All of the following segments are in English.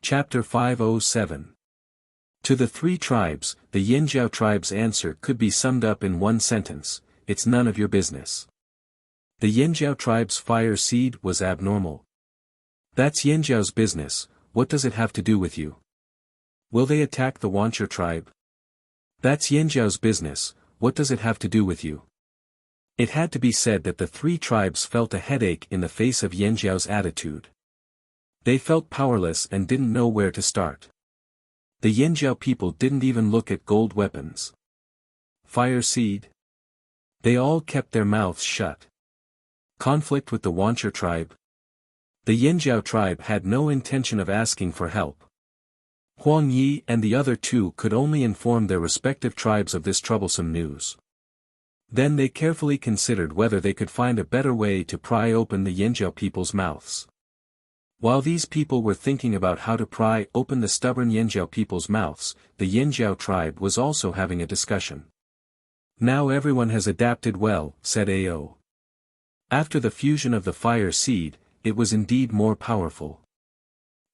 Chapter 507. To the three tribes, the Yinjiao tribe's answer could be summed up in one sentence: it's none of your business. The Yinjiao tribe's fire seed was abnormal. That's Yinjiao's business, what does it have to do with you? Will they attack the Wuxia tribe? That's Yinjiao's business, what does it have to do with you? It had to be said that the three tribes felt a headache in the face of Yinjiao's attitude. They felt powerless and didn't know where to start. The Yinjiao people didn't even look at gold weapons. Fire seed? They all kept their mouths shut. Conflict with the Wuxia tribe? The Yinjiao tribe had no intention of asking for help. Huang Yi and the other two could only inform their respective tribes of this troublesome news. Then they carefully considered whether they could find a better way to pry open the Yinjiao people's mouths. While these people were thinking about how to pry open the stubborn Yinjiao people's mouths, the Yinjiao tribe was also having a discussion. Now everyone has adapted well, said Ao. After the fusion of the fire seed, it was indeed more powerful.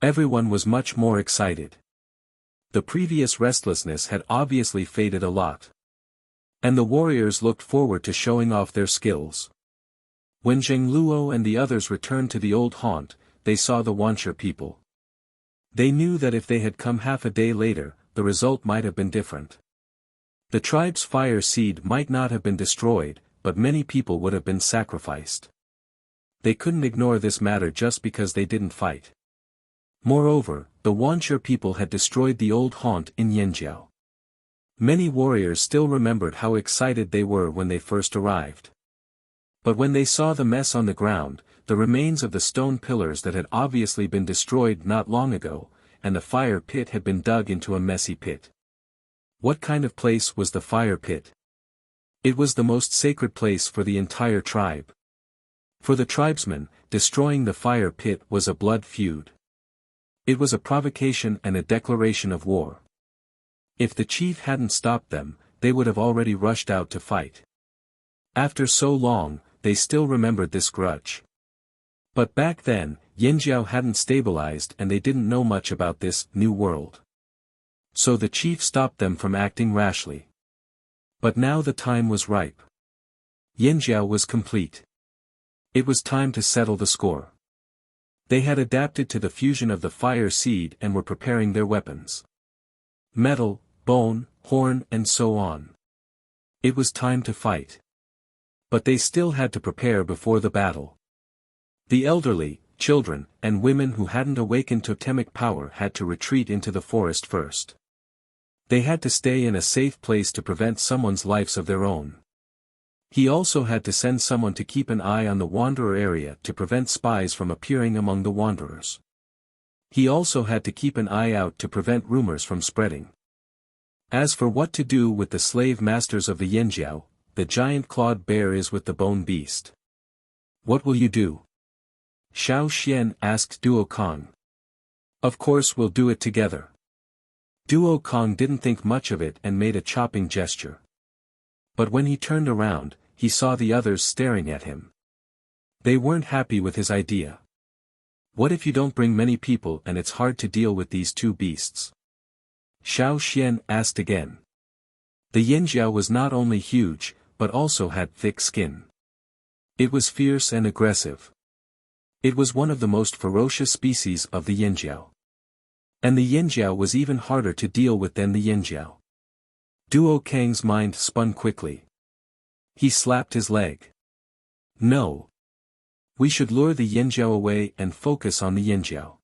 Everyone was much more excited. The previous restlessness had obviously faded a lot. And the warriors looked forward to showing off their skills. When Zheng Luo and the others returned to the old haunt, they saw the Wuxia people. They knew that if they had come half a day later, the result might have been different. The tribe's fire seed might not have been destroyed, but many people would have been sacrificed. They couldn't ignore this matter just because they didn't fight. Moreover, the Wuxia people had destroyed the old haunt in Yinjiao. Many warriors still remembered how excited they were when they first arrived. But when they saw the mess on the ground, the remains of the stone pillars that had obviously been destroyed not long ago, and the fire pit had been dug into a messy pit. What kind of place was the fire pit? It was the most sacred place for the entire tribe. For the tribesmen, destroying the fire pit was a blood feud. It was a provocation and a declaration of war. If the chief hadn't stopped them, they would have already rushed out to fight. After so long, they still remembered this grudge. But back then, Yinjiao hadn't stabilized and they didn't know much about this new world. So the chief stopped them from acting rashly. But now the time was ripe. Yinjiao was complete. It was time to settle the score. They had adapted to the fusion of the fire seed and were preparing their weapons. Metal, bone, horn and so on. It was time to fight. But they still had to prepare before the battle. The elderly, children, and women who hadn't awakened totemic power had to retreat into the forest first. They had to stay in a safe place to prevent someone's lives of their own. He also had to send someone to keep an eye on the wanderer area to prevent spies from appearing among the wanderers. He also had to keep an eye out to prevent rumors from spreading. As for what to do with the slave masters of the Yinjiao, the giant clawed bear is with the bone beast. What will you do? Xiao Xian asked Duo Kong. Of course we'll do it together. Duo Kong didn't think much of it and made a chopping gesture. But when he turned around, he saw the others staring at him. They weren't happy with his idea. What if you don't bring many people and it's hard to deal with these two beasts? Xiao Xian asked again. The Yinjiao was not only huge, but also had thick skin. It was fierce and aggressive. It was one of the most ferocious species of the Yinjiao. And the Yinjiao was even harder to deal with than the Yinjiao. Duo Kang's mind spun quickly. He slapped his leg. No. We should lure the Yinjiao away and focus on the Yinjiao.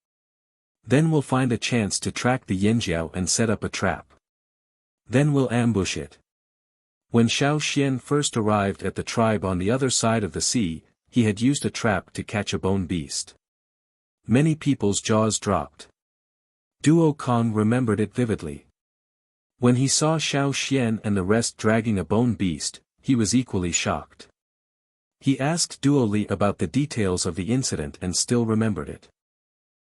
Then we'll find a chance to track the Yinjiao and set up a trap. Then we'll ambush it. When Xiao Xian first arrived at the tribe on the other side of the sea, he had used a trap to catch a bone beast. Many people's jaws dropped. Duo Kong remembered it vividly. When he saw Xiao Xian and the rest dragging a bone beast, he was equally shocked. He asked Duo Li about the details of the incident and still remembered it.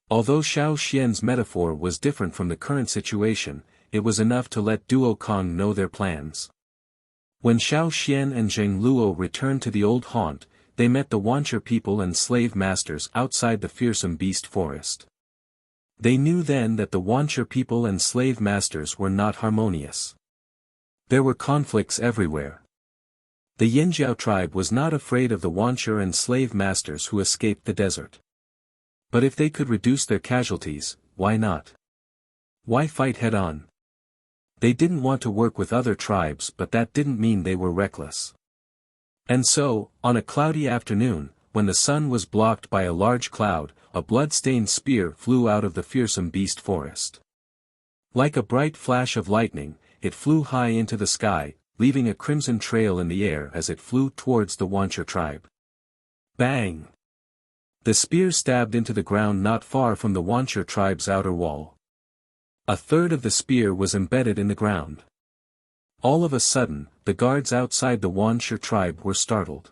Although Xiao Xian's metaphor was different from the current situation, it was enough to let Duo Kong know their plans. When Xiao Xian and Zheng Luo returned to the old haunt, they met the Wuxia people and slave masters outside the fearsome beast forest. They knew then that the Wuxia people and slave masters were not harmonious. There were conflicts everywhere. The Yinjiao tribe was not afraid of the Wuxia and slave masters who escaped the desert. But if they could reduce their casualties, why not? Why fight head-on? They didn't want to work with other tribes, but that didn't mean they were reckless. And so, on a cloudy afternoon, when the sun was blocked by a large cloud, a blood-stained spear flew out of the fearsome beast forest. Like a bright flash of lightning, it flew high into the sky, leaving a crimson trail in the air as it flew towards the Wuxia tribe. Bang! The spear stabbed into the ground not far from the Wuxia tribe's outer wall. A third of the spear was embedded in the ground. All of a sudden, the guards outside the Wuxia tribe were startled.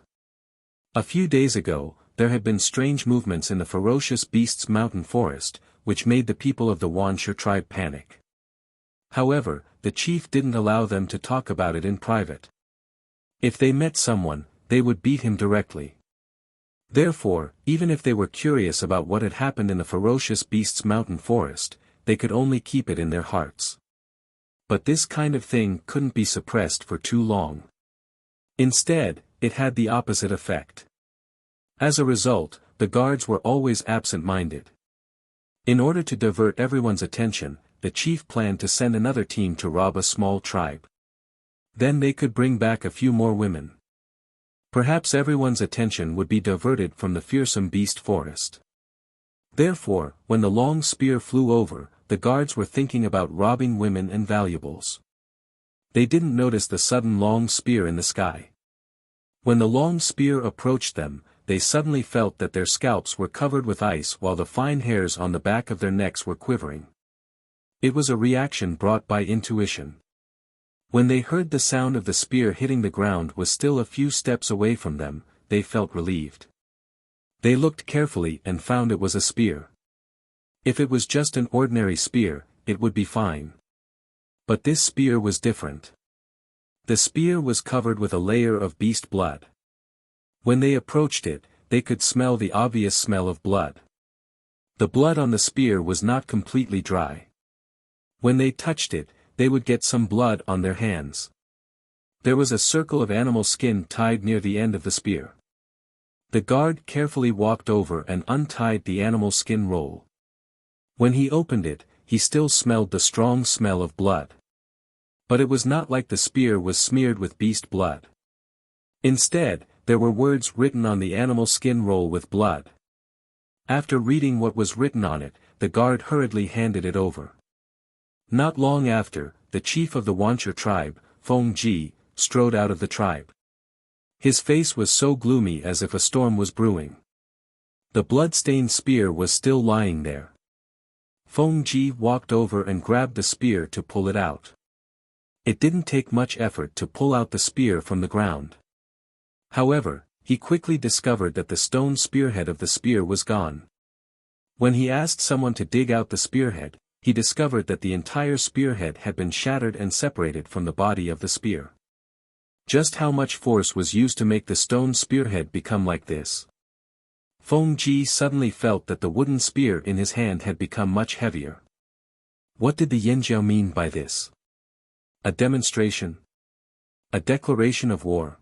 A few days ago, there had been strange movements in the ferocious beast's mountain forest, which made the people of the Wuxia tribe panic. However, the chief didn't allow them to talk about it in private. If they met someone, they would beat him directly. Therefore, even if they were curious about what had happened in the ferocious beast's mountain forest, they could only keep it in their hearts. But this kind of thing couldn't be suppressed for too long. Instead, it had the opposite effect. As a result, the guards were always absent-minded. In order to divert everyone's attention, the chief planned to send another team to rob a small tribe. Then they could bring back a few more women. Perhaps everyone's attention would be diverted from the fearsome beast forest. Therefore, when the long spear flew over, the guards were thinking about robbing women and valuables. They didn't notice the sudden long spear in the sky. When the long spear approached them, they suddenly felt that their scalps were covered with ice while the fine hairs on the back of their necks were quivering. It was a reaction brought by intuition. When they heard the sound of the spear hitting the ground was still a few steps away from them, they felt relieved. They looked carefully and found it was a spear. If it was just an ordinary spear, it would be fine. But this spear was different. The spear was covered with a layer of beast blood. When they approached it, they could smell the obvious smell of blood. The blood on the spear was not completely dry. When they touched it, they would get some blood on their hands. There was a circle of animal skin tied near the end of the spear. The guard carefully walked over and untied the animal skin roll. When he opened it, he still smelled the strong smell of blood. But it was not like the spear was smeared with beast blood. Instead, there were words written on the animal skin roll with blood. After reading what was written on it, the guard hurriedly handed it over. Not long after, the chief of the Wuxia tribe, Feng Ji, strode out of the tribe. His face was so gloomy as if a storm was brewing. The blood-stained spear was still lying there. Feng Ji walked over and grabbed the spear to pull it out. It didn't take much effort to pull out the spear from the ground. However, he quickly discovered that the stone spearhead of the spear was gone. When he asked someone to dig out the spearhead, he discovered that the entire spearhead had been shattered and separated from the body of the spear. Just how much force was used to make the stone spearhead become like this? Feng Ji suddenly felt that the wooden spear in his hand had become much heavier. What did the Yinjiao mean by this? A demonstration? A declaration of war?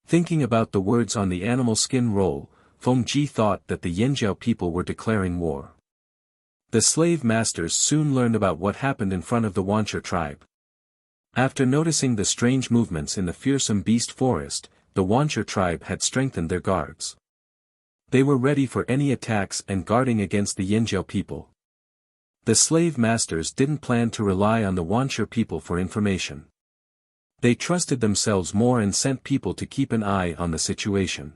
Thinking about the words on the animal skin roll, Feng Ji thought that the Yinjiao people were declaring war. The slave masters soon learned about what happened in front of the Wuxia tribe. After noticing the strange movements in the fearsome beast forest, the Wuxia tribe had strengthened their guards. They were ready for any attacks and guarding against the Yinjiao people. The slave masters didn't plan to rely on the Wuxia people for information. They trusted themselves more and sent people to keep an eye on the situation.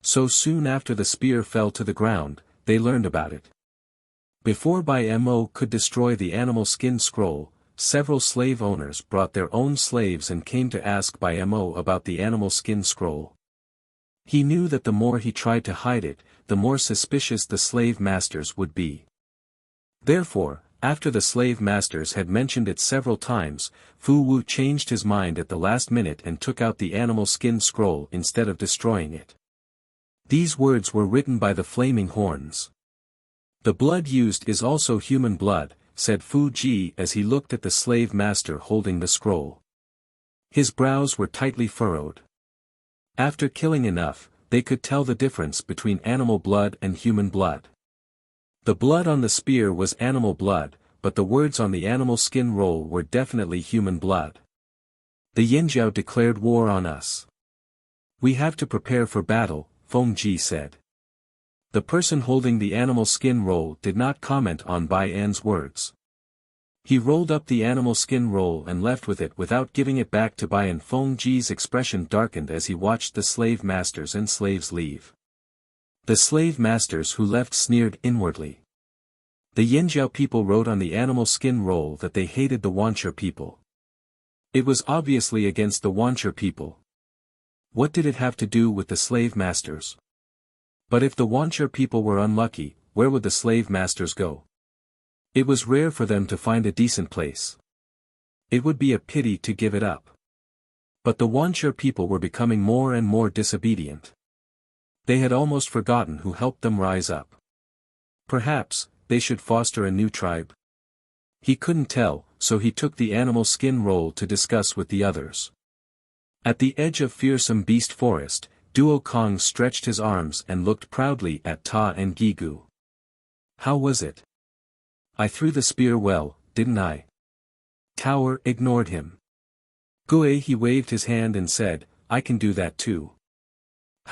So soon after the spear fell to the ground, they learned about it. Before Bai Mo could destroy the animal skin scroll, several slave owners brought their own slaves and came to ask Bai Mo about the animal skin scroll. He knew that the more he tried to hide it, the more suspicious the slave masters would be. Therefore, after the slave masters had mentioned it several times, Fu Wu changed his mind at the last minute and took out the animal skin scroll instead of destroying it. These words were written by the flaming horns. The blood used is also human blood, said Fu Ji as he looked at the slave master holding the scroll. His brows were tightly furrowed. After killing enough, they could tell the difference between animal blood and human blood. The blood on the spear was animal blood, but the words on the animal skin roll were definitely human blood. The Yinjiao declared war on us. We have to prepare for battle, Feng Ji said. The person holding the animal skin roll did not comment on Bai An's words. He rolled up the animal skin roll and left with it without giving it back to Bai An. Feng Ji's expression darkened as he watched the slave masters and slaves leave. The slave masters who left sneered inwardly. The Yinjiao people wrote on the animal skin roll that they hated the Wanchur people. It was obviously against the Wanchur people. What did it have to do with the slave masters? But if the Wanchur people were unlucky, where would the slave masters go? It was rare for them to find a decent place. It would be a pity to give it up. But the Wanchur people were becoming more and more disobedient. They had almost forgotten who helped them rise up. Perhaps, they should foster a new tribe. He couldn't tell, so he took the animal skin roll to discuss with the others. At the edge of fearsome beast forest, Duo Kong stretched his arms and looked proudly at Ta and Gigu. How was it? I threw the spear well, didn't I? Tower ignored him. Gue he waved his hand and said, I can do that too.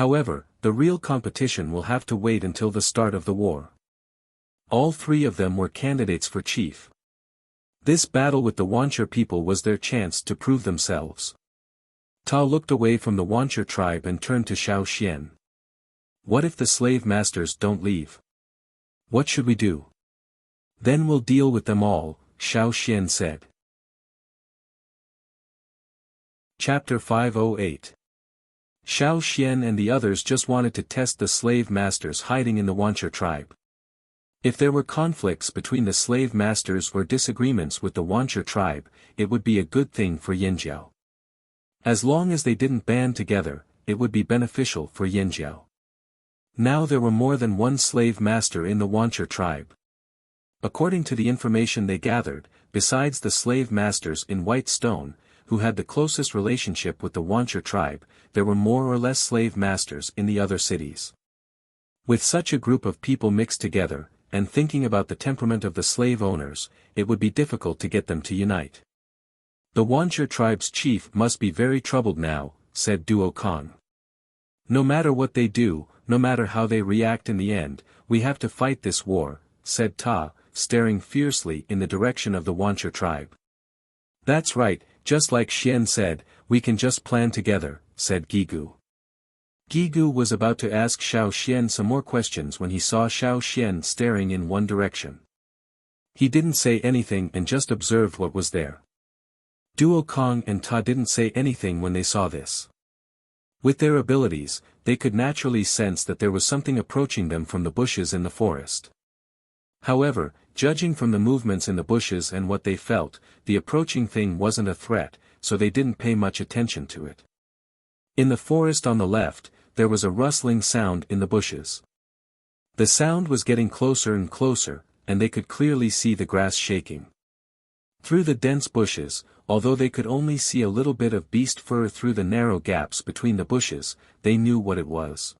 However, the real competition will have to wait until the start of the war. All three of them were candidates for chief. This battle with the Wanchur people was their chance to prove themselves. Ta looked away from the Wanchur tribe and turned to Xiao Xian. What if the slave masters don't leave? What should we do? Then we'll deal with them all, Xiao Xian said. Chapter 508. Xiao Xian and the others just wanted to test the slave masters hiding in the Wanchur tribe. If there were conflicts between the slave masters or disagreements with the Wanchur tribe, it would be a good thing for Yinjiao. As long as they didn't band together, it would be beneficial for Yinjiao. Now there were more than one slave master in the Wanchur tribe. According to the information they gathered, besides the slave masters in White Stone, who had the closest relationship with the Wanchur tribe, there were more or less slave masters in the other cities. With such a group of people mixed together, and thinking about the temperament of the slave owners, it would be difficult to get them to unite. The Wanchur tribe's chief must be very troubled now, said Duo Kong. No matter what they do, no matter how they react in the end, we have to fight this war, said Ta, staring fiercely in the direction of the Wanchur tribe. That's right, just like Xian said, we can just plan together, said Gigu. Gigu was about to ask Xiao Xian some more questions when he saw Xiao Xian staring in one direction. He didn't say anything and just observed what was there. Duo Kong and Ta didn't say anything when they saw this. With their abilities, they could naturally sense that there was something approaching them from the bushes in the forest. However, judging from the movements in the bushes and what they felt, the approaching thing wasn't a threat, so they didn't pay much attention to it. In the forest on the left, there was a rustling sound in the bushes. The sound was getting closer and closer, and they could clearly see the grass shaking. Through the dense bushes, although they could only see a little bit of beast fur through the narrow gaps between the bushes, they knew what it was.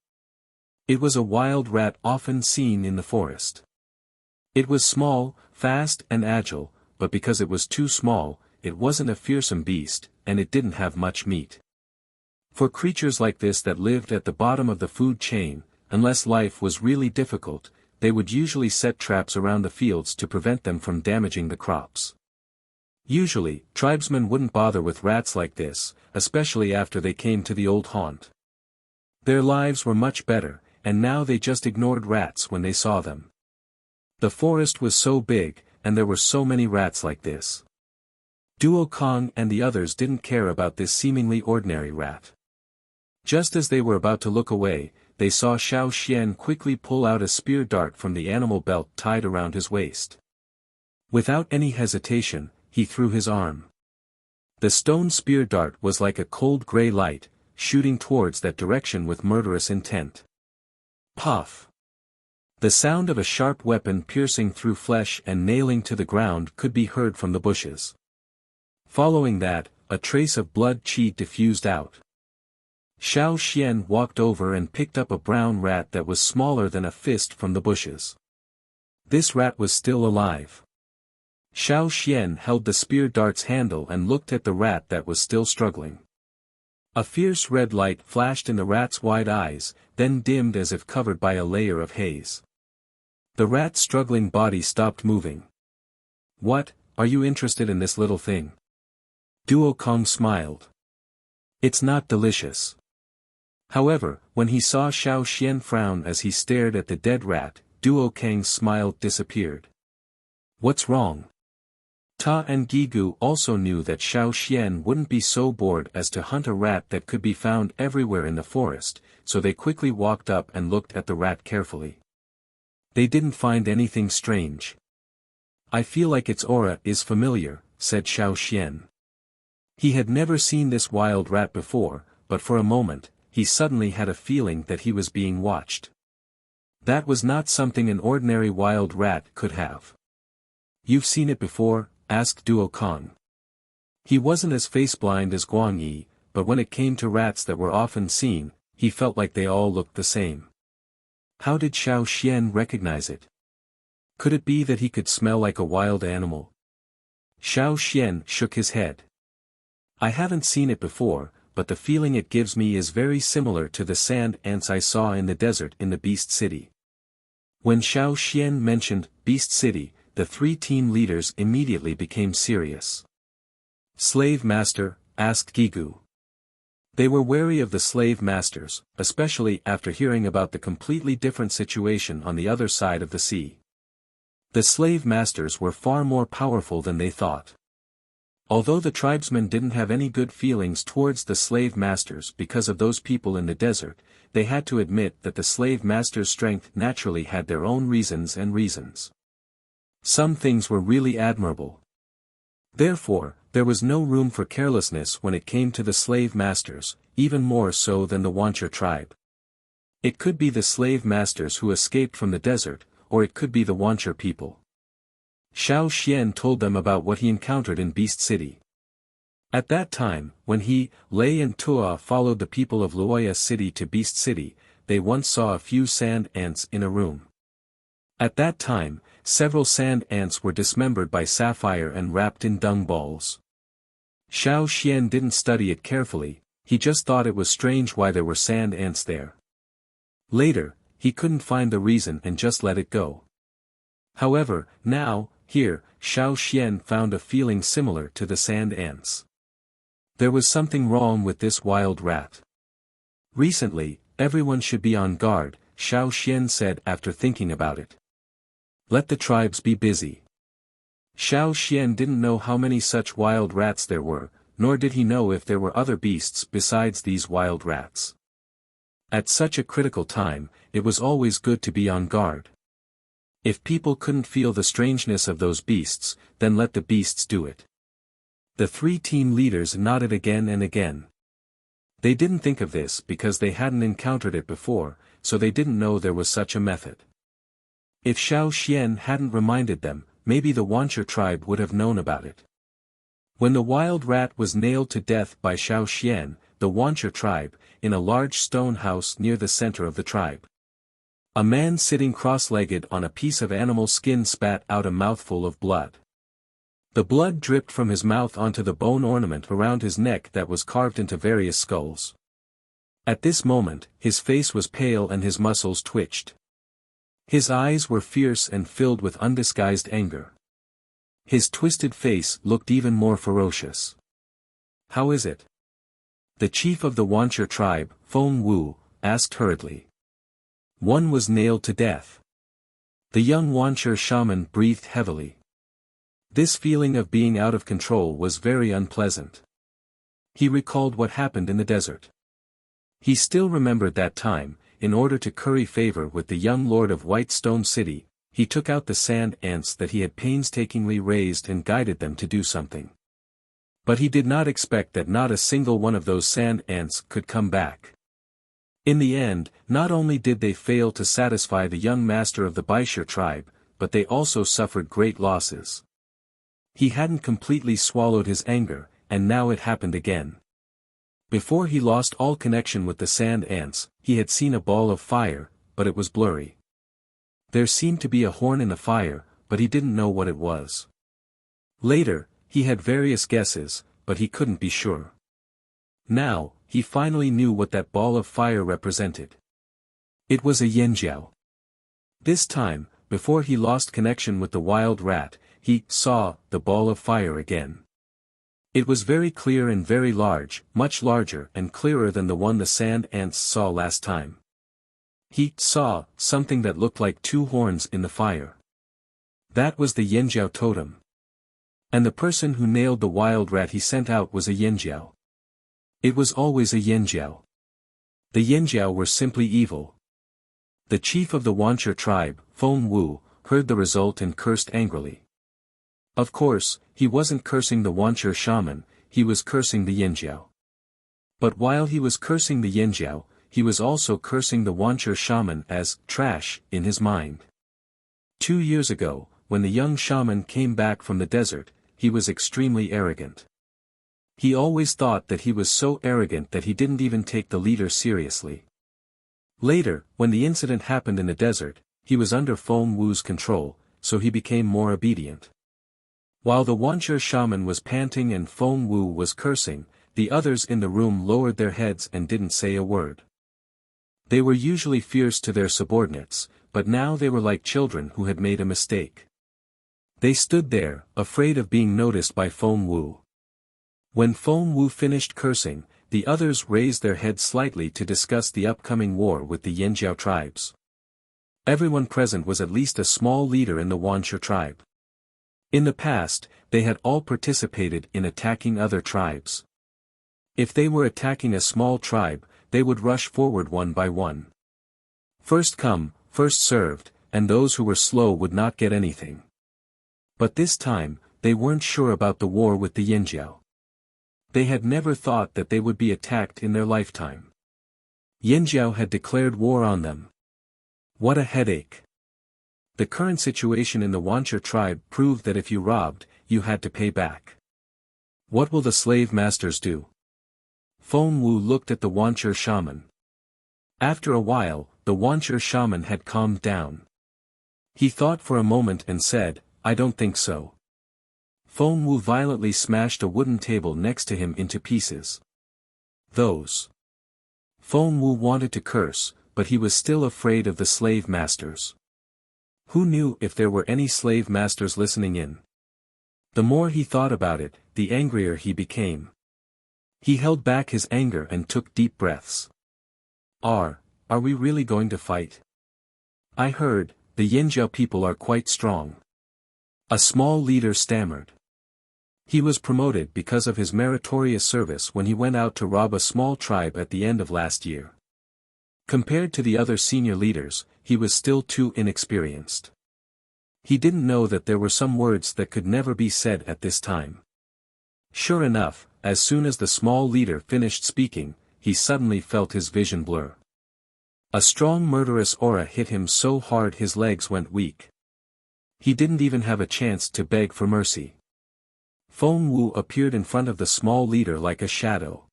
It was a wild rat often seen in the forest. It was small, fast and agile, but because it was too small, it wasn't a fearsome beast, and it didn't have much meat. For creatures like this that lived at the bottom of the food chain, unless life was really difficult, they would usually set traps around the fields to prevent them from damaging the crops. Usually, tribesmen wouldn't bother with rats like this, especially after they came to the old haunt. Their lives were much better, and now they just ignored rats when they saw them. The forest was so big, and there were so many rats like this. Duo Kong and the others didn't care about this seemingly ordinary rat. Just as they were about to look away, they saw Xiao Xian quickly pull out a spear dart from the animal belt tied around his waist. Without any hesitation, he threw his arm. The stone spear dart was like a cold gray light, shooting towards that direction with murderous intent. Puff! The sound of a sharp weapon piercing through flesh and nailing to the ground could be heard from the bushes. Following that, a trace of blood qi diffused out. Xiao Xian walked over and picked up a brown rat that was smaller than a fist from the bushes. This rat was still alive. Xiao Xian held the spear dart's handle and looked at the rat that was still struggling. A fierce red light flashed in the rat's wide eyes, then dimmed as if covered by a layer of haze. The rat's struggling body stopped moving. "What, are you interested in this little thing?" Duo Kong smiled. "It's not delicious." However, when he saw Xiao Xian frown as he stared at the dead rat, Duo Kang's smile disappeared. "What's wrong?" Ta and Gigu also knew that Xiao Xian wouldn't be so bored as to hunt a rat that could be found everywhere in the forest, so they quickly walked up and looked at the rat carefully. They didn't find anything strange. "I feel like its aura is familiar," said Xiao Xian. He had never seen this wild rat before, but for a moment, he suddenly had a feeling that he was being watched. That was not something an ordinary wild rat could have. "You've seen it before?" asked Duo Kong. He wasn't as face-blind as Guang Yi, but when it came to rats that were often seen, he felt like they all looked the same. How did Xiao Xian recognize it? Could it be that he could smell like a wild animal? Xiao Xian shook his head. "I haven't seen it before, but the feeling it gives me is very similar to the sand ants I saw in the desert in the Beast City." When Xiao Xian mentioned Beast City, the three team leaders immediately became serious. "Slave master?" asked Gigu. They were wary of the slave masters, especially after hearing about the completely different situation on the other side of the sea. The slave masters were far more powerful than they thought. Although the tribesmen didn't have any good feelings towards the slave masters because of those people in the desert, they had to admit that the slave masters' strength naturally had their own reasons. Some things were really admirable. Therefore, there was no room for carelessness when it came to the slave masters, even more so than the Wuxia tribe. It could be the slave masters who escaped from the desert, or it could be the Wuxia people. Xiao Xian told them about what he encountered in Beast City. At that time, when he, Lei and Tua followed the people of Luoya City to Beast City, they once saw a few sand ants in a room. At that time, several sand ants were dismembered by Sapphire and wrapped in dung balls. Xiao Xian didn't study it carefully, he just thought it was strange why there were sand ants there. Later, he couldn't find the reason and just let it go. However, now, here, Xiao Xian found a feeling similar to the sand ants. There was something wrong with this wild rat. Recently, everyone should be on guard, Xiao Xian said after thinking about it. Let the tribes be busy. Xiao Xian didn't know how many such wild rats there were, nor did he know if there were other beasts besides these wild rats. At such a critical time, it was always good to be on guard. If people couldn't feel the strangeness of those beasts, then let the beasts do it. The three team leaders nodded again and again. They didn't think of this because they hadn't encountered it before, so they didn't know there was such a method. If Xiao Xian hadn't reminded them, maybe the Wuxia tribe would have known about it. When the wild rat was nailed to death by Xiao Xian, the Wuxia tribe, in a large stone house near the center of the tribe. A man sitting cross-legged on a piece of animal skin spat out a mouthful of blood. The blood dripped from his mouth onto the bone ornament around his neck that was carved into various skulls. At this moment, his face was pale and his muscles twitched. His eyes were fierce and filled with undisguised anger. His twisted face looked even more ferocious. "How is it?" The chief of the Wuxia tribe, Feng Wu, asked hurriedly. "One was nailed to death." The young Wuxia shaman breathed heavily. This feeling of being out of control was very unpleasant. He recalled what happened in the desert. He still remembered that time. In order to curry favor with the young lord of White Stone City, he took out the sand ants that he had painstakingly raised and guided them to do something. But he did not expect that not a single one of those sand ants could come back. In the end, not only did they fail to satisfy the young master of the Baisha tribe, but they also suffered great losses. He hadn't completely swallowed his anger, and now it happened again. Before he lost all connection with the sand ants, he had seen a ball of fire, but it was blurry. There seemed to be a horn in the fire, but he didn't know what it was. Later, he had various guesses, but he couldn't be sure. Now, he finally knew what that ball of fire represented. It was a yanjiao. This time, before he lost connection with the wild rat, he saw the ball of fire again. It was very clear and very large, much larger and clearer than the one the sand ants saw last time. He saw something that looked like two horns in the fire. That was the yanjiao totem. And the person who nailed the wild rat he sent out was a yanjiao. It was always a yanjiao. The yanjiao were simply evil. The chief of the Wuxia tribe, Feng Wu, heard the result and cursed angrily. Of course, he wasn't cursing the Wuxia shaman, he was cursing the yanjiao. But while he was cursing the yanjiao, he was also cursing the Wuxia shaman as trash in his mind. 2 years ago, when the young shaman came back from the desert, he was extremely arrogant. He always thought that he was so arrogant that he didn't even take the leader seriously. Later, when the incident happened in the desert, he was under Feng Wu's control, so he became more obedient. While the Wuxia shaman was panting and Feng Wu was cursing, the others in the room lowered their heads and didn't say a word. They were usually fierce to their subordinates, but now they were like children who had made a mistake. They stood there, afraid of being noticed by Feng Wu. When Feng Wu finished cursing, the others raised their heads slightly to discuss the upcoming war with the Yanjiao tribes. Everyone present was at least a small leader in the Wuxia tribe. In the past, they had all participated in attacking other tribes. If they were attacking a small tribe, they would rush forward one by one. First come, first served, and those who were slow would not get anything. But this time, they weren't sure about the war with the Yanjiao. They had never thought that they would be attacked in their lifetime. Yanjiao had declared war on them. What a headache. The current situation in the Wuxia tribe proved that if you robbed, you had to pay back. What will the slave masters do? Feng Wu looked at the Wuxia shaman. After a while, the Wuxia shaman had calmed down. He thought for a moment and said, "I don't think so." Feng Wu violently smashed a wooden table next to him into pieces. Those. Feng Wu wanted to curse, but he was still afraid of the slave masters. Who knew if there were any slave masters listening in? The more he thought about it, the angrier he became. He held back his anger and took deep breaths. Are we really going to fight? I heard, the Yanjiao people are quite strong. A small leader stammered. He was promoted because of his meritorious service when he went out to rob a small tribe at the end of last year. Compared to the other senior leaders, he was still too inexperienced. He didn't know that there were some words that could never be said at this time. Sure enough, as soon as the small leader finished speaking, he suddenly felt his vision blur. A strong murderous aura hit him so hard his legs went weak. He didn't even have a chance to beg for mercy. Feng Wu appeared in front of the small leader like a shadow.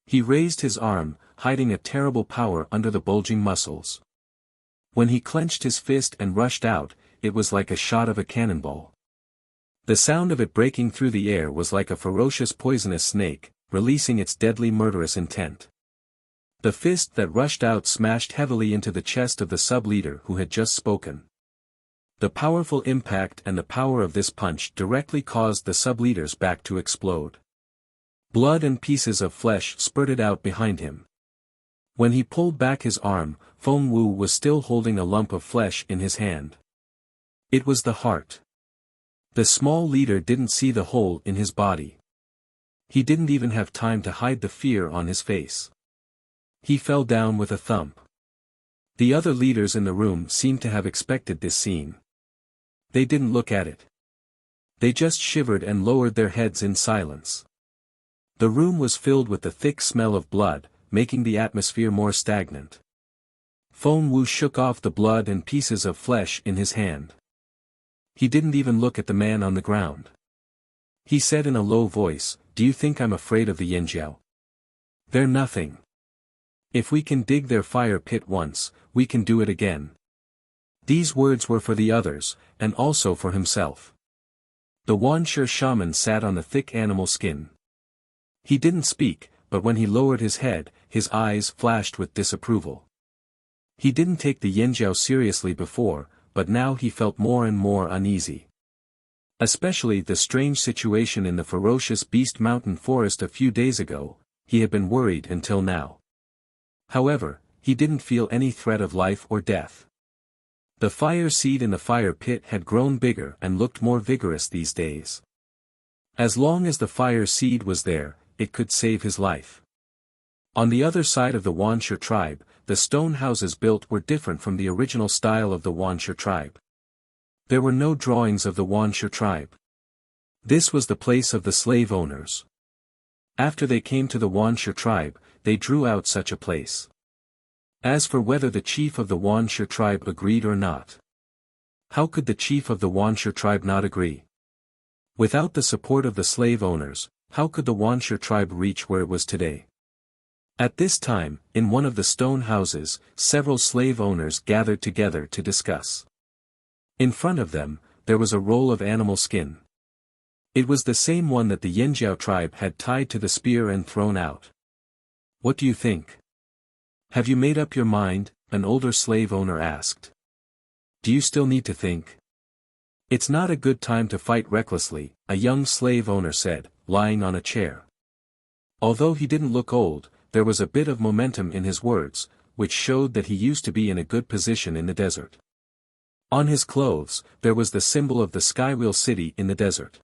He raised his arm, hiding a terrible power under the bulging muscles. When he clenched his fist and rushed out, it was like a shot of a cannonball. The sound of it breaking through the air was like a ferocious poisonous snake, releasing its deadly murderous intent. The fist that rushed out smashed heavily into the chest of the sub-leader who had just spoken. The powerful impact and the power of this punch directly caused the sub-leader's back to explode. Blood and pieces of flesh spurted out behind him. When he pulled back his arm, Feng Wu was still holding a lump of flesh in his hand. It was the heart. The small leader didn't see the hole in his body. He didn't even have time to hide the fear on his face. He fell down with a thump. The other leaders in the room seemed to have expected this scene. They didn't look at it. They just shivered and lowered their heads in silence. The room was filled with the thick smell of blood, making the atmosphere more stagnant. Feng Wu shook off the blood and pieces of flesh in his hand. He didn't even look at the man on the ground. He said in a low voice, "Do you think I'm afraid of the Yinjiao? They're nothing. If we can dig their fire pit once, we can do it again." These words were for the others, and also for himself. The Wuxia shaman sat on the thick animal skin. He didn't speak, but when he lowered his head, his eyes flashed with disapproval. He didn't take the Yinjiao seriously before, but now he felt more and more uneasy. Especially the strange situation in the ferocious beast mountain forest a few days ago, he had been worried until now. However, he didn't feel any threat of life or death. The fire seed in the fire pit had grown bigger and looked more vigorous these days. As long as the fire seed was there, it could save his life. On the other side of the Wuxia tribe, the stone houses built were different from the original style of the Wuxia tribe. There were no drawings of the Wuxia tribe. This was the place of the slave owners. After they came to the Wuxia tribe, they drew out such a place. As for whether the chief of the Wuxia tribe agreed or not. How could the chief of the Wuxia tribe not agree? Without the support of the slave owners, how could the Wuxia tribe reach where it was today? At this time, in one of the stone houses, several slave owners gathered together to discuss. In front of them, there was a roll of animal skin. It was the same one that the Yinjiao tribe had tied to the spear and thrown out. "What do you think? Have you made up your mind?" an older slave owner asked. "Do you still need to think?" "It's not a good time to fight recklessly," a young slave owner said, lying on a chair. Although he didn't look old, there was a bit of momentum in his words, which showed that he used to be in a good position in the desert. On his clothes, there was the symbol of the Skywheel City in the desert.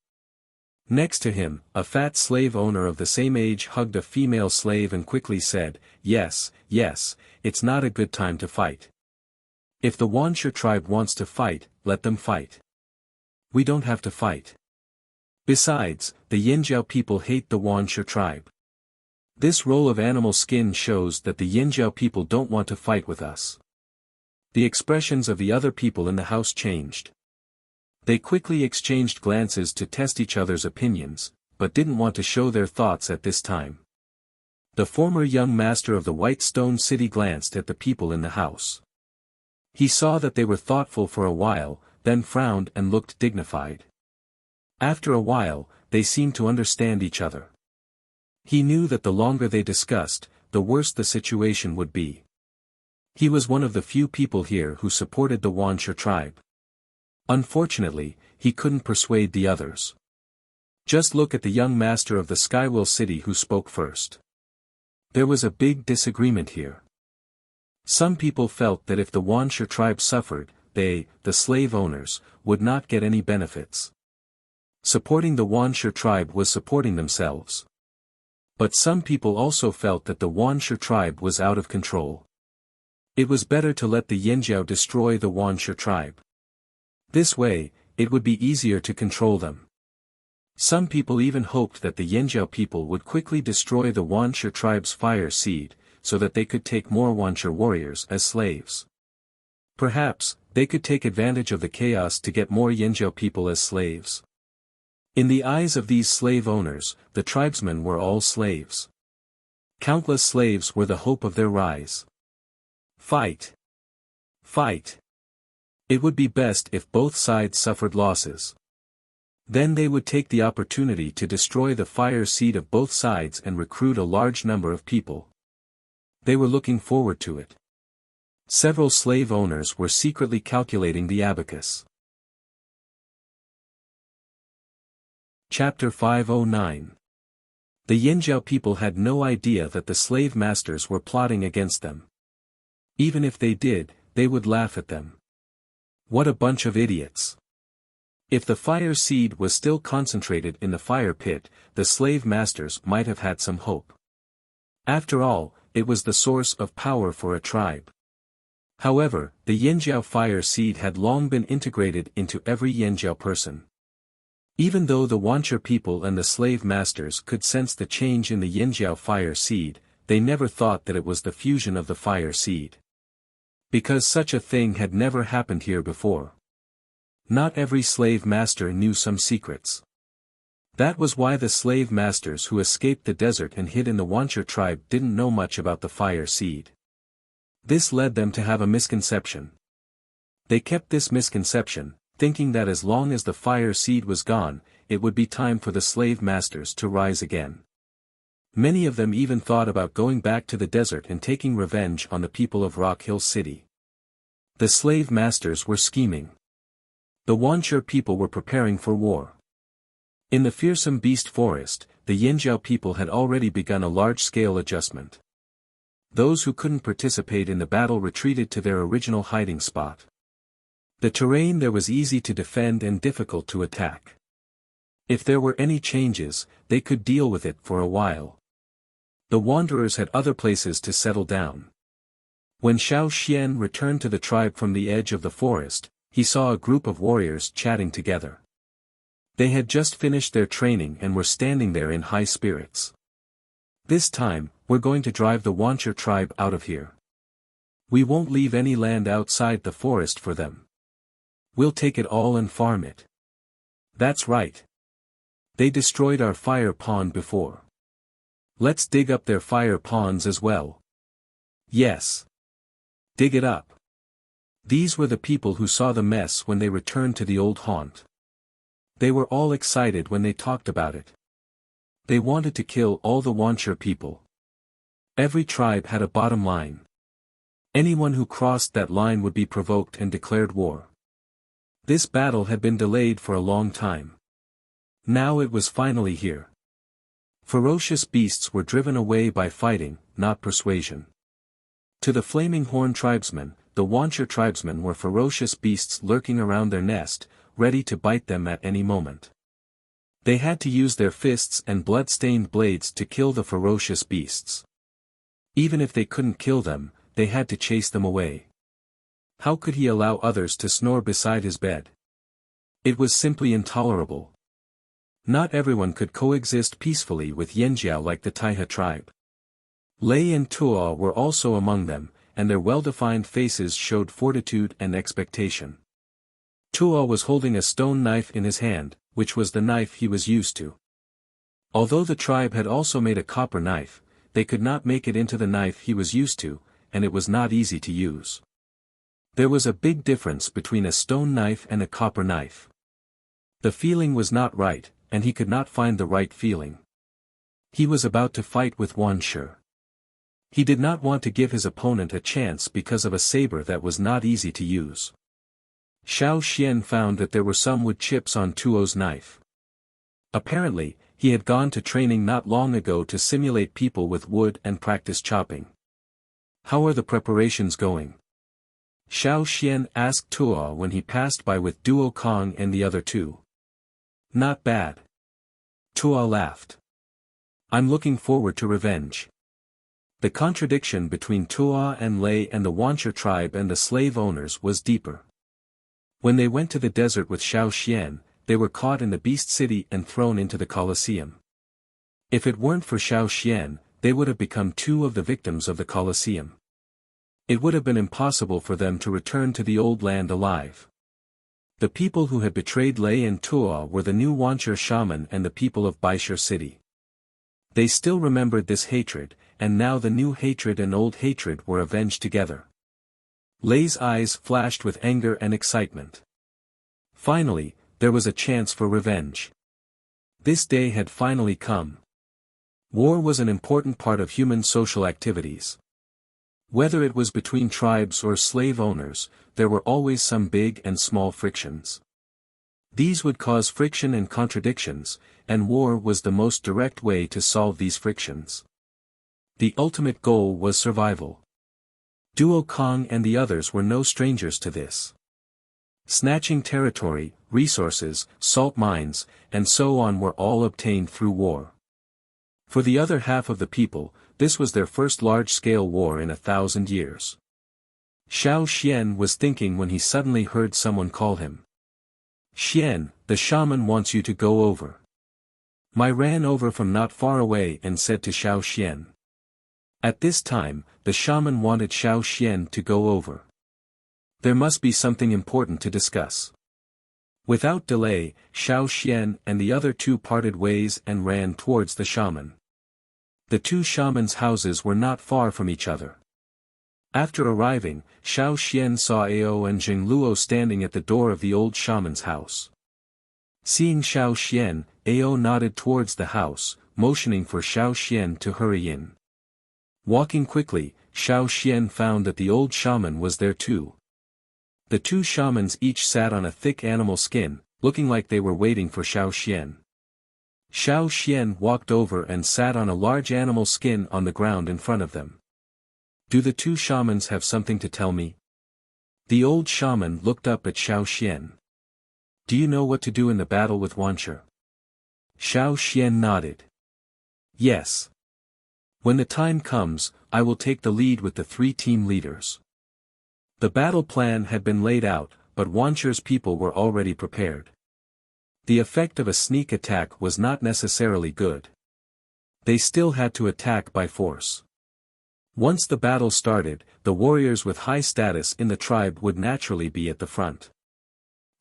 Next to him, a fat slave owner of the same age hugged a female slave and quickly said, "Yes, yes, it's not a good time to fight. If the Wuxia tribe wants to fight, let them fight. We don't have to fight. Besides, the Yinjiao people hate the Wuxia tribe. This roll of animal skin shows that the Yinjiao people don't want to fight with us." The expressions of the other people in the house changed. They quickly exchanged glances to test each other's opinions, but didn't want to show their thoughts at this time. The former young master of the White Stone City glanced at the people in the house. He saw that they were thoughtful for a while, then frowned and looked dignified. After a while, they seemed to understand each other. He knew that the longer they discussed, the worse the situation would be. He was one of the few people here who supported the Wuxia tribe. Unfortunately, he couldn't persuade the others. Just look at the young master of the Skywheel City who spoke first. There was a big disagreement here. Some people felt that if the Wuxia tribe suffered, they, the slave owners, would not get any benefits. Supporting the Wuxia tribe was supporting themselves. But some people also felt that the Wuxia tribe was out of control. It was better to let the Yinjiao destroy the Wuxia tribe. This way, it would be easier to control them. Some people even hoped that the Yinjiao people would quickly destroy the Wuxia tribe's fire seed, so that they could take more Wuxia warriors as slaves. Perhaps, they could take advantage of the chaos to get more Yinjiao people as slaves. In the eyes of these slave owners, the tribesmen were all slaves. Countless slaves were the hope of their rise. Fight! Fight! It would be best if both sides suffered losses. Then they would take the opportunity to destroy the fire seed of both sides and recruit a large number of people. They were looking forward to it. Several slave owners were secretly calculating the abacus. Chapter 509. The Yinjiao people had no idea that the slave masters were plotting against them. Even if they did, they would laugh at them. What a bunch of idiots. If the fire seed was still concentrated in the fire pit, the slave masters might have had some hope. After all, it was the source of power for a tribe. However, the Yinjiao fire seed had long been integrated into every Yinjiao person. Even though the Wuxia people and the slave masters could sense the change in the Yinjiao fire seed, they never thought that it was the fusion of the fire seed. Because such a thing had never happened here before. Not every slave master knew some secrets. That was why the slave masters who escaped the desert and hid in the Wuxia tribe didn't know much about the fire seed. This led them to have a misconception. They kept this misconception, thinking that as long as the fire seed was gone, it would be time for the slave masters to rise again. Many of them even thought about going back to the desert and taking revenge on the people of Rock Hill City. The slave masters were scheming. The Wuxia people were preparing for war. In the fearsome beast forest, the Yinjiao people had already begun a large-scale adjustment. Those who couldn't participate in the battle retreated to their original hiding spot. The terrain there was easy to defend and difficult to attack. If there were any changes, they could deal with it for a while. The wanderers had other places to settle down. When Xiao Xian returned to the tribe from the edge of the forest, he saw a group of warriors chatting together. They had just finished their training and were standing there in high spirits. This time, we're going to drive the Wuxia tribe out of here. We won't leave any land outside the forest for them. We'll take it all and farm it. That's right. They destroyed our fire pond before. Let's dig up their fire ponds as well. Yes. Dig it up. These were the people who saw the mess when they returned to the old haunt. They were all excited when they talked about it. They wanted to kill all the Wuxia people. Every tribe had a bottom line. Anyone who crossed that line would be provoked and declared war. This battle had been delayed for a long time. Now it was finally here. Ferocious beasts were driven away by fighting, not persuasion. To the Flaming Horn tribesmen, the Wuxia tribesmen were ferocious beasts lurking around their nest, ready to bite them at any moment. They had to use their fists and blood-stained blades to kill the ferocious beasts. Even if they couldn't kill them, they had to chase them away. How could he allow others to snore beside his bed? It was simply intolerable. Not everyone could coexist peacefully with Yinjiao like the Taihe tribe. Lei and Tuo were also among them, and their well-defined faces showed fortitude and expectation. Tuo was holding a stone knife in his hand, which was the knife he was used to. Although the tribe had also made a copper knife, they could not make it into the knife he was used to, and it was not easy to use. There was a big difference between a stone knife and a copper knife. The feeling was not right, and he could not find the right feeling. He was about to fight with Wuxia. He did not want to give his opponent a chance because of a saber that was not easy to use. Xiao Xian found that there were some wood chips on Tuo's knife. Apparently, he had gone to training not long ago to simulate people with wood and practice chopping. How are the preparations going? Xiao Xian asked Tuo when he passed by with Duo Kong and the other two. Not bad. Tuo laughed. I'm looking forward to revenge. The contradiction between Tuo and Lei and the Wuxia tribe and the slave owners was deeper. When they went to the desert with Xiao Xian, they were caught in the beast city and thrown into the Colosseum. If it weren't for Xiao Xian, they would have become two of the victims of the Colosseum. It would have been impossible for them to return to the old land alive. The people who had betrayed Lei and Tuo were the new Wuxia shaman and the people of Baisha city. They still remembered this hatred, and now the new hatred and old hatred were avenged together. Lei's eyes flashed with anger and excitement. Finally, there was a chance for revenge. This day had finally come. War was an important part of human social activities. Whether it was between tribes or slave owners, there were always some big and small frictions. These would cause friction and contradictions, and war was the most direct way to solve these frictions. The ultimate goal was survival. Duo Kong and the others were no strangers to this. Snatching territory, resources, salt mines, and so on were all obtained through war. For the other half of the people, this was their first large-scale war in 1,000 years. Xiao Xian was thinking when he suddenly heard someone call him. Xian, the shaman wants you to go over. Mai ran over from not far away and said to Xiao Xian. At this time, the shaman wanted Xiao Xian to go over. There must be something important to discuss. Without delay, Xiao Xian and the other two parted ways and ran towards the shaman. The two shamans' houses were not far from each other. After arriving, Xiao Xian saw Ao and Jing Luo standing at the door of the old shaman's house. Seeing Xiao Xian, Ao nodded towards the house, motioning for Xiao Xian to hurry in. Walking quickly, Xiao Xian found that the old shaman was there too. The two shamans each sat on a thick animal skin, looking like they were waiting for Xiao Xian. Xiao Xian walked over and sat on a large animal skin on the ground in front of them. Do the two shamans have something to tell me? The old shaman looked up at Xiao Xian. Do you know what to do in the battle with Wuxia? Xiao Xian nodded. Yes. When the time comes, I will take the lead with the three team leaders. The battle plan had been laid out, but Wuxia's people were already prepared. The effect of a sneak attack was not necessarily good. They still had to attack by force. Once the battle started, the warriors with high status in the tribe would naturally be at the front.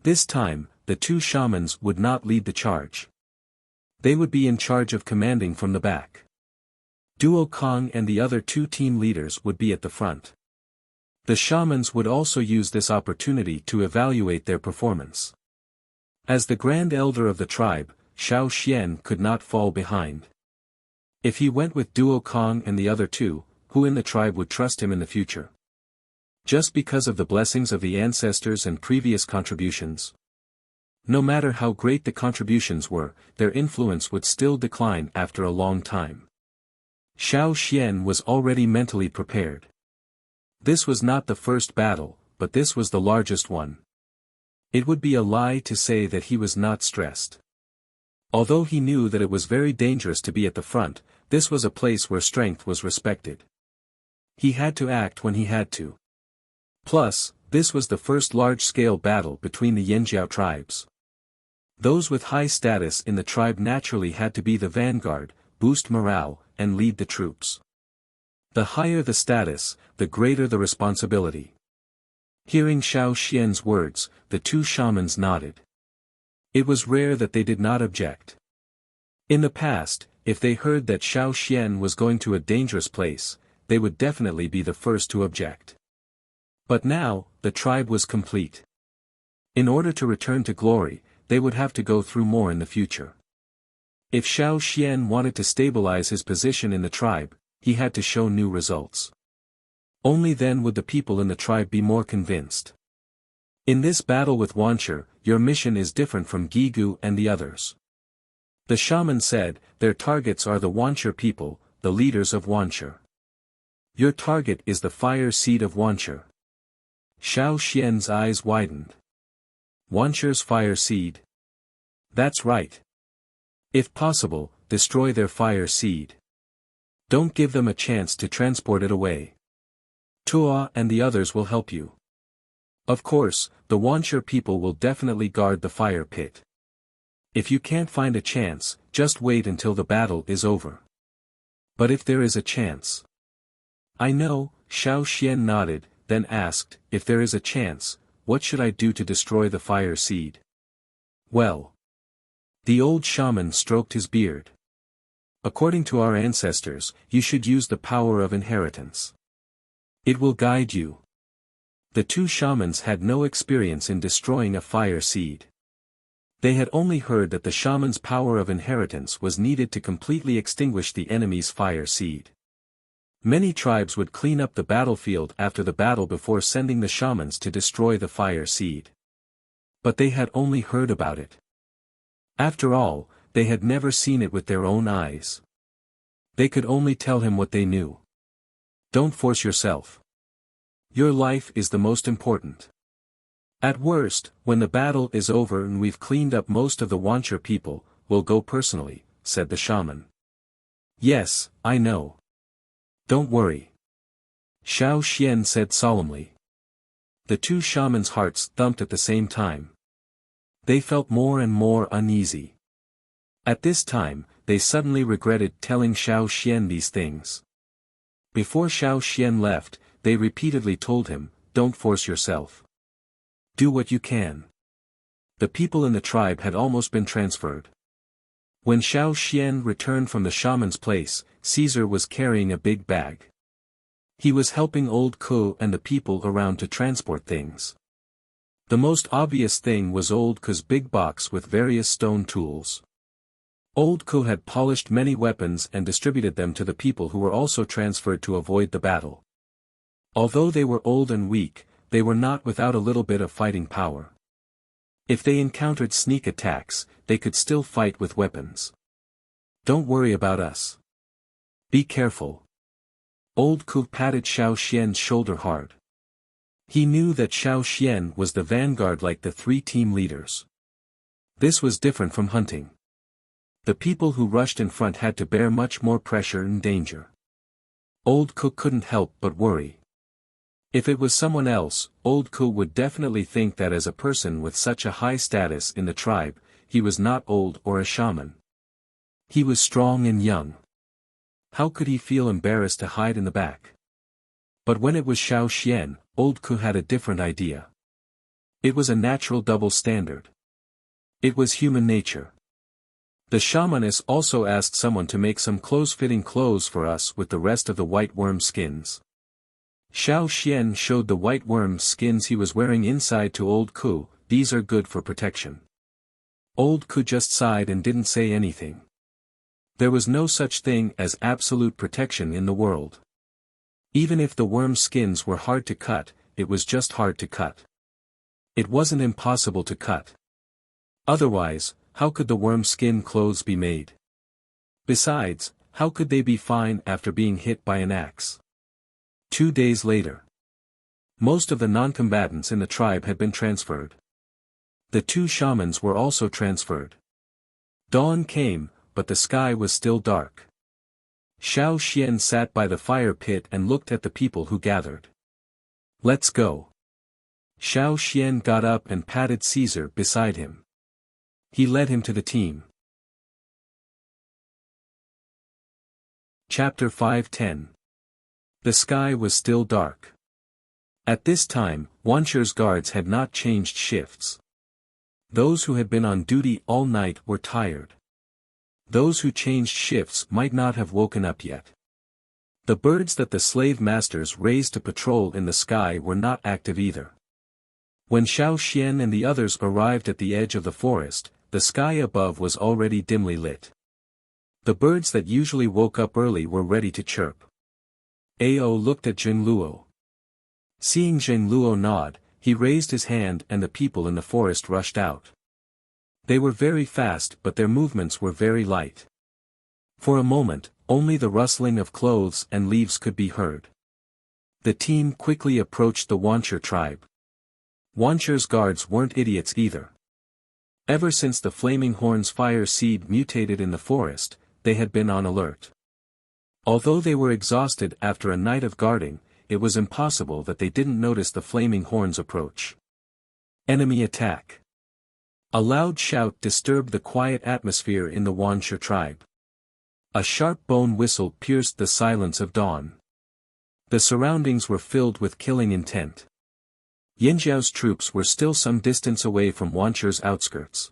This time, the two shamans would not lead the charge. They would be in charge of commanding from the back. Duo Kong and the other two team leaders would be at the front. The shamans would also use this opportunity to evaluate their performance. As the grand elder of the tribe, Xiao Xian could not fall behind. If he went with Duo Kong and the other two, who in the tribe would trust him in the future? Just because of the blessings of the ancestors and previous contributions? No matter how great the contributions were, their influence would still decline after a long time. Xiao Xian was already mentally prepared. This was not the first battle, but this was the largest one. It would be a lie to say that he was not stressed. Although he knew that it was very dangerous to be at the front, this was a place where strength was respected. He had to act when he had to. Plus, this was the first large-scale battle between the Yanjiao tribes. Those with high status in the tribe naturally had to be the vanguard, boost morale, and lead the troops. The higher the status, the greater the responsibility. Hearing Xiao Xian's words, the two shamans nodded. It was rare that they did not object. In the past, if they heard that Xiao Xian was going to a dangerous place, they would definitely be the first to object. But now, the tribe was complete. In order to return to glory, they would have to go through more in the future. If Xiao Xian wanted to stabilize his position in the tribe, he had to show new results. Only then would the people in the tribe be more convinced. In this battle with Wuxia, your mission is different from Gigu and the others. The shaman said, their targets are the Wuxia people, the leaders of Wuxia. Your target is the fire seed of Wuxia. Xiao Xian's eyes widened. Wuxia's fire seed? That's right. If possible, destroy their fire seed. Don't give them a chance to transport it away. Tua and the others will help you. Of course, the Wuxia people will definitely guard the fire pit. If you can't find a chance, just wait until the battle is over. But if there is a chance. I know, Xiao Xian nodded, then asked, if there is a chance, what should I do to destroy the fire seed? Well. The old shaman stroked his beard. According to our ancestors, you should use the power of inheritance. It will guide you. The two shamans had no experience in destroying a fire seed. They had only heard that the shaman's power of inheritance was needed to completely extinguish the enemy's fire seed. Many tribes would clean up the battlefield after the battle before sending the shamans to destroy the fire seed. But they had only heard about it. After all, they had never seen it with their own eyes. They could only tell him what they knew. Don't force yourself. Your life is the most important. At worst, when the battle is over and we've cleaned up most of the Wuxia people, we'll go personally, said the shaman. Yes, I know. Don't worry. Xiao Xian said solemnly. The two shamans' hearts thumped at the same time. They felt more and more uneasy. At this time, they suddenly regretted telling Xiao Xian these things. Before Xiao Xian left, they repeatedly told him, "Don't force yourself. Do what you can." The people in the tribe had almost been transferred. When Xiao Xian returned from the shaman's place, Caesar was carrying a big bag. He was helping Old Ko and the people around to transport things. The most obvious thing was Old Ko's big box with various stone tools. Old Ko had polished many weapons and distributed them to the people who were also transferred to avoid the battle. Although they were old and weak, they were not without a little bit of fighting power. If they encountered sneak attacks, they could still fight with weapons. "Don't worry about us. Be careful." Old Ko patted Xiao Xian's shoulder hard. He knew that Xiao Xian was the vanguard like the three team leaders. This was different from hunting. The people who rushed in front had to bear much more pressure and danger. Old Ko couldn't help but worry. If it was someone else, Old Ko would definitely think that as a person with such a high status in the tribe, he was not old or a shaman. He was strong and young. How could he feel embarrassed to hide in the back? But when it was Xiao Xian, Old Ko had a different idea. It was a natural double standard. It was human nature. The shamaness also asked someone to make some close-fitting clothes for us with the rest of the white worm skins. Xiao Xian showed the white worm skins he was wearing inside to Old Ko. "These are good for protection." Old Ko just sighed and didn't say anything. There was no such thing as absolute protection in the world. Even if the worm skins were hard to cut, it was just hard to cut. It wasn't impossible to cut. Otherwise, how could the worm skin clothes be made? Besides, how could they be fine after being hit by an axe? 2 days later. Most of the non-combatants in the tribe had been transferred. The 2 shamans were also transferred. Dawn came, but the sky was still dark. Xiao Xian sat by the fire pit and looked at the people who gathered. "Let's go." Xiao Xian got up and patted Caesar beside him. He led him to the team. Chapter 5:10. The sky was still dark. At this time, Wancher's guards had not changed shifts. Those who had been on duty all night were tired. Those who changed shifts might not have woken up yet. The birds that the slave masters raised to patrol in the sky were not active either. When Xiao Xian and the others arrived at the edge of the forest, the sky above was already dimly lit. The birds that usually woke up early were ready to chirp. Ao looked at Zheng Luo. Seeing Zheng Luo nod, he raised his hand and the people in the forest rushed out. They were very fast but their movements were very light. For a moment, only the rustling of clothes and leaves could be heard. The team quickly approached the Wancher tribe. Wancher's guards weren't idiots either. Ever since the Flaming Horn's fire seed mutated in the forest, they had been on alert. Although they were exhausted after a night of guarding, it was impossible that they didn't notice the Flaming Horn's approach. Enemy attack. A loud shout disturbed the quiet atmosphere in the Wancher tribe. A sharp bone whistle pierced the silence of dawn. The surroundings were filled with killing intent. Yanjiao's troops were still some distance away from Wancher's outskirts.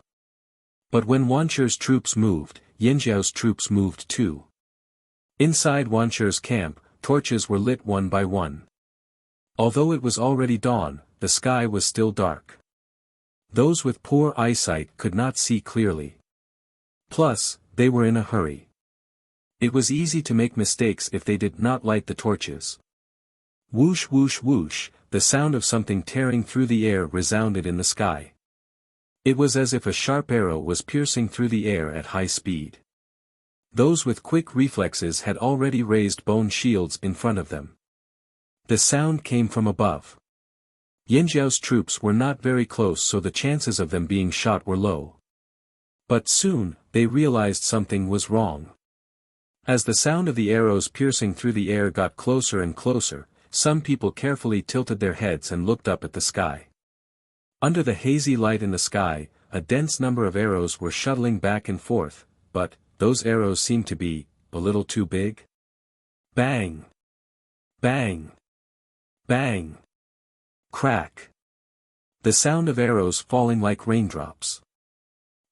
But when Wancher's troops moved, Yanjiao's troops moved too. Inside Wancher's camp, torches were lit one by one. Although it was already dawn, the sky was still dark. Those with poor eyesight could not see clearly. Plus, they were in a hurry. It was easy to make mistakes if they did not light the torches. Whoosh whoosh whoosh, the sound of something tearing through the air resounded in the sky. It was as if a sharp arrow was piercing through the air at high speed. Those with quick reflexes had already raised bone shields in front of them. The sound came from above. Yanjiao's troops were not very close, so the chances of them being shot were low. But soon, they realized something was wrong. As the sound of the arrows piercing through the air got closer and closer, some people carefully tilted their heads and looked up at the sky. Under the hazy light in the sky, a dense number of arrows were shuttling back and forth, but those arrows seemed to be a little too big. Bang! Bang! Bang! Crack! The sound of arrows falling like raindrops.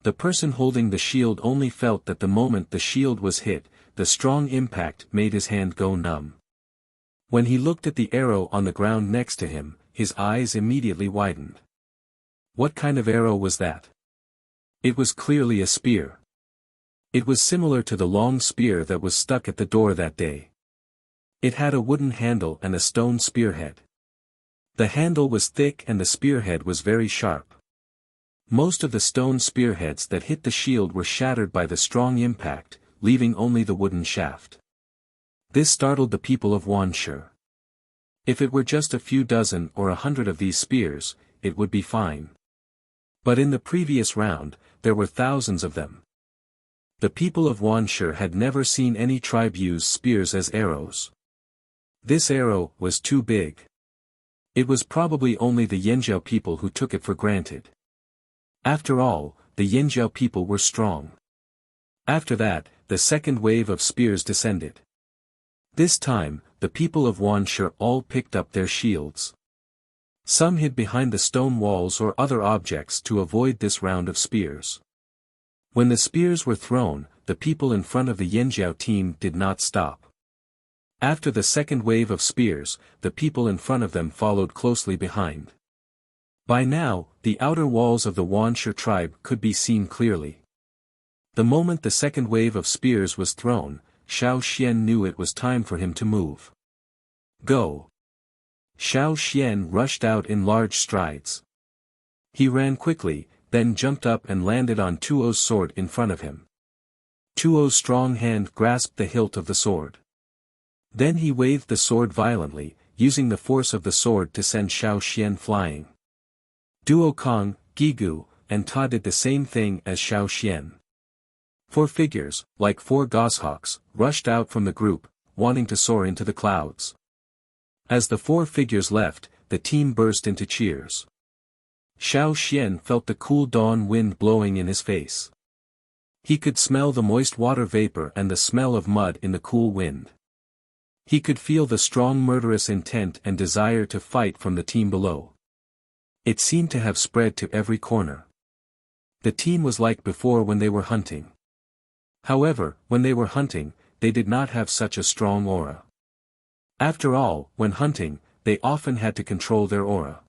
The person holding the shield only felt that the moment the shield was hit, the strong impact made his hand go numb. When he looked at the arrow on the ground next to him, his eyes immediately widened. What kind of arrow was that? It was clearly a spear. It was similar to the long spear that was stuck at the door that day. It had a wooden handle and a stone spearhead. The handle was thick and the spearhead was very sharp. Most of the stone spearheads that hit the shield were shattered by the strong impact, leaving only the wooden shaft. This startled the people of Wuxia. If it were just a few dozen or 100 of these spears, it would be fine. But in the previous round, there were thousands of them. The people of Wuxia had never seen any tribe use spears as arrows. This arrow was too big. It was probably only the Yanjiao people who took it for granted. After all, the Yanjiao people were strong. After that, the second wave of spears descended. This time, the people of Wuxia all picked up their shields. Some hid behind the stone walls or other objects to avoid this round of spears. When the spears were thrown, the people in front of the Yanjiao team did not stop. After the second wave of spears, the people in front of them followed closely behind. By now, the outer walls of the Wuxia tribe could be seen clearly. The moment the second wave of spears was thrown, Xiao Xian knew it was time for him to move. Go! Xiao Xian rushed out in large strides. He ran quickly, then jumped up and landed on Tuo's sword in front of him. Tuo's strong hand grasped the hilt of the sword. Then he waved the sword violently, using the force of the sword to send Xiao Xian flying. Duo Kong, Gigu, and Ta did the same thing as Xiao Xian. 4 figures, like 4 goshawks, rushed out from the group, wanting to soar into the clouds. As the 4 figures left, the team burst into cheers. Xiao Xian felt the cool dawn wind blowing in his face. He could smell the moist water vapor and the smell of mud in the cool wind. He could feel the strong murderous intent and desire to fight from the team below. It seemed to have spread to every corner. The team was like before when they were hunting. However, when they were hunting, they did not have such a strong aura. After all, when hunting, they often had to control their aura.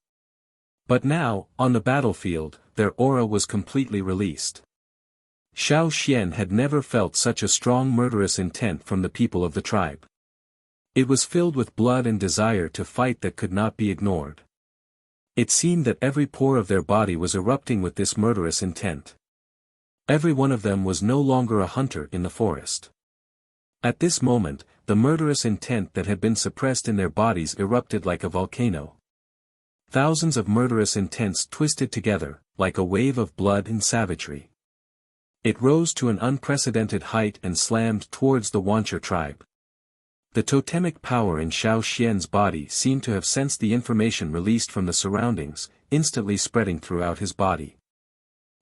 But now, on the battlefield, their aura was completely released. Xiao Xian had never felt such a strong murderous intent from the people of the tribe. It was filled with blood and desire to fight that could not be ignored. It seemed that every pore of their body was erupting with this murderous intent. Every one of them was no longer a hunter in the forest. At this moment, the murderous intent that had been suppressed in their bodies erupted like a volcano. Thousands of murderous intents twisted together, like a wave of blood and savagery. It rose to an unprecedented height and slammed towards the Wuxia tribe. The totemic power in Xiao Xian's body seemed to have sensed the information released from the surroundings, instantly spreading throughout his body.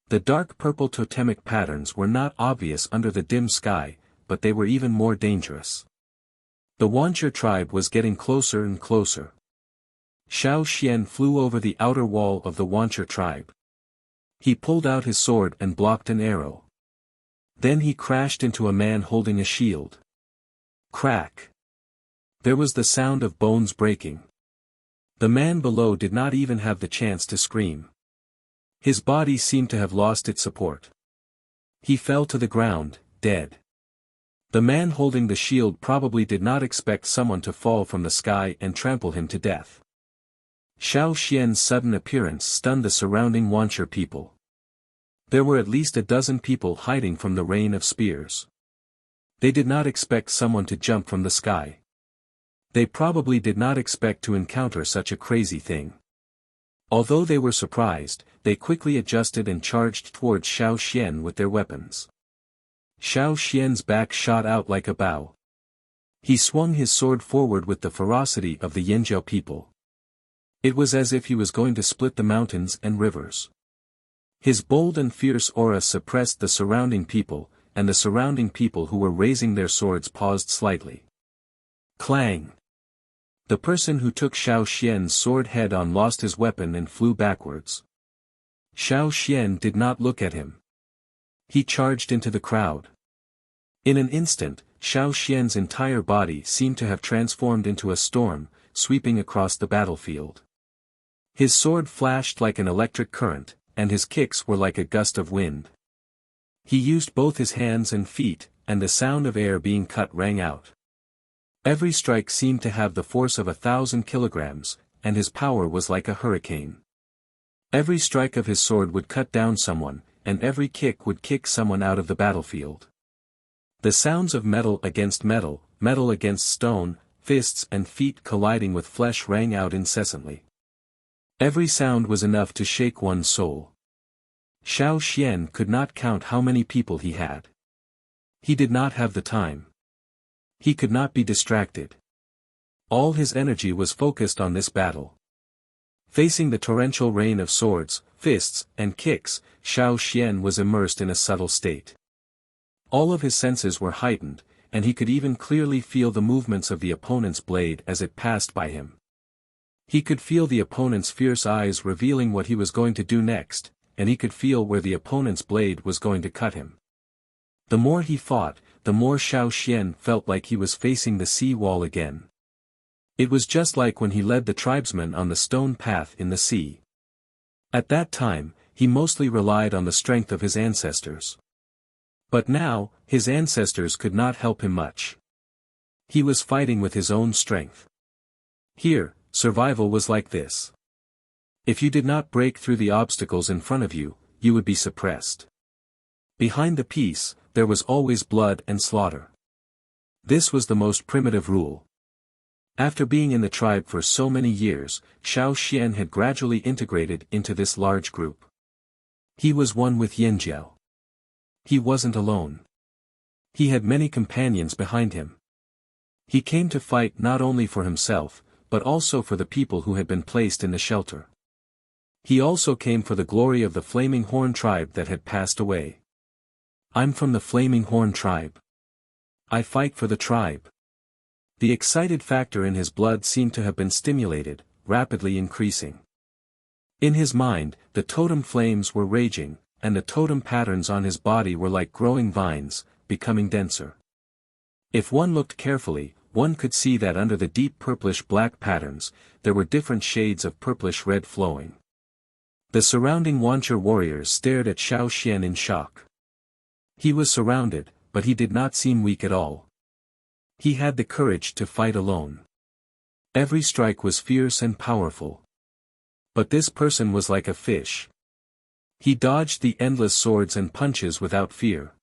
The dark purple totemic patterns were not obvious under the dim sky, but they were even more dangerous. The Wuxia tribe was getting closer and closer. Xiao Xian flew over the outer wall of the Wuxia tribe. He pulled out his sword and blocked an arrow. Then he crashed into a man holding a shield. Crack! There was the sound of bones breaking. The man below did not even have the chance to scream. His body seemed to have lost its support. He fell to the ground, dead. The man holding the shield probably did not expect someone to fall from the sky and trample him to death. Xiao Xian's sudden appearance stunned the surrounding Wuxia people. There were at least a dozen people hiding from the rain of spears. They did not expect someone to jump from the sky. They probably did not expect to encounter such a crazy thing. Although they were surprised, they quickly adjusted and charged towards Xiao Xian with their weapons. Xiao Xian's back shot out like a bow. He swung his sword forward with the ferocity of the Yanjiao people. It was as if he was going to split the mountains and rivers. His bold and fierce aura suppressed the surrounding people, and the surrounding people who were raising their swords paused slightly. Clang! The person who took Xiao Xian's sword head-on lost his weapon and flew backwards. Xiao Xian did not look at him. He charged into the crowd. In an instant, Xiao Xian's entire body seemed to have transformed into a storm, sweeping across the battlefield. His sword flashed like an electric current, and his kicks were like a gust of wind. He used both his hands and feet, and the sound of air being cut rang out. Every strike seemed to have the force of 1,000 kilograms, and his power was like a hurricane. Every strike of his sword would cut down someone, and every kick would kick someone out of the battlefield. The sounds of metal against metal, metal against stone, fists and feet colliding with flesh rang out incessantly. Every sound was enough to shake one's soul. Xiao Xian could not count how many people he had. He did not have the time. He could not be distracted. All his energy was focused on this battle. Facing the torrential rain of swords, fists, and kicks, Xiao Xian was immersed in a subtle state. All of his senses were heightened, and he could even clearly feel the movements of the opponent's blade as it passed by him. He could feel the opponent's fierce eyes revealing what he was going to do next, and he could feel where the opponent's blade was going to cut him. The more he fought, the more Xiao Xian felt like he was facing the sea wall again. It was just like when he led the tribesmen on the stone path in the sea. At that time, he mostly relied on the strength of his ancestors. But now, his ancestors could not help him much. He was fighting with his own strength. Here, survival was like this. If you did not break through the obstacles in front of you, you would be suppressed. Behind the peace, there was always blood and slaughter. This was the most primitive rule. After being in the tribe for so many years, Xiao Xian had gradually integrated into this large group. He was one with Yanjiao. He wasn't alone. He had many companions behind him. He came to fight not only for himself, but also for the people who had been placed in the shelter. He also came for the glory of the Flaming Horn tribe that had passed away. I'm from the Flaming Horn tribe. I fight for the tribe. The excited factor in his blood seemed to have been stimulated, rapidly increasing. In his mind, the totem flames were raging, and the totem patterns on his body were like growing vines, becoming denser. If one looked carefully, one could see that under the deep purplish-black patterns, there were different shades of purplish-red flowing. The surrounding Wanchur warriors stared at Xiao Xian in shock. He was surrounded, but he did not seem weak at all. He had the courage to fight alone. Every strike was fierce and powerful. But this person was like a fish. He dodged the endless swords and punches without fear.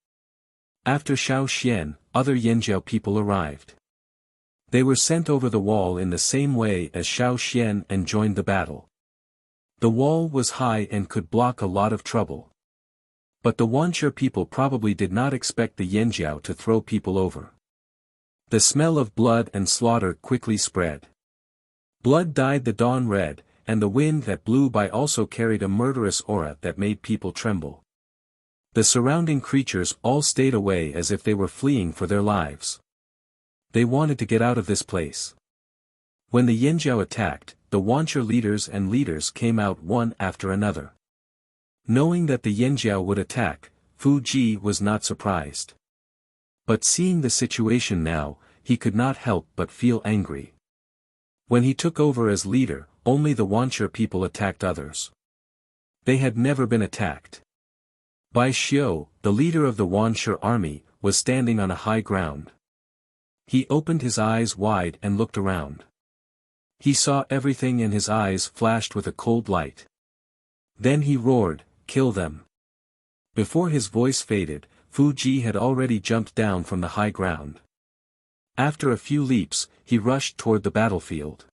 After Xiao Xian, other Yanjiao people arrived. They were sent over the wall in the same way as Xiao Xian and joined the battle. The wall was high and could block a lot of trouble. But the Wanchur people probably did not expect the Yanjiao to throw people over. The smell of blood and slaughter quickly spread. Blood dyed the dawn red, and the wind that blew by also carried a murderous aura that made people tremble. The surrounding creatures all stayed away as if they were fleeing for their lives. They wanted to get out of this place. When the Yanjiao attacked, the Wanchur leaders and leaders came out one after another. Knowing that the Yanjiao would attack, Fu Ji was not surprised. But seeing the situation now, he could not help but feel angry. When he took over as leader, only the Wanchur people attacked others. They had never been attacked. Bai Xiu, the leader of the Wanchur army, was standing on a high ground. He opened his eyes wide and looked around. He saw everything and his eyes flashed with a cold light. Then he roared, "Kill them!" Before his voice faded, Fu Ji had already jumped down from the high ground. After a few leaps, he rushed toward the battlefield.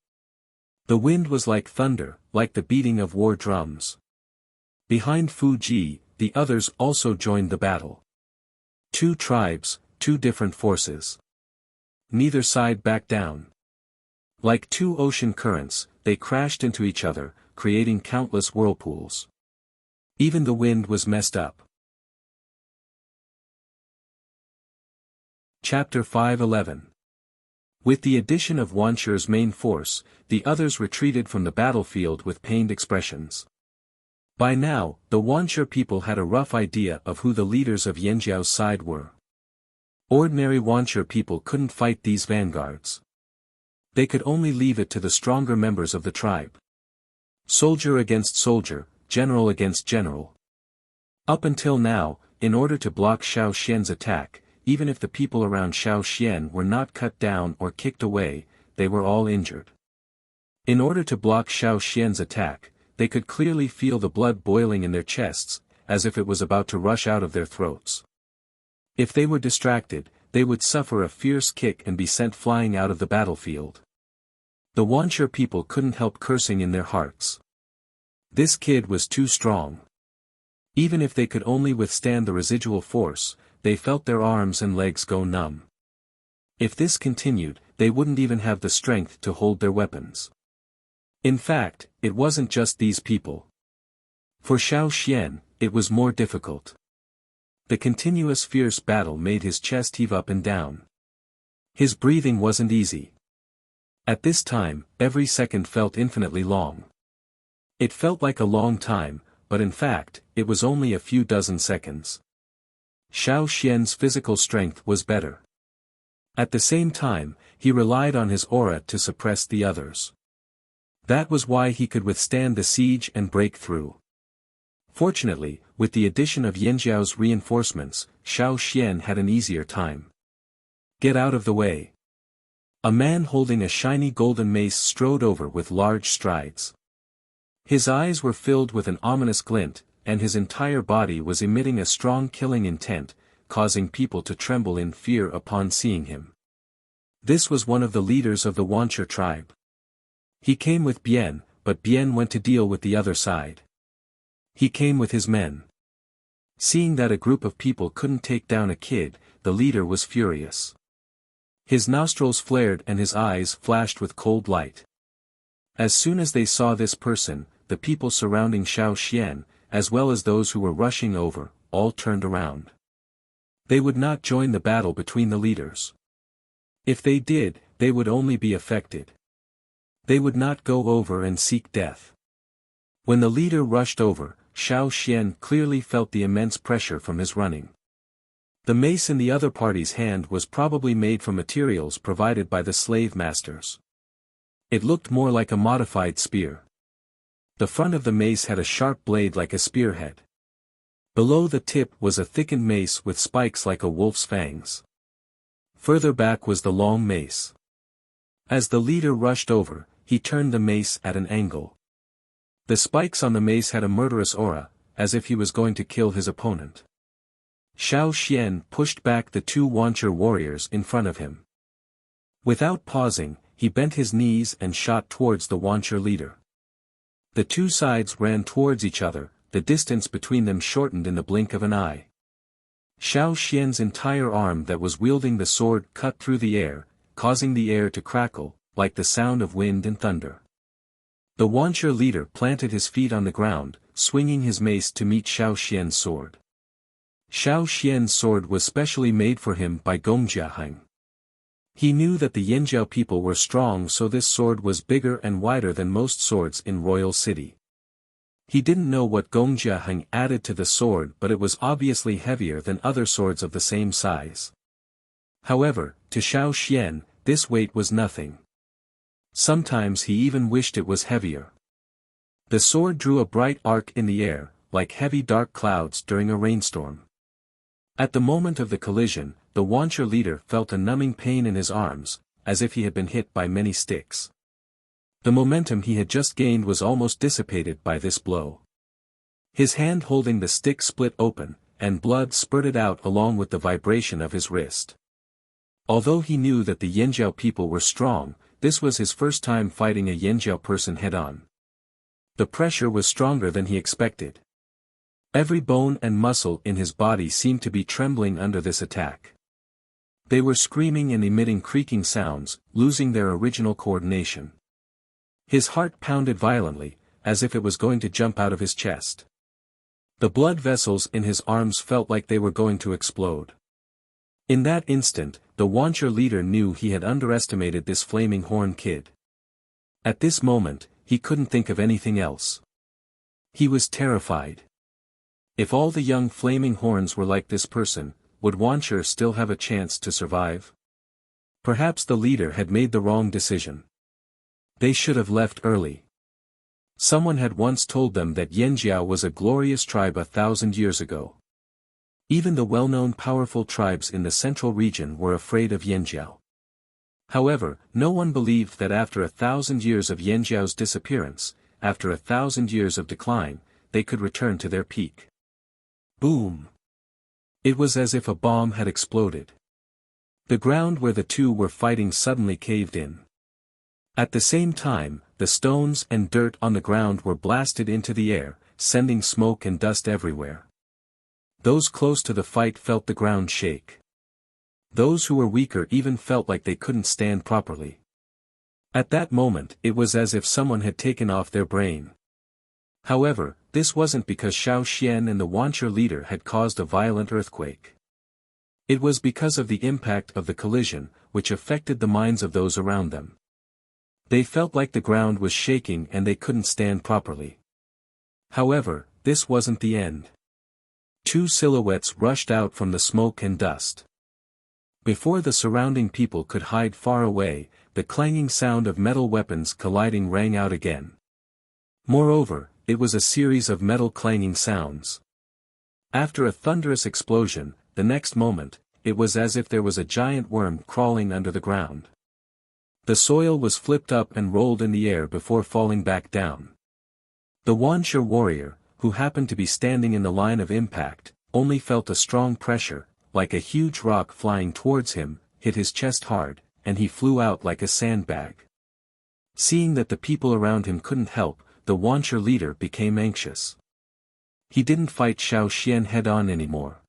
The wind was like thunder, like the beating of war drums. Behind Fu Ji, the others also joined the battle. Two tribes, two different forces. Neither side backed down. Like two ocean currents, they crashed into each other, creating countless whirlpools. Even the wind was messed up. Chapter 5:11. With the addition of Wanshur's main force, the others retreated from the battlefield with pained expressions. By now, the Wanshur people had a rough idea of who the leaders of Yanjiao's side were. Ordinary Wanshur people couldn't fight these vanguards. They could only leave it to the stronger members of the tribe. Soldier against soldier, general against general. Up until now, in order to block Xiao Xian's attack, even if the people around Xiao Xian were not cut down or kicked away, they were all injured. In order to block Xiao Xian's attack, they could clearly feel the blood boiling in their chests, as if it was about to rush out of their throats. If they were distracted, they would suffer a fierce kick and be sent flying out of the battlefield. The Wanshur people couldn't help cursing in their hearts. This kid was too strong. Even if they could only withstand the residual force, they felt their arms and legs go numb. If this continued, they wouldn't even have the strength to hold their weapons. In fact, it wasn't just these people. For Xiao Xian, it was more difficult. The continuous fierce battle made his chest heave up and down. His breathing wasn't easy. At this time, every second felt infinitely long. It felt like a long time, but in fact, it was only a few dozen seconds. Xiao Xian's physical strength was better. At the same time, he relied on his aura to suppress the others. That was why he could withstand the siege and break through. Fortunately, with the addition of Yanjiao's reinforcements, Xiao Xian had an easier time. Get out of the way. A man holding a shiny golden mace strode over with large strides. His eyes were filled with an ominous glint, and his entire body was emitting a strong killing intent, causing people to tremble in fear upon seeing him. This was one of the leaders of the Wanshur tribe. He came with Bian, but Bian went to deal with the other side. He came with his men. Seeing that a group of people couldn't take down a kid, the leader was furious. His nostrils flared and his eyes flashed with cold light. As soon as they saw this person, the people surrounding Xiao Xian, as well as those who were rushing over, all turned around. They would not join the battle between the leaders. If they did, they would only be affected. They would not go over and seek death. When the leader rushed over, Xiao Xian clearly felt the immense pressure from his running. The mace in the other party's hand was probably made from materials provided by the slave masters. It looked more like a modified spear. The front of the mace had a sharp blade like a spearhead. Below the tip was a thickened mace with spikes like a wolf's fangs. Further back was the long mace. As the leader rushed over, he turned the mace at an angle. The spikes on the mace had a murderous aura, as if he was going to kill his opponent. Xiao Xian pushed back the two Wanshur warriors in front of him. Without pausing, he bent his knees and shot towards the Wanshur leader. The two sides ran towards each other, the distance between them shortened in the blink of an eye. Xiao Xian's entire arm that was wielding the sword cut through the air, causing the air to crackle, like the sound of wind and thunder. The Wanshur leader planted his feet on the ground, swinging his mace to meet Xiao Xian's sword. Xiao Xian's sword was specially made for him by Gongjiaheng. He knew that the Yanjiao people were strong, so this sword was bigger and wider than most swords in Royal City. He didn't know what Gongjiaheng added to the sword, but it was obviously heavier than other swords of the same size. However, to Xiao Xian, this weight was nothing. Sometimes he even wished it was heavier. The sword drew a bright arc in the air, like heavy dark clouds during a rainstorm. At the moment of the collision, the Wanshur leader felt a numbing pain in his arms, as if he had been hit by many sticks. The momentum he had just gained was almost dissipated by this blow. His hand holding the stick split open, and blood spurted out along with the vibration of his wrist. Although he knew that the Yanjiao people were strong, this was his first time fighting a Yanjiao person head-on. The pressure was stronger than he expected. Every bone and muscle in his body seemed to be trembling under this attack. They were screaming and emitting creaking sounds, losing their original coordination. His heart pounded violently, as if it was going to jump out of his chest. The blood vessels in his arms felt like they were going to explode. In that instant, the Wuxia leader knew he had underestimated this flaming horn kid. At this moment, he couldn't think of anything else. He was terrified. If all the young flaming horns were like this person, would Wuxia still have a chance to survive? Perhaps the leader had made the wrong decision. They should have left early. Someone had once told them that Yanjiao was a glorious tribe 1,000 years ago. Even the well-known powerful tribes in the central region were afraid of Yanjiao. However, no one believed that after 1,000 years of Yanjiao's disappearance, after 1,000 years of decline, they could return to their peak. Boom! It was as if a bomb had exploded. The ground where the two were fighting suddenly caved in. At the same time, the stones and dirt on the ground were blasted into the air, sending smoke and dust everywhere. Those close to the fight felt the ground shake. Those who were weaker even felt like they couldn't stand properly. At that moment, it was as if someone had taken off their brain. However, this wasn't because Xiao Xian and the Wuxia leader had caused a violent earthquake. It was because of the impact of the collision, which affected the minds of those around them. They felt like the ground was shaking and they couldn't stand properly. However, this wasn't the end. Two silhouettes rushed out from the smoke and dust. Before the surrounding people could hide far away, the clanging sound of metal weapons colliding rang out again. Moreover, it was a series of metal clanging sounds. After a thunderous explosion, the next moment, it was as if there was a giant worm crawling under the ground. The soil was flipped up and rolled in the air before falling back down. The Wuxia warrior, who happened to be standing in the line of impact, only felt a strong pressure, like a huge rock flying towards him, hit his chest hard, and he flew out like a sandbag. Seeing that the people around him couldn't help, the Wuxia leader became anxious. He didn't fight Xiao Xian head-on anymore.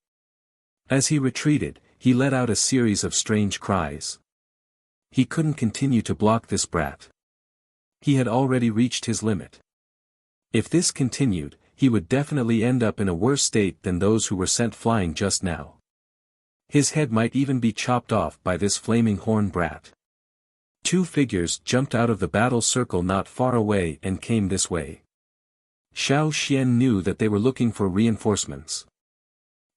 As he retreated, he let out a series of strange cries. He couldn't continue to block this brat. He had already reached his limit. If this continued, he would definitely end up in a worse state than those who were sent flying just now. His head might even be chopped off by this flaming horn brat. Two figures jumped out of the battle circle not far away and came this way. Xiao Xian knew that they were looking for reinforcements.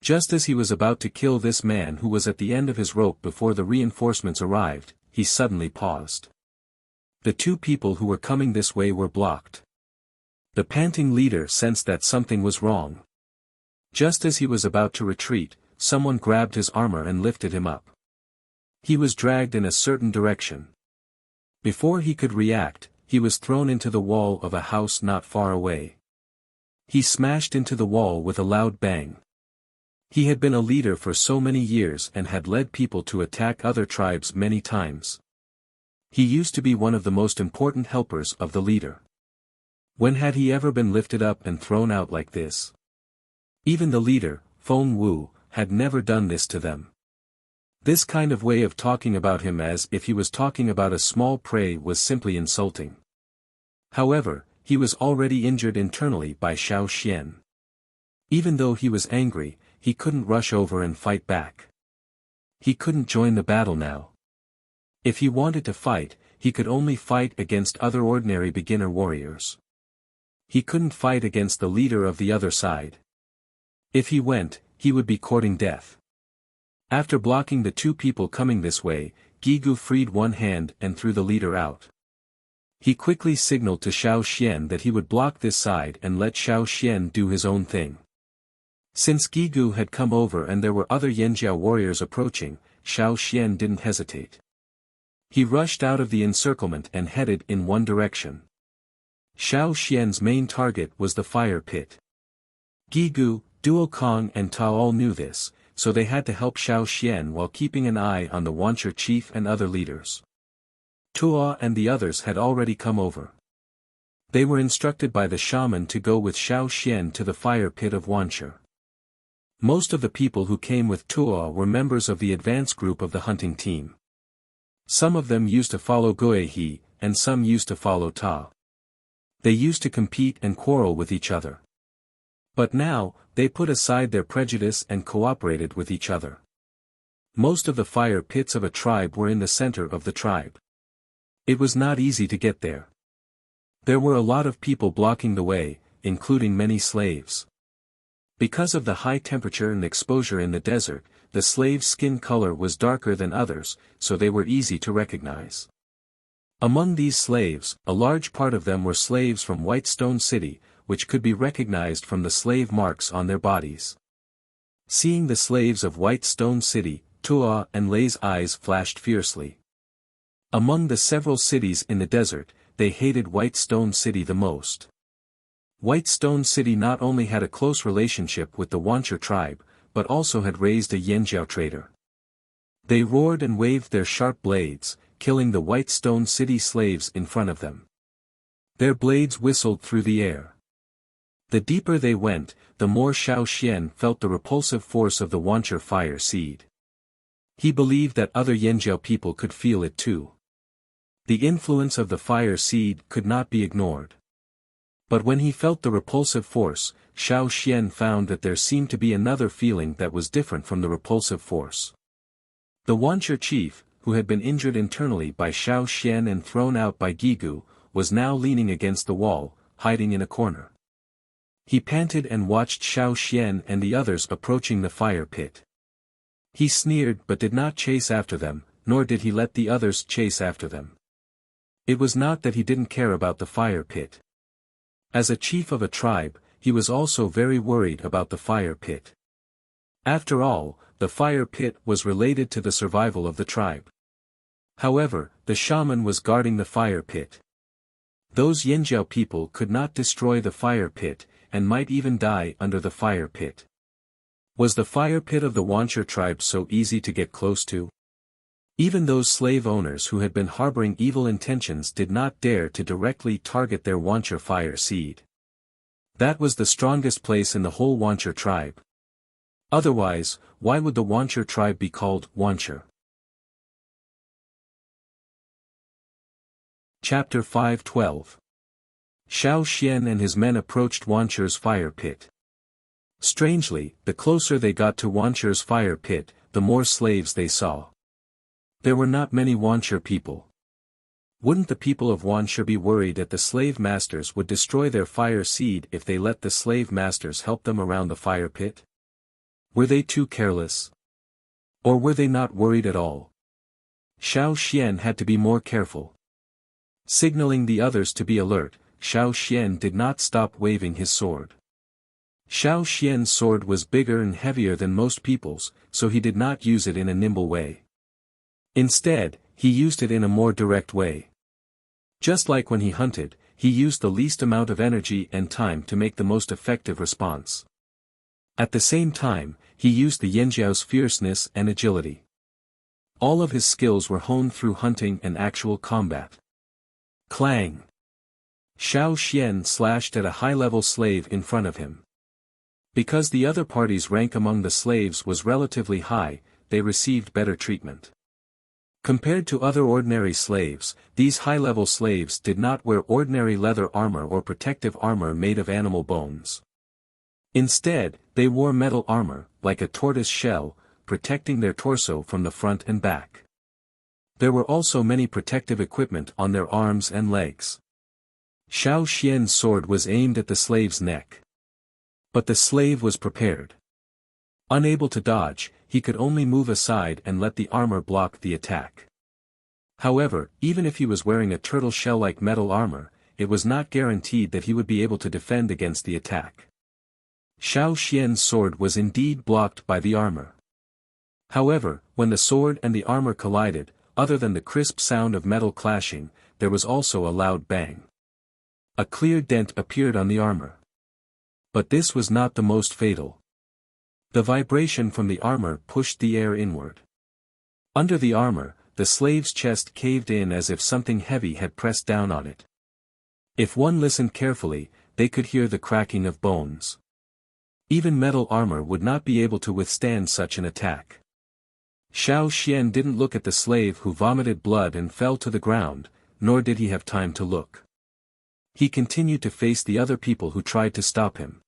Just as he was about to kill this man who was at the end of his rope before the reinforcements arrived, he suddenly paused. The two people who were coming this way were blocked. The panting leader sensed that something was wrong. Just as he was about to retreat, someone grabbed his armor and lifted him up. He was dragged in a certain direction. Before he could react, he was thrown into the wall of a house not far away. He smashed into the wall with a loud bang. He had been a leader for so many years and had led people to attack other tribes many times. He used to be one of the most important helpers of the leader. When had he ever been lifted up and thrown out like this? Even the leader, Feng Wu, had never done this to them. This kind of way of talking about him as if he was talking about a small prey was simply insulting. However, he was already injured internally by Xiao Xian. Even though he was angry, he couldn't rush over and fight back. He couldn't join the battle now. If he wanted to fight, he could only fight against other ordinary beginner warriors. He couldn't fight against the leader of the other side. If he went, he would be courting death. After blocking the two people coming this way, Gigu freed one hand and threw the leader out. He quickly signaled to Xiao Xian that he would block this side and let Xiao Xian do his own thing. Since Gigu had come over and there were other Yanjiao warriors approaching, Xiao Xian didn't hesitate. He rushed out of the encirclement and headed in one direction. Xiao Xian's main target was the fire pit. Gigu, Duo Kong and Ta all knew this, so they had to help Xiao Xian while keeping an eye on the Wuxia chief and other leaders. Tua and the others had already come over. They were instructed by the shaman to go with Xiao Xian to the fire pit of Wuxia. Most of the people who came with Tua were members of the advance group of the hunting team. Some of them used to follow Guihe, and some used to follow Ta. They used to compete and quarrel with each other. But now, they put aside their prejudice and cooperated with each other. Most of the fire pits of a tribe were in the center of the tribe. It was not easy to get there. There were a lot of people blocking the way, including many slaves. Because of the high temperature and exposure in the desert, the slaves' skin color was darker than others, so they were easy to recognize. Among these slaves, a large part of them were slaves from White Stone City, which could be recognized from the slave marks on their bodies. Seeing the slaves of White Stone City, Tua and Lei's eyes flashed fiercely. Among the several cities in the desert, they hated White Stone City the most. White Stone City not only had a close relationship with the Wuxia tribe, but also had raised a Yanjiao trader. They roared and waved their sharp blades, killing the White Stone City slaves in front of them. Their blades whistled through the air. The deeper they went, the more Xiao Xian felt the repulsive force of the Wuxia fire seed. He believed that other Yanjiao people could feel it too. The influence of the fire seed could not be ignored. But when he felt the repulsive force, Xiao Xian found that there seemed to be another feeling that was different from the repulsive force. The Wuxia chief, who had been injured internally by Xiao Xian and thrown out by Gigu, was now leaning against the wall, hiding in a corner. He panted and watched Xiao Xian and the others approaching the fire pit. He sneered but did not chase after them, nor did he let the others chase after them. It was not that he didn't care about the fire pit. As a chief of a tribe, he was also very worried about the fire pit. After all, the fire pit was related to the survival of the tribe. However, the shaman was guarding the fire pit. Those Yanjiao people could not destroy the fire pit, and might even die under the fire pit. Was the fire pit of the Wuxia tribe so easy to get close to? Even those slave owners who had been harboring evil intentions did not dare to directly target their Wuxia fire seed. That was the strongest place in the whole Wuxia tribe. Otherwise, why would the Wuxia tribe be called Wuxia? Chapter 5:12. Xiao Xian and his men approached Wuxia's fire pit. Strangely, the closer they got to Wuxia's fire pit, the more slaves they saw. There were not many Wuxia people. Wouldn't the people of Wuxia be worried that the slave masters would destroy their fire seed if they let the slave masters help them around the fire pit? Were they too careless? Or were they not worried at all? Xiao Xian had to be more careful. Signaling the others to be alert, Xiao Xian did not stop waving his sword. Xiao Xian's sword was bigger and heavier than most people's, so he did not use it in a nimble way. Instead, he used it in a more direct way. Just like when he hunted, he used the least amount of energy and time to make the most effective response. At the same time, he used the Yanjiao's fierceness and agility. All of his skills were honed through hunting and actual combat. Clang! Xiao Xian slashed at a high-level slave in front of him. Because the other party's rank among the slaves was relatively high, they received better treatment. Compared to other ordinary slaves, these high-level slaves did not wear ordinary leather armor or protective armor made of animal bones. Instead, they wore metal armor, like a tortoise shell, protecting their torso from the front and back. There were also many protective equipment on their arms and legs. Xiao Xian's sword was aimed at the slave's neck. But the slave was prepared. Unable to dodge, he could only move aside and let the armor block the attack. However, even if he was wearing a turtle shell-like metal armor, it was not guaranteed that he would be able to defend against the attack. Xiao Xian's sword was indeed blocked by the armor. However, when the sword and the armor collided, other than the crisp sound of metal clashing, there was also a loud bang. A clear dent appeared on the armor. But this was not the most fatal. The vibration from the armor pushed the air inward. Under the armor, the slave's chest caved in as if something heavy had pressed down on it. If one listened carefully, they could hear the cracking of bones. Even metal armor would not be able to withstand such an attack. Xiao Xian didn't look at the slave who vomited blood and fell to the ground, nor did he have time to look. He continued to face the other people who tried to stop him.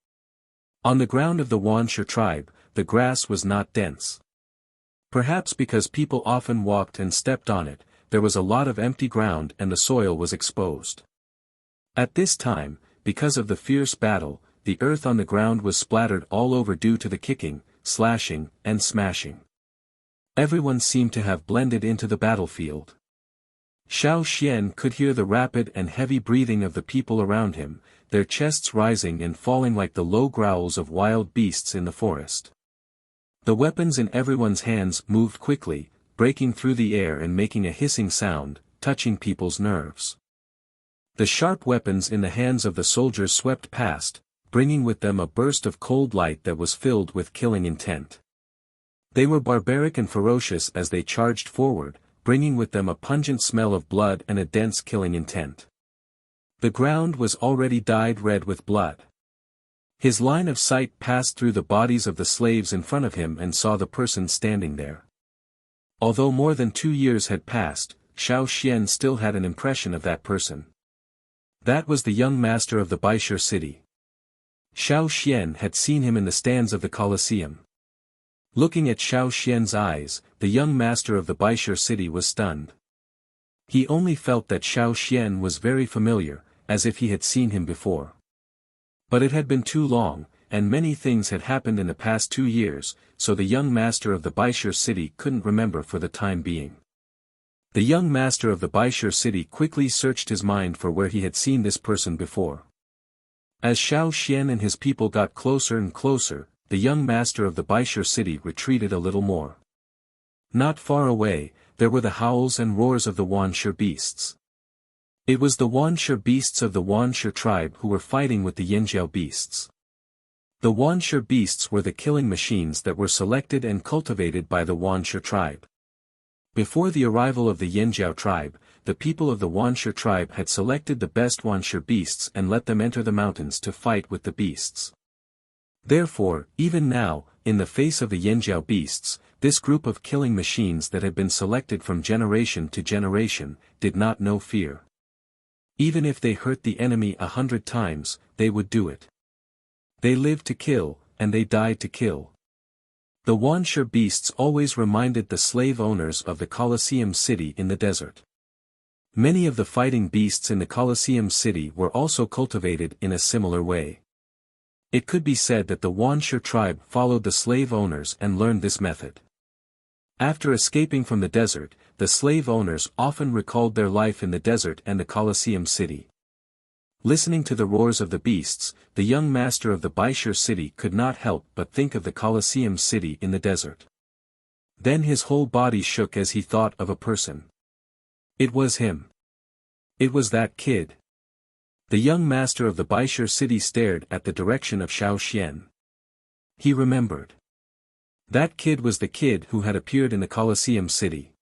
On the ground of the Wuxia tribe, the grass was not dense. Perhaps because people often walked and stepped on it, there was a lot of empty ground and the soil was exposed. At this time, because of the fierce battle, the earth on the ground was splattered all over due to the kicking, slashing, and smashing. Everyone seemed to have blended into the battlefield. Xiao Xian could hear the rapid and heavy breathing of the people around him, their chests rising and falling like the low growls of wild beasts in the forest. The weapons in everyone's hands moved quickly, breaking through the air and making a hissing sound, touching people's nerves. The sharp weapons in the hands of the soldiers swept past, bringing with them a burst of cold light that was filled with killing intent. They were barbaric and ferocious as they charged forward, bringing with them a pungent smell of blood and a dense killing intent. The ground was already dyed red with blood. His line of sight passed through the bodies of the slaves in front of him and saw the person standing there. Although more than 2 years had passed, Xiao Xian still had an impression of that person. That was the young master of the Baishur city. Xiao Xian had seen him in the stands of the Colosseum. Looking at Xiao Xian's eyes, the young master of the Baishur city was stunned. He only felt that Xiao Xian was very familiar, as if he had seen him before. But it had been too long, and many things had happened in the past 2 years, so the young master of the Baishur city couldn't remember for the time being. The young master of the Baishur city quickly searched his mind for where he had seen this person before. As Xiao Xian and his people got closer and closer, the young master of the Baishur city retreated a little more. Not far away, there were the howls and roars of the Wuxia beasts. It was the Wuxia beasts of the Wuxia tribe who were fighting with the Yinjiao beasts. The Wuxia beasts were the killing machines that were selected and cultivated by the Wuxia tribe. Before the arrival of the Yinjiao tribe, the people of the Wuxia tribe had selected the best Wuxia beasts and let them enter the mountains to fight with the beasts. Therefore, even now, in the face of the Yinjiao beasts, this group of killing machines that had been selected from generation to generation, did not know fear. Even if they hurt the enemy 100 times, they would do it. They lived to kill, and they died to kill. The Wuxia beasts always reminded the slave owners of the Colosseum city in the desert. Many of the fighting beasts in the Colosseum city were also cultivated in a similar way. It could be said that the Wuxia tribe followed the slave owners and learned this method. After escaping from the desert, the slave owners often recalled their life in the desert and the Colosseum city. Listening to the roars of the beasts, the young master of the Baishur city could not help but think of the Colosseum city in the desert. Then his whole body shook as he thought of a person. It was him. It was that kid. The young master of the Baishur city stared at the direction of Xiao Xian. He remembered. That kid was the kid who had appeared in the Colosseum city.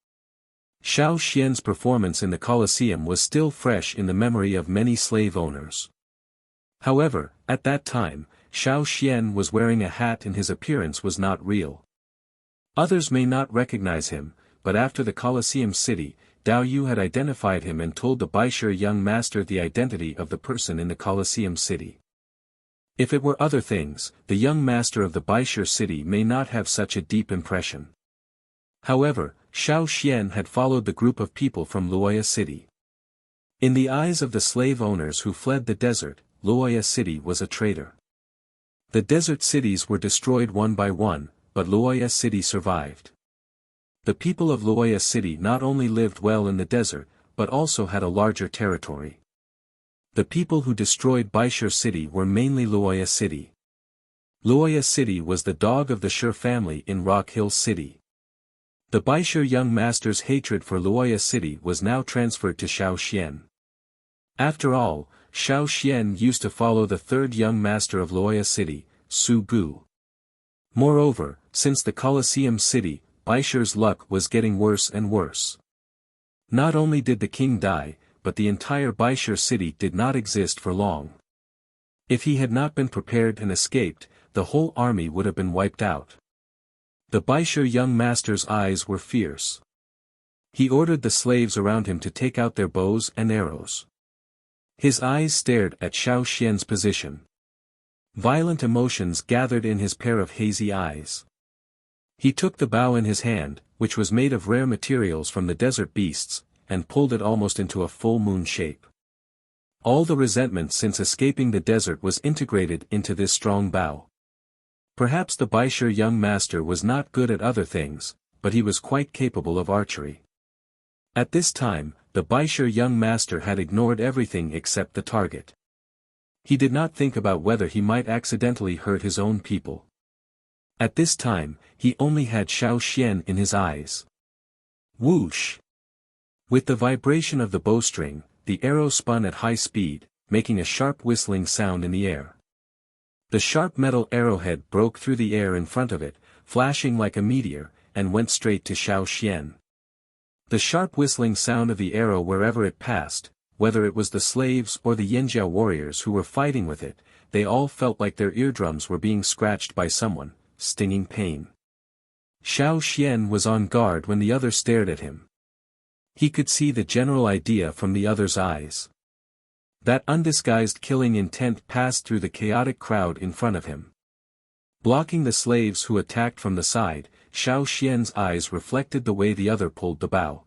Xiao Xian's performance in the Colosseum was still fresh in the memory of many slave owners. However, at that time, Xiao Xian was wearing a hat and his appearance was not real. Others may not recognize him, but after the Colosseum city, Dao Yu had identified him and told the Baishur young master the identity of the person in the Colosseum city. If it were other things, the young master of the Baishur city may not have such a deep impression. However, Xiao Xian had followed the group of people from Luoya city. In the eyes of the slave owners who fled the desert, Luoya city was a traitor. The desert cities were destroyed one by one, but Luoya city survived. The people of Luoya city not only lived well in the desert, but also had a larger territory. The people who destroyed Baishur city were mainly Luoya city. Luoya city was the dog of the Shur family in Rock Hill city. The Baishur young master's hatred for Luoya city was now transferred to Xiao Xian. After all, Xiao Xian used to follow the third young master of Luoya city, Su Gu. Moreover, since the Colosseum city, Baishur's luck was getting worse and worse. Not only did the king die, but the entire Baishur city did not exist for long. If he had not been prepared and escaped, the whole army would have been wiped out. The Baishur young master's eyes were fierce. He ordered the slaves around him to take out their bows and arrows. His eyes stared at Xiao Xian's position. Violent emotions gathered in his pair of hazy eyes. He took the bow in his hand, which was made of rare materials from the desert beasts, and pulled it almost into a full moon shape. All the resentment since escaping the desert was integrated into this strong bow. Perhaps the Baishur young master was not good at other things, but he was quite capable of archery. At this time, the Baishur young master had ignored everything except the target. He did not think about whether he might accidentally hurt his own people. At this time, he only had Xiao Xian in his eyes. Whoosh! With the vibration of the bowstring, the arrow spun at high speed, making a sharp whistling sound in the air. The sharp metal arrowhead broke through the air in front of it, flashing like a meteor, and went straight to Xiao Xian. The sharp whistling sound of the arrow wherever it passed, whether it was the slaves or the Yanjiao warriors who were fighting with it, they all felt like their eardrums were being scratched by someone, stinging pain. Xiao Xian was on guard when the other stared at him. He could see the general idea from the other's eyes. That undisguised killing intent passed through the chaotic crowd in front of him. Blocking the slaves who attacked from the side, Xiao Xian's eyes reflected the way the other pulled the bow.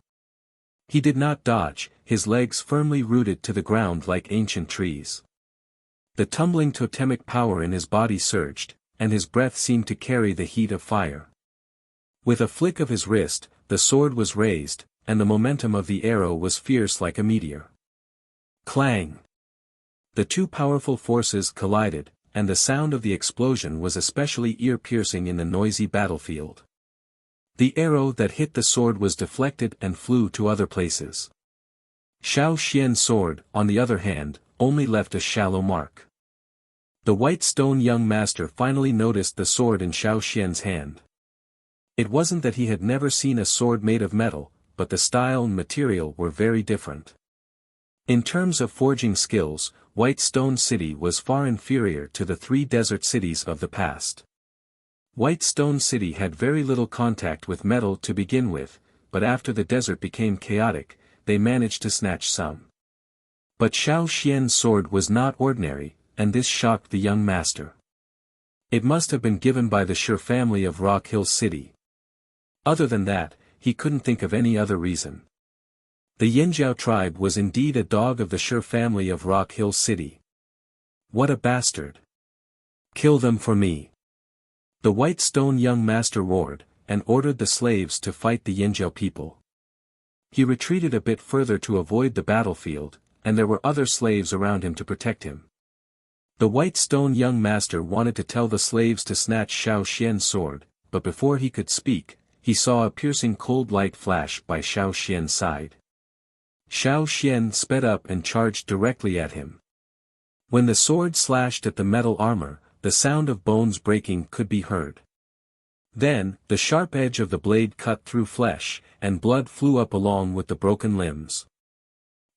He did not dodge, his legs firmly rooted to the ground like ancient trees. The tumbling totemic power in his body surged, and his breath seemed to carry the heat of fire. With a flick of his wrist, the sword was raised, and the momentum of the arrow was fierce like a meteor. Clang! The two powerful forces collided, and the sound of the explosion was especially ear-piercing in the noisy battlefield. The arrow that hit the sword was deflected and flew to other places. Xiao Xian's sword, on the other hand, only left a shallow mark. The white stone young master finally noticed the sword in Xiao Xian's hand. It wasn't that he had never seen a sword made of metal, but the style and material were very different. In terms of forging skills, White Stone City was far inferior to the three desert cities of the past. White Stone City had very little contact with metal to begin with, but after the desert became chaotic, they managed to snatch some. But Xiao Xian's sword was not ordinary, and this shocked the young master. It must have been given by the Sher family of Rock Hill City. Other than that, he couldn't think of any other reason. The Yanjiao tribe was indeed a dog of the Sher family of Rock Hill City. What a bastard! Kill them for me! The white stone young master roared, and ordered the slaves to fight the Yanjiao people. He retreated a bit further to avoid the battlefield, and there were other slaves around him to protect him. The white stone young master wanted to tell the slaves to snatch Xiao Xian's sword, but before he could speak, he saw a piercing cold light flash by Xiao Xian's side. Xiao Xian sped up and charged directly at him. When the sword slashed at the metal armor, the sound of bones breaking could be heard. Then, the sharp edge of the blade cut through flesh, and blood flew up along with the broken limbs.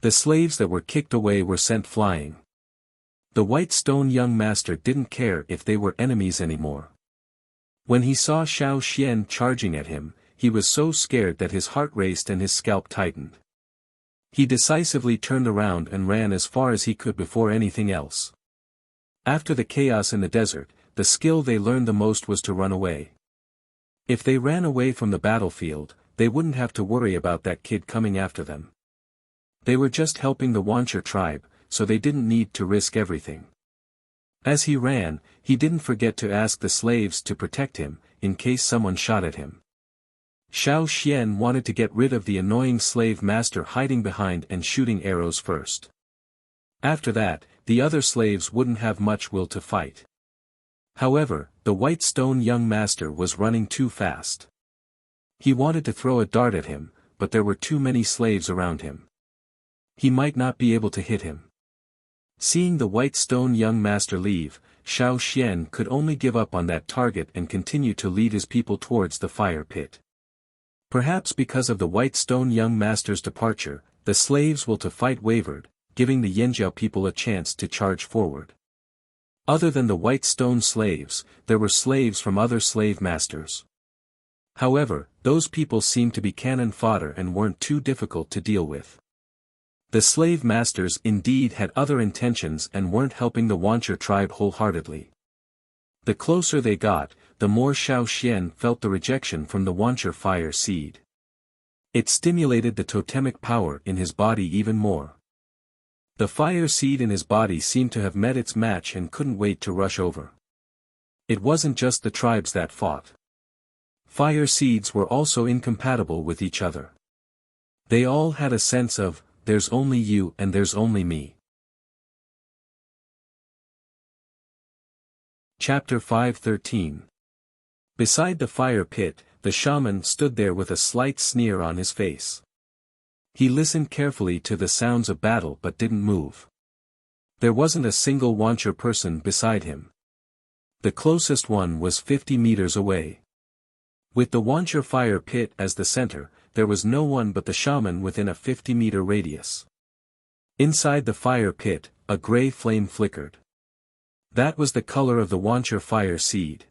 The slaves that were kicked away were sent flying. The white stone young master didn't care if they were enemies anymore. When he saw Xiao Xian charging at him, he was so scared that his heart raced and his scalp tightened. He decisively turned around and ran as far as he could before anything else. After the chaos in the desert, the skill they learned the most was to run away. If they ran away from the battlefield, they wouldn't have to worry about that kid coming after them. They were just helping the Wancher tribe, so they didn't need to risk everything. As he ran, he didn't forget to ask the slaves to protect him, in case someone shot at him. Xiao Xian wanted to get rid of the annoying slave master hiding behind and shooting arrows first. After that, the other slaves wouldn't have much will to fight. However, the white stone young master was running too fast. He wanted to throw a dart at him, but there were too many slaves around him. He might not be able to hit him. Seeing the white stone young master leave, Xiao Xian could only give up on that target and continue to lead his people towards the fire pit. Perhaps because of the white stone young master's departure, the slaves' will to fight wavered, giving the Yanjiao people a chance to charge forward. Other than the white stone slaves, there were slaves from other slave masters. However, those people seemed to be cannon fodder and weren't too difficult to deal with. The slave masters indeed had other intentions and weren't helping the Wancher tribe wholeheartedly. The closer they got, the more Xiao Xian felt the rejection from the Wancher fire seed. It stimulated the totemic power in his body even more. The fire seed in his body seemed to have met its match and couldn't wait to rush over. It wasn't just the tribes that fought. Fire seeds were also incompatible with each other. They all had a sense of, there's only you and there's only me. Chapter 5:13. Beside the fire pit, the shaman stood there with a slight sneer on his face. He listened carefully to the sounds of battle but didn't move. There wasn't a single Wancher person beside him. The closest one was 50 meters away. With the Wancher fire pit as the center, there was no one but the shaman within a 50-meter radius. Inside the fire pit, a gray flame flickered. That was the color of the Wancher fire seed.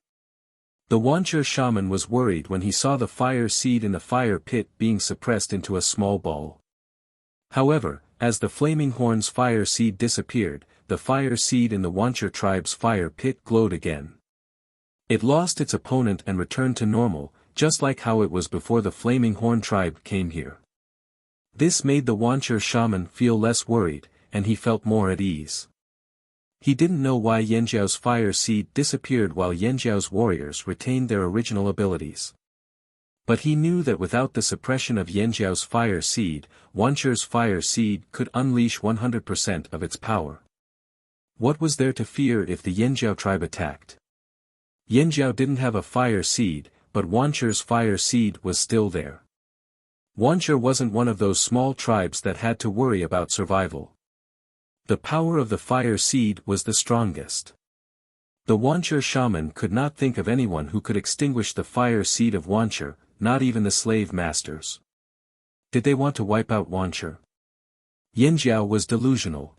The Wancher shaman was worried when he saw the fire seed in the fire pit being suppressed into a small ball. However, as the flaming horn's fire seed disappeared, the fire seed in the Wancher tribe's fire pit glowed again. It lost its opponent and returned to normal, just like how it was before the flaming horn tribe came here. This made the Wancher shaman feel less worried, and he felt more at ease. He didn't know why Yanjiao's fire seed disappeared while Yanjiao's warriors retained their original abilities. But he knew that without the suppression of Yanjiao's fire seed, Wancher's fire seed could unleash 100% of its power. What was there to fear if the Yanjiao tribe attacked? Yanjiao didn't have a fire seed, but Wancher's fire seed was still there. Wancher wasn't one of those small tribes that had to worry about survival. The power of the fire seed was the strongest. The Wancher shaman could not think of anyone who could extinguish the fire seed of Wancher, not even the slave masters. Did they want to wipe out Wancher? Yanjiao was delusional.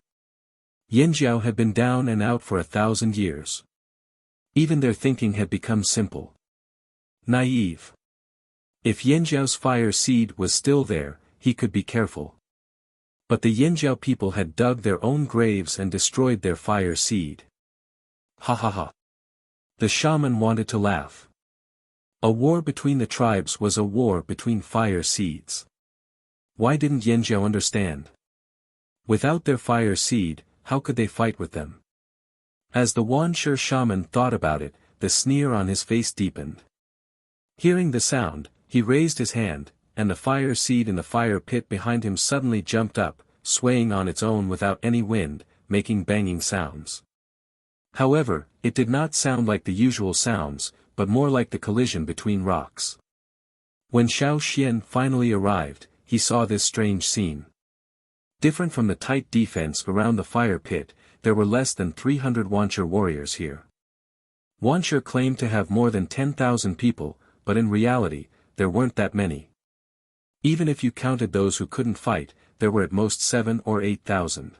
Yanjiao had been down and out for 1,000 years. Even their thinking had become simple. Naive. If Yanjiao's fire seed was still there, he could be careful. But the Yanjiao people had dug their own graves and destroyed their fire seed. Ha ha ha. The shaman wanted to laugh. A war between the tribes was a war between fire seeds. Why didn't Yanjiao understand? Without their fire seed, how could they fight with them? As the Wancher shaman thought about it, the sneer on his face deepened. Hearing the sound, he raised his hand, and the fire seed in the fire pit behind him suddenly jumped up, swaying on its own without any wind, making banging sounds. However, it did not sound like the usual sounds, but more like the collision between rocks. When Xiao Xian finally arrived, he saw this strange scene. Different from the tight defense around the fire pit, there were less than 300 Wancher warriors here. Wancher claimed to have more than 10,000 people, but in reality, there weren't that many. Even if you counted those who couldn't fight, there were at most 7,000 or 8,000.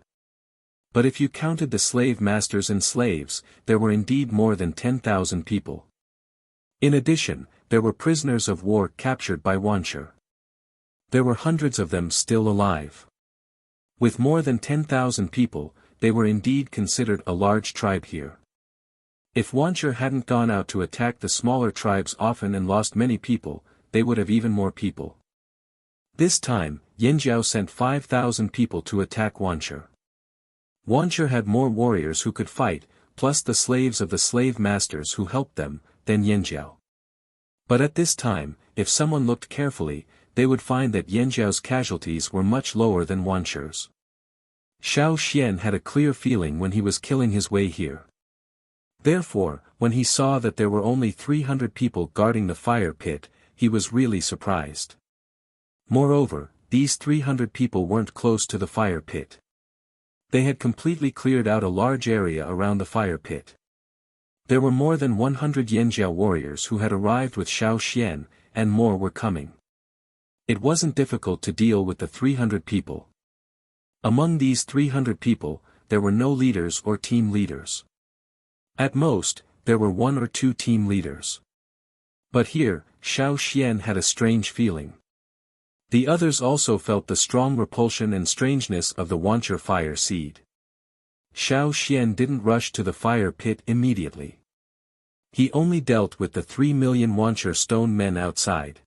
But if you counted the slave masters and slaves, there were indeed more than 10,000 people. In addition, there were prisoners of war captured by Wancher. There were hundreds of them still alive. With more than 10,000 people, they were indeed considered a large tribe here. If Wancher hadn't gone out to attack the smaller tribes often and lost many people, they would have even more people. This time, Yanjiao sent 5,000 people to attack Wancher. Wancher had more warriors who could fight, plus the slaves of the slave masters who helped them, than Yanjiao. But at this time, if someone looked carefully, they would find that Yanjiao's casualties were much lower than Wancher's. Xiao Xian had a clear feeling when he was killing his way here. Therefore, when he saw that there were only 300 people guarding the fire pit, he was really surprised. Moreover, these 300 people weren't close to the fire pit. They had completely cleared out a large area around the fire pit. There were more than 100 Yanjiao warriors who had arrived with Xiao Xian, and more were coming. It wasn't difficult to deal with the 300 people. Among these 300 people, there were no leaders or team leaders. At most, there were 1 or 2 team leaders. But here, Xiao Xian had a strange feeling. The others also felt the strong repulsion and strangeness of the Wancher fire seed. Xiao Xian didn't rush to the fire pit immediately. He only dealt with the 3 million Wancher stone men outside.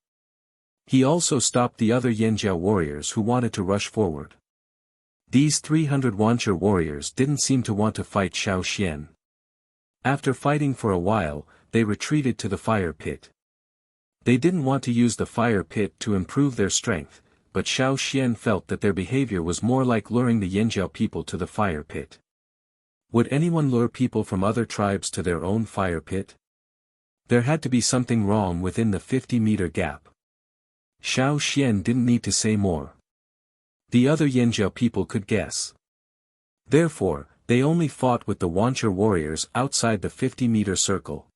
He also stopped the other Yanjiao warriors who wanted to rush forward. These 300 Wancher warriors didn't seem to want to fight Xiao Xian. After fighting for a while, they retreated to the fire pit. They didn't want to use the fire pit to improve their strength, but Xiao Xian felt that their behavior was more like luring the Yanjiao people to the fire pit. Would anyone lure people from other tribes to their own fire pit? There had to be something wrong within the 50-meter gap. Xiao Xian didn't need to say more. The other Yanjiao people could guess. Therefore, they only fought with the Wancher warriors outside the 50-meter circle.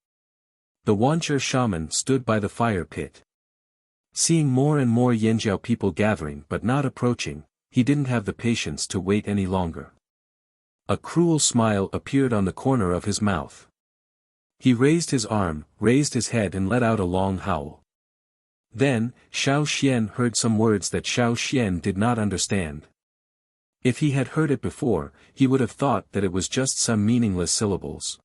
The Wancher shaman stood by the fire pit. Seeing more and more Yanjiao people gathering but not approaching, he didn't have the patience to wait any longer. A cruel smile appeared on the corner of his mouth. He raised his arm, raised his head and let out a long howl. Then, Xiao Xian heard some words that Xiao Xian did not understand. If he had heard it before, he would have thought that it was just some meaningless syllables.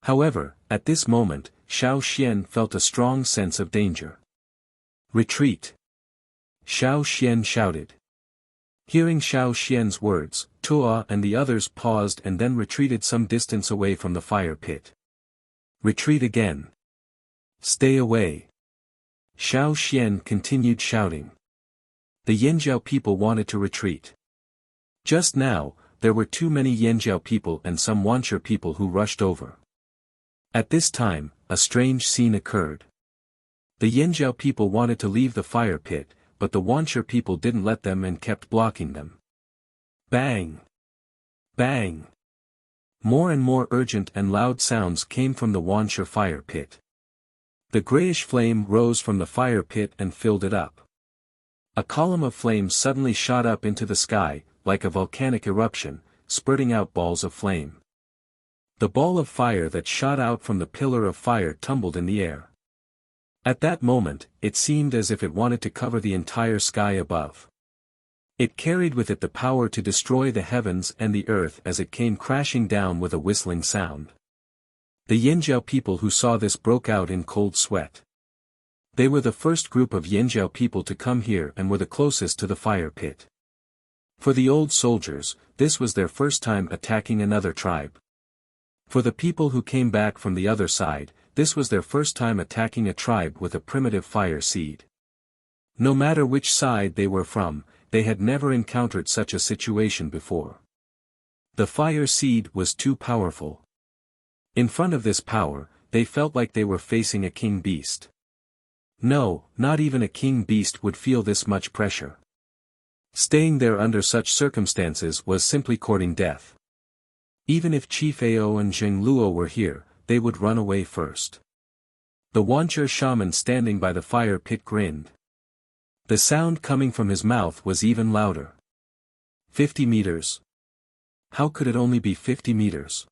However, at this moment, Xiao Xian felt a strong sense of danger. Retreat! Xiao Xian shouted. Hearing Xiao Xian's words, Tuo and the others paused and then retreated some distance away from the fire pit. Retreat again. Stay away. Xiao Xian continued shouting. The Yanjiao people wanted to retreat. Just now, there were too many Yanjiao people and some Wancher people who rushed over. At this time, a strange scene occurred. The Yanjiao people wanted to leave the fire pit, but the Wancher people didn't let them and kept blocking them. Bang! Bang! More and more urgent and loud sounds came from the Wancher fire pit. The grayish flame rose from the fire pit and filled it up. A column of flame suddenly shot up into the sky, like a volcanic eruption, spurting out balls of flame. The ball of fire that shot out from the pillar of fire tumbled in the air. At that moment, it seemed as if it wanted to cover the entire sky above. It carried with it the power to destroy the heavens and the earth as it came crashing down with a whistling sound. The Yanjiao people who saw this broke out in cold sweat. They were the first group of Yanjiao people to come here and were the closest to the fire pit. For the old soldiers, this was their first time attacking another tribe. For the people who came back from the other side, this was their first time attacking a tribe with a primitive fire seed. No matter which side they were from, they had never encountered such a situation before. The fire seed was too powerful. In front of this power, they felt like they were facing a king beast. No, not even a king beast would feel this much pressure. Staying there under such circumstances was simply courting death. Even if Chief Ao and Zheng Luo were here, they would run away first. The Wancher shaman standing by the fire pit grinned. The sound coming from his mouth was even louder. 50 meters. How could it only be 50 meters?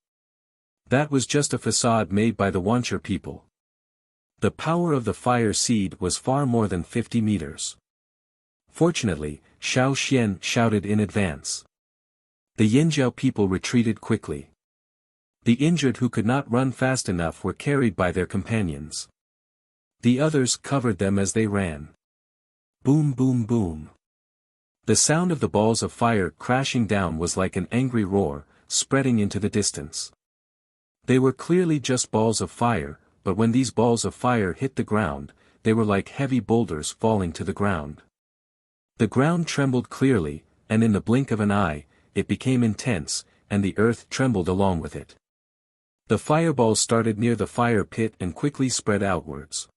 That was just a facade made by the Wancher people. The power of the fire seed was far more than 50 meters. Fortunately, Xiao Xian shouted in advance. The Yanjiao people retreated quickly. The injured who could not run fast enough were carried by their companions. The others covered them as they ran. Boom boom boom. The sound of the balls of fire crashing down was like an angry roar, spreading into the distance. They were clearly just balls of fire, but when these balls of fire hit the ground, they were like heavy boulders falling to the ground. The ground trembled clearly, and in the blink of an eye, it became intense, and the earth trembled along with it. The fireballs started near the fire pit and quickly spread outwards.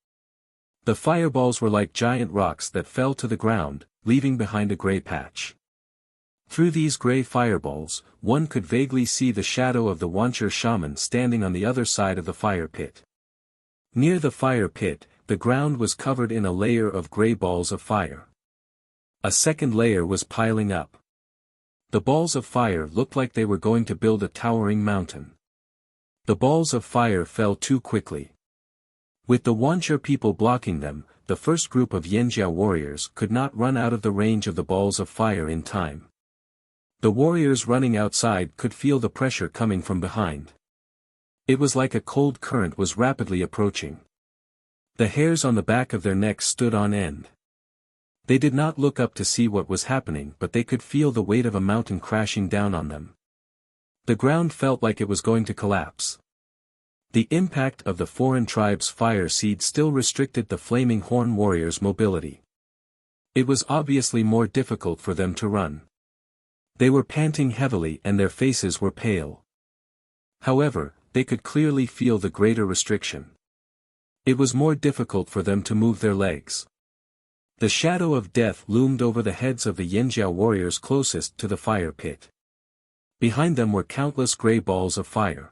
The fireballs were like giant rocks that fell to the ground, leaving behind a gray patch. Through these gray fireballs, one could vaguely see the shadow of the Wancher shaman standing on the other side of the fire pit. Near the fire pit, the ground was covered in a layer of gray balls of fire. A second layer was piling up. The balls of fire looked like they were going to build a towering mountain. The balls of fire fell too quickly. With the Wancher people blocking them, the first group of Yanjiao warriors could not run out of the range of the balls of fire in time. The warriors running outside could feel the pressure coming from behind. It was like a cold current was rapidly approaching. The hairs on the back of their necks stood on end. They did not look up to see what was happening, but they could feel the weight of a mountain crashing down on them. The ground felt like it was going to collapse. The impact of the foreign tribe's fire seed still restricted the flaming horn warriors' mobility. It was obviously more difficult for them to run. They were panting heavily and their faces were pale. However, they could clearly feel the greater restriction. It was more difficult for them to move their legs. The shadow of death loomed over the heads of the Yanjiao warriors closest to the fire pit. Behind them were countless gray balls of fire.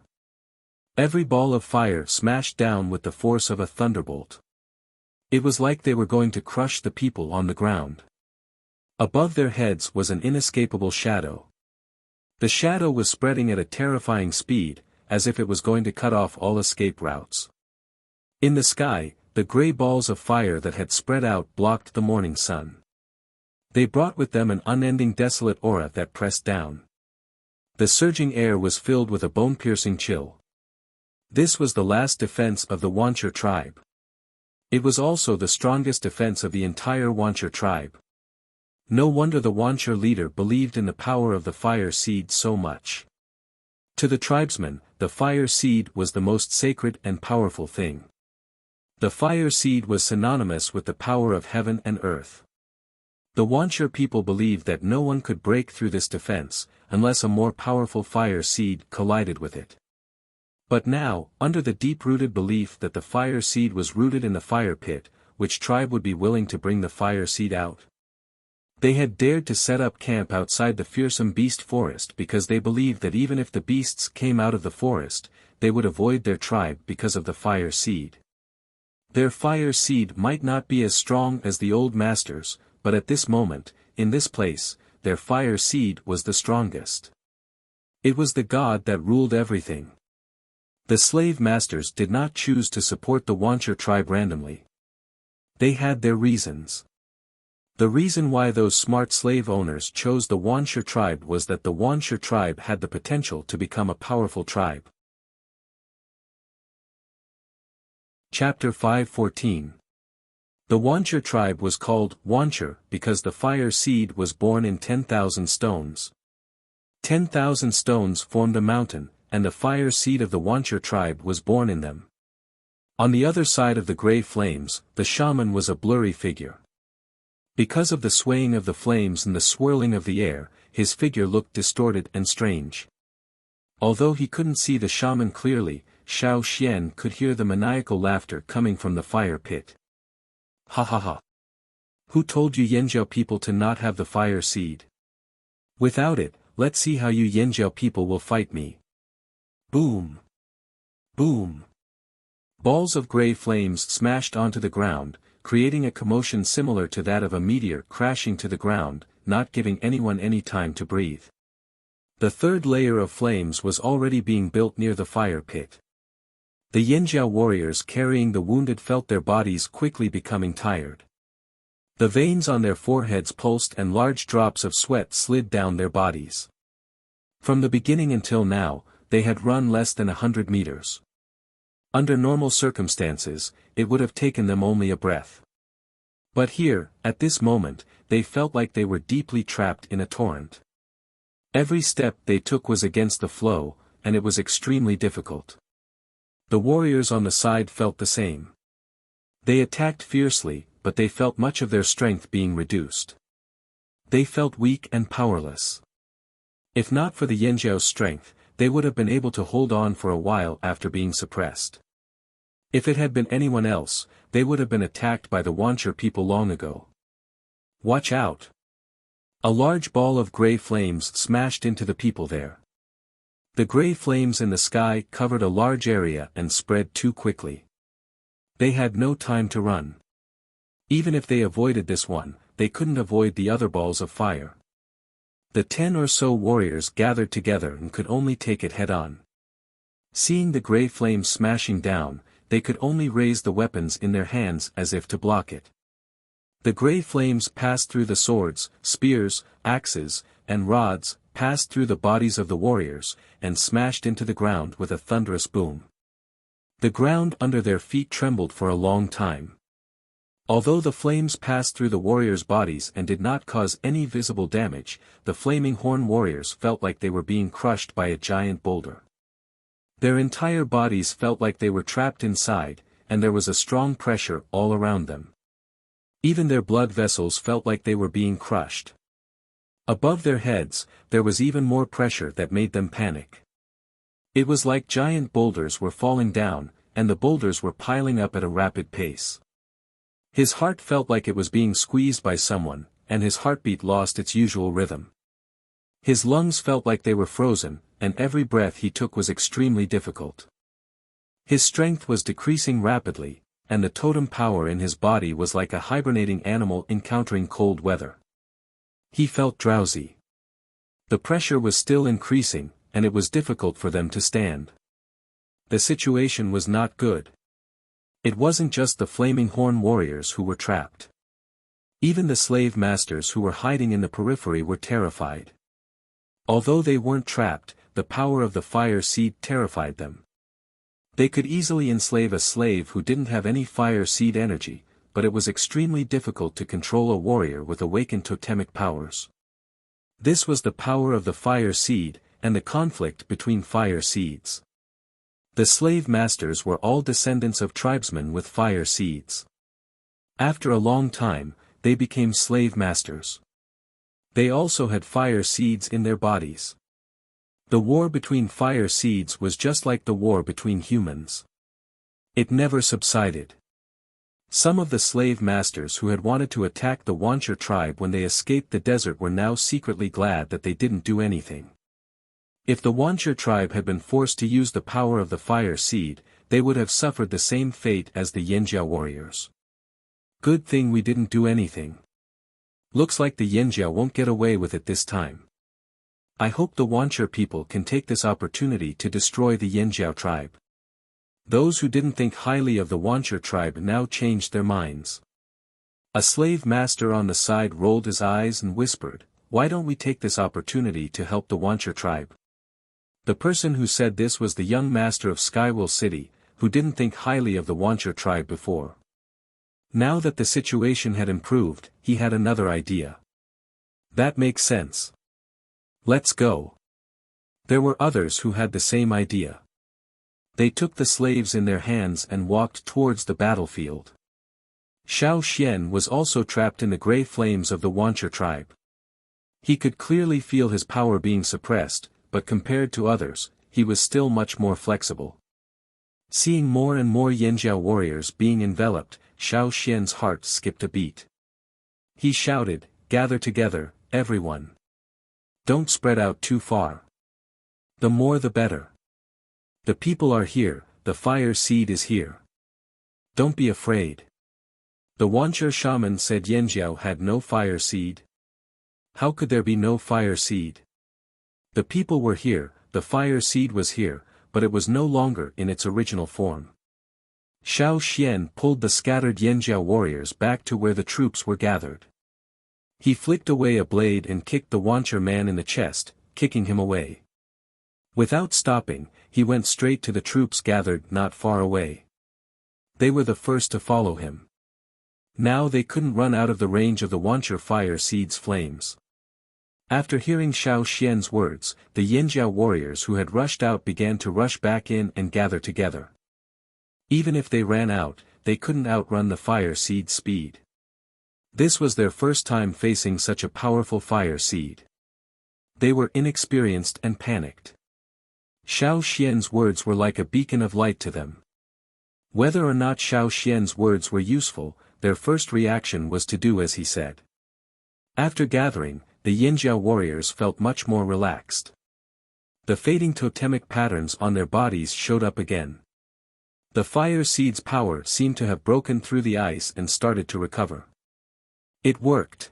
Every ball of fire smashed down with the force of a thunderbolt. It was like they were going to crush the people on the ground. Above their heads was an inescapable shadow. The shadow was spreading at a terrifying speed, as if it was going to cut off all escape routes. In the sky, the gray balls of fire that had spread out blocked the morning sun. They brought with them an unending desolate aura that pressed down. The surging air was filled with a bone-piercing chill. This was the last defense of the Wuxia tribe. It was also the strongest defense of the entire Wuxia tribe. No wonder the Wuxia leader believed in the power of the fire seed so much. To the tribesmen, the fire seed was the most sacred and powerful thing. The fire seed was synonymous with the power of heaven and earth. The Wuxia people believed that no one could break through this defense, unless a more powerful fire seed collided with it. But now, under the deep-rooted belief that the fire seed was rooted in the fire pit, which tribe would be willing to bring the fire seed out? They had dared to set up camp outside the fearsome beast forest because they believed that even if the beasts came out of the forest, they would avoid their tribe because of the fire seed. Their fire seed might not be as strong as the old masters, but at this moment, in this place, their fire seed was the strongest. It was the god that ruled everything. The slave masters did not choose to support the Wuxia tribe randomly. They had their reasons. The reason why those smart slave owners chose the Wuxia tribe was that the Wuxia tribe had the potential to become a powerful tribe. Chapter 5:14. The Wuxia tribe was called Wuxia because the fire seed was born in 10,000 stones. 10,000 stones formed a mountain, and the fire seed of the Wuxia tribe was born in them. On the other side of the gray flames, the shaman was a blurry figure. Because of the swaying of the flames and the swirling of the air, his figure looked distorted and strange. Although he couldn't see the shaman clearly, Xiao Xian could hear the maniacal laughter coming from the fire pit. Ha ha ha. Who told you Yanjiao people to not have the fire seed? Without it, let's see how you Yanjiao people will fight me. Boom. Boom. Balls of gray flames smashed onto the ground, creating a commotion similar to that of a meteor crashing to the ground, not giving anyone any time to breathe. The third layer of flames was already being built near the fire pit. The Yanjiao warriors carrying the wounded felt their bodies quickly becoming tired. The veins on their foreheads pulsed and large drops of sweat slid down their bodies. From the beginning until now, they had run less than 100 meters. Under normal circumstances, it would have taken them only a breath. But here, at this moment, they felt like they were deeply trapped in a torrent. Every step they took was against the flow, and it was extremely difficult. The warriors on the side felt the same. They attacked fiercely, but they felt much of their strength being reduced. They felt weak and powerless. If not for the Yanjiao's strength, they would have been able to hold on for a while after being suppressed. If it had been anyone else, they would have been attacked by the Wuxia people long ago. Watch out! A large ball of gray flames smashed into the people there. The gray flames in the sky covered a large area and spread too quickly. They had no time to run. Even if they avoided this one, they couldn't avoid the other balls of fire. The 10 or so warriors gathered together and could only take it head-on. Seeing the gray flames smashing down, they could only raise the weapons in their hands as if to block it. The gray flames passed through the swords, spears, axes, and rods, passed through the bodies of the warriors, and smashed into the ground with a thunderous boom. The ground under their feet trembled for a long time. Although the flames passed through the warriors' bodies and did not cause any visible damage, the flaming horn warriors felt like they were being crushed by a giant boulder. Their entire bodies felt like they were trapped inside, and there was a strong pressure all around them. Even their blood vessels felt like they were being crushed. Above their heads, there was even more pressure that made them panic. It was like giant boulders were falling down, and the boulders were piling up at a rapid pace. His heart felt like it was being squeezed by someone, and his heartbeat lost its usual rhythm. His lungs felt like they were frozen, and every breath he took was extremely difficult. His strength was decreasing rapidly, and the totem power in his body was like a hibernating animal encountering cold weather. He felt drowsy. The pressure was still increasing, and it was difficult for them to stand. The situation was not good. It wasn't just the flaming horn warriors who were trapped. Even the slave masters who were hiding in the periphery were terrified. Although they weren't trapped, the power of the fire seed terrified them. They could easily enslave a slave who didn't have any fire seed energy, but it was extremely difficult to control a warrior with awakened totemic powers. This was the power of the fire seed, and the conflict between fire seeds. The slave masters were all descendants of tribesmen with fire seeds. After a long time, they became slave masters. They also had fire seeds in their bodies. The war between fire seeds was just like the war between humans. It never subsided. Some of the slave masters who had wanted to attack the Wuxia tribe when they escaped the desert were now secretly glad that they didn't do anything. If the Wuxia tribe had been forced to use the power of the fire seed, they would have suffered the same fate as the Yanjiao warriors. Good thing we didn't do anything. Looks like the Yanjiao won't get away with it this time. I hope the Wuxia people can take this opportunity to destroy the Yanjiao tribe. Those who didn't think highly of the Wuxia tribe now changed their minds. A slave master on the side rolled his eyes and whispered, "Why don't we take this opportunity to help the Wuxia tribe?" The person who said this was the young master of Skywell City, who didn't think highly of the Wuxia tribe before. Now that the situation had improved, he had another idea. That makes sense. Let's go. There were others who had the same idea. They took the slaves in their hands and walked towards the battlefield. Xiao Xian was also trapped in the gray flames of the Wuxia tribe. He could clearly feel his power being suppressed, but compared to others, he was still much more flexible. Seeing more and more Yanjiao warriors being enveloped, Xiao Xian's heart skipped a beat. He shouted, "Gather together, everyone. Don't spread out too far. The more the better. The people are here, the fire seed is here. Don't be afraid." The Wuxia shaman said Yanjiao had no fire seed. How could there be no fire seed? The people were here, the fire seed was here, but it was no longer in its original form. Xiao Xian pulled the scattered Yanjiao warriors back to where the troops were gathered. He flicked away a blade and kicked the Wuxia man in the chest, kicking him away. Without stopping, he went straight to the troops gathered not far away. They were the first to follow him. Now they couldn't run out of the range of the Wuxia fire seed's flames. After hearing Xiao Xian's words, the Yanjiao warriors who had rushed out began to rush back in and gather together. Even if they ran out, they couldn't outrun the fire seed's speed. This was their first time facing such a powerful fire seed. They were inexperienced and panicked. Xiao Xian's words were like a beacon of light to them. Whether or not Xiao Xian's words were useful, their first reaction was to do as he said. After gathering, the Yanjiao warriors felt much more relaxed. The fading totemic patterns on their bodies showed up again. The fire seed's power seemed to have broken through the ice and started to recover. It worked.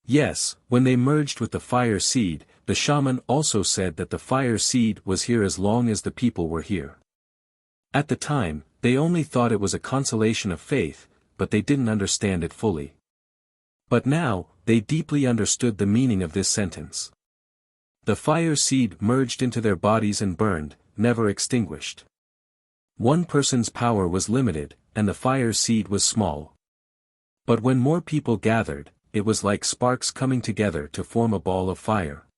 Yes, when they merged with the fire seed, the shaman also said that the fire seed was here as long as the people were here. At the time, they only thought it was a consolation of faith, but they didn't understand it fully. But now, they deeply understood the meaning of this sentence. The fire seed merged into their bodies and burned, never extinguished. One person's power was limited, and the fire seed was small. But when more people gathered, it was like sparks coming together to form a ball of fire.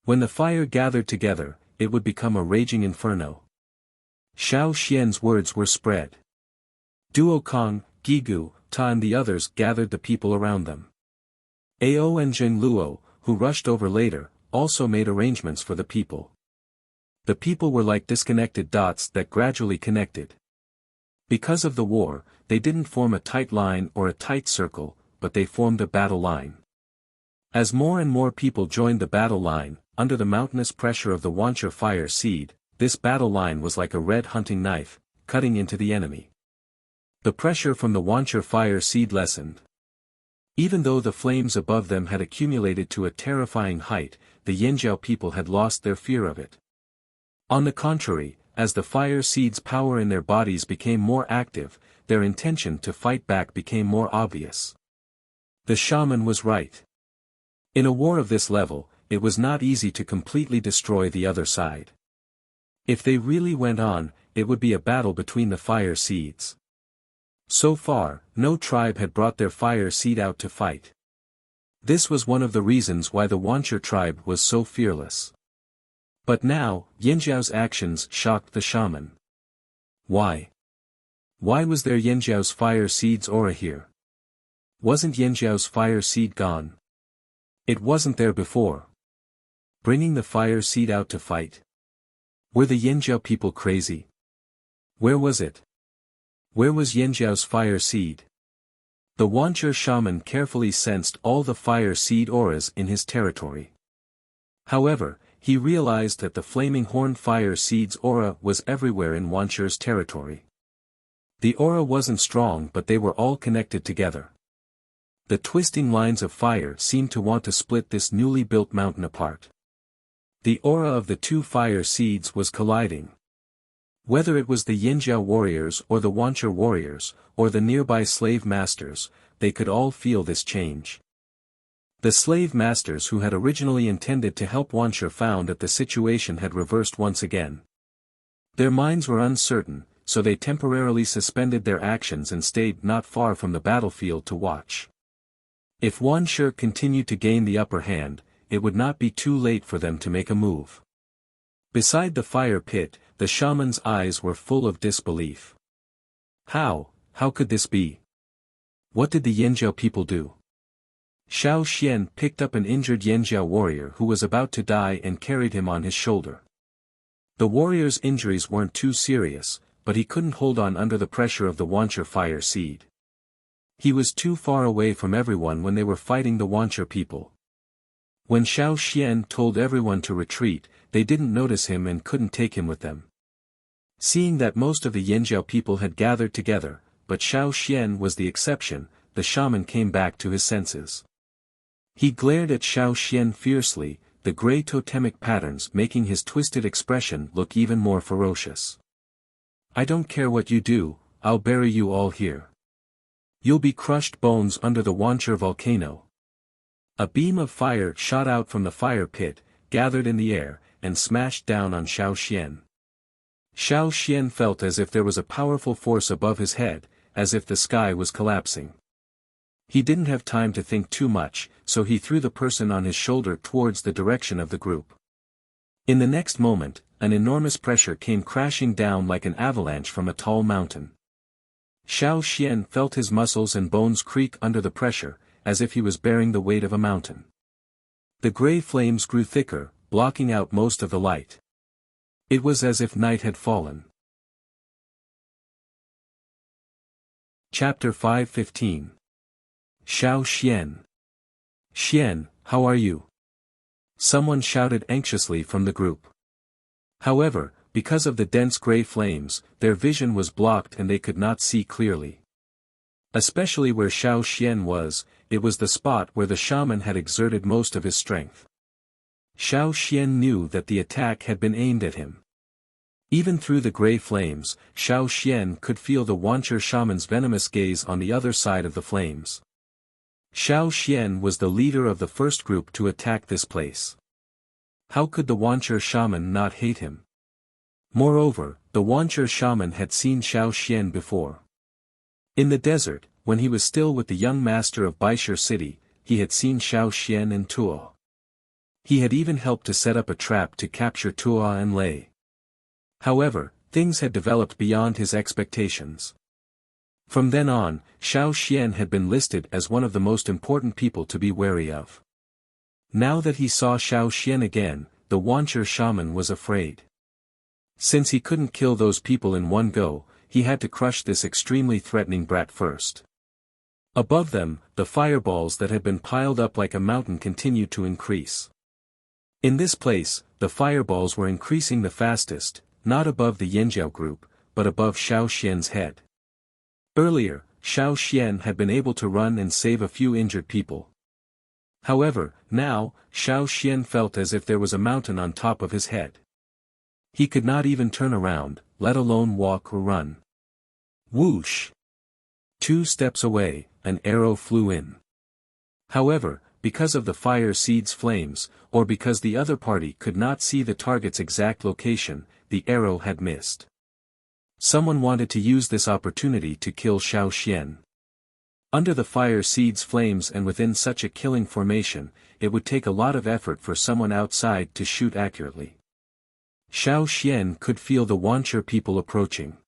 When the fire gathered together, it would become a raging inferno. Xiao Xian's words were spread. Duo Kong, Gigu, Ta and the others gathered the people around them. Ao and Zheng Luo, who rushed over later, also made arrangements for the people. The people were like disconnected dots that gradually connected. Because of the war, they didn't form a tight line or a tight circle, but they formed a battle line. As more and more people joined the battle line, under the mountainous pressure of the Wuxia fire seed, this battle line was like a red hunting knife, cutting into the enemy. The pressure from the Wuxia fire seed lessened. Even though the flames above them had accumulated to a terrifying height, the Yanjiao people had lost their fear of it. On the contrary, as the fire seed's power in their bodies became more active, their intention to fight back became more obvious. The shaman was right. In a war of this level, it was not easy to completely destroy the other side. If they really went on, it would be a battle between the fire seeds. So far, no tribe had brought their fire seed out to fight. This was one of the reasons why the Wuxia tribe was so fearless. But now, Yanjiao's actions shocked the shaman. Why? Why was there Yanjiao's fire seed's aura here? Wasn't Yanjiao's fire seed gone? It wasn't there before. Bringing the fire seed out to fight? Were the Yanjiao people crazy? Where was it? Where was Yanjiao's fire seed? The Wuxia shaman carefully sensed all the fire seed auras in his territory. However, he realized that the flaming horn fire seed's aura was everywhere in Wuxia's territory. The aura wasn't strong, but they were all connected together. The twisting lines of fire seemed to want to split this newly built mountain apart. The aura of the two fire seeds was colliding. Whether it was the Yanjiao warriors or the Wuxia warriors, or the nearby slave masters, they could all feel this change. The slave masters who had originally intended to help Wuxia found that the situation had reversed once again. Their minds were uncertain, so they temporarily suspended their actions and stayed not far from the battlefield to watch. If Wuxia continued to gain the upper hand, it would not be too late for them to make a move. Beside the fire pit, the shaman's eyes were full of disbelief. How could this be? What did the Yanjiao people do? Xiao Xian picked up an injured Yanjiao warrior who was about to die and carried him on his shoulder. The warrior's injuries weren't too serious, but he couldn't hold on under the pressure of the Wuxia fire seed. He was too far away from everyone when they were fighting the Wuxia people. When Xiao Xian told everyone to retreat, they didn't notice him and couldn't take him with them. Seeing that most of the Yanjiao people had gathered together, but Xiao Xian was the exception, the shaman came back to his senses. He glared at Xiao Xian fiercely, the gray totemic patterns making his twisted expression look even more ferocious. I don't care what you do, I'll bury you all here. You'll be crushed bones under the Wuxia volcano. A beam of fire shot out from the fire pit, gathered in the air, and smashed down on Xiao Xian. Xiao Xian felt as if there was a powerful force above his head, as if the sky was collapsing. He didn't have time to think too much, so he threw the person on his shoulder towards the direction of the group. In the next moment, an enormous pressure came crashing down like an avalanche from a tall mountain. Xiao Xian felt his muscles and bones creak under the pressure, as if he was bearing the weight of a mountain. The gray flames grew thicker, blocking out most of the light. It was as if night had fallen. Chapter 5:15. Xiao Xian. Xian, how are you? Someone shouted anxiously from the group. However, because of the dense gray flames, their vision was blocked and they could not see clearly. Especially where Xiao Xian was, it was the spot where the shaman had exerted most of his strength. Xiao Xian knew that the attack had been aimed at him. Even through the gray flames, Xiao Xian could feel the Wuxia shaman's venomous gaze on the other side of the flames. Xiao Xian was the leader of the first group to attack this place. How could the Wuxia shaman not hate him? Moreover, the Wuxia shaman had seen Xiao Xian before. In the desert, when he was still with the young master of Baishir city, he had seen Xiao Xian and Tuo. He had even helped to set up a trap to capture Tuo and Lei. However, things had developed beyond his expectations. From then on, Xiao Xian had been listed as one of the most important people to be wary of. Now that he saw Xiao Xian again, the Wuxia shaman was afraid. Since he couldn't kill those people in one go, he had to crush this extremely threatening brat first. Above them, the fireballs that had been piled up like a mountain continued to increase. In this place, the fireballs were increasing the fastest, not above the Yanjiao group, but above Xiao Xian's head. Earlier, Xiao Xian had been able to run and save a few injured people. However, now, Xiao Xian felt as if there was a mountain on top of his head. He could not even turn around, let alone walk or run. Whoosh! 2 steps away, an arrow flew in. However, because of the fire seed's flames, or because the other party could not see the target's exact location, the arrow had missed. Someone wanted to use this opportunity to kill Xiao Xian. Under the fire seed's flames and within such a killing formation, it would take a lot of effort for someone outside to shoot accurately. Xiao Xian could feel the Wuxia people approaching.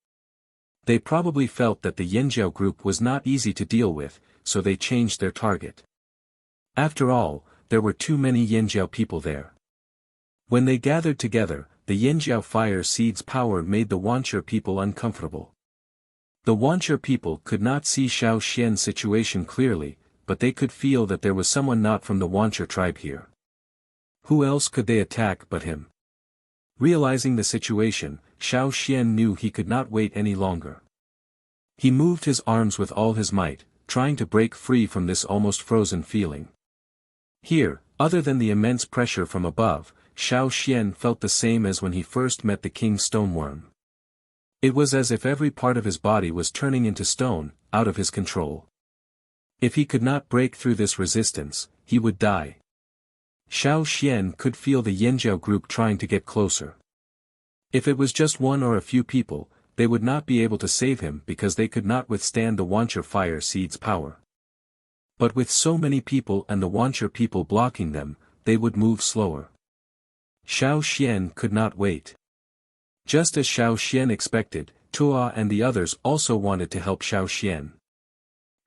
They probably felt that the Yanjiao group was not easy to deal with, so they changed their target. After all, there were too many Yanjiao people there. When they gathered together, the Yanjiao fire seed's power made the Wuxia people uncomfortable. The Wuxia people could not see Xiao Xian's situation clearly, but they could feel that there was someone not from the Wuxia tribe here. Who else could they attack but him? Realizing the situation, Xiao Xian knew he could not wait any longer. He moved his arms with all his might, trying to break free from this almost frozen feeling. Here, other than the immense pressure from above, Xiao Xian felt the same as when he first met the king's stoneworm. It was as if every part of his body was turning into stone, out of his control. If he could not break through this resistance, he would die. Xiao Xian could feel the Yanjiao group trying to get closer. If it was just one or a few people, they would not be able to save him because they could not withstand the Wuxia fire seed's power. But with so many people and the Wuxia people blocking them, they would move slower. Xiao Xian could not wait. Just as Xiao Xian expected, Tuo and the others also wanted to help Xiao Xian.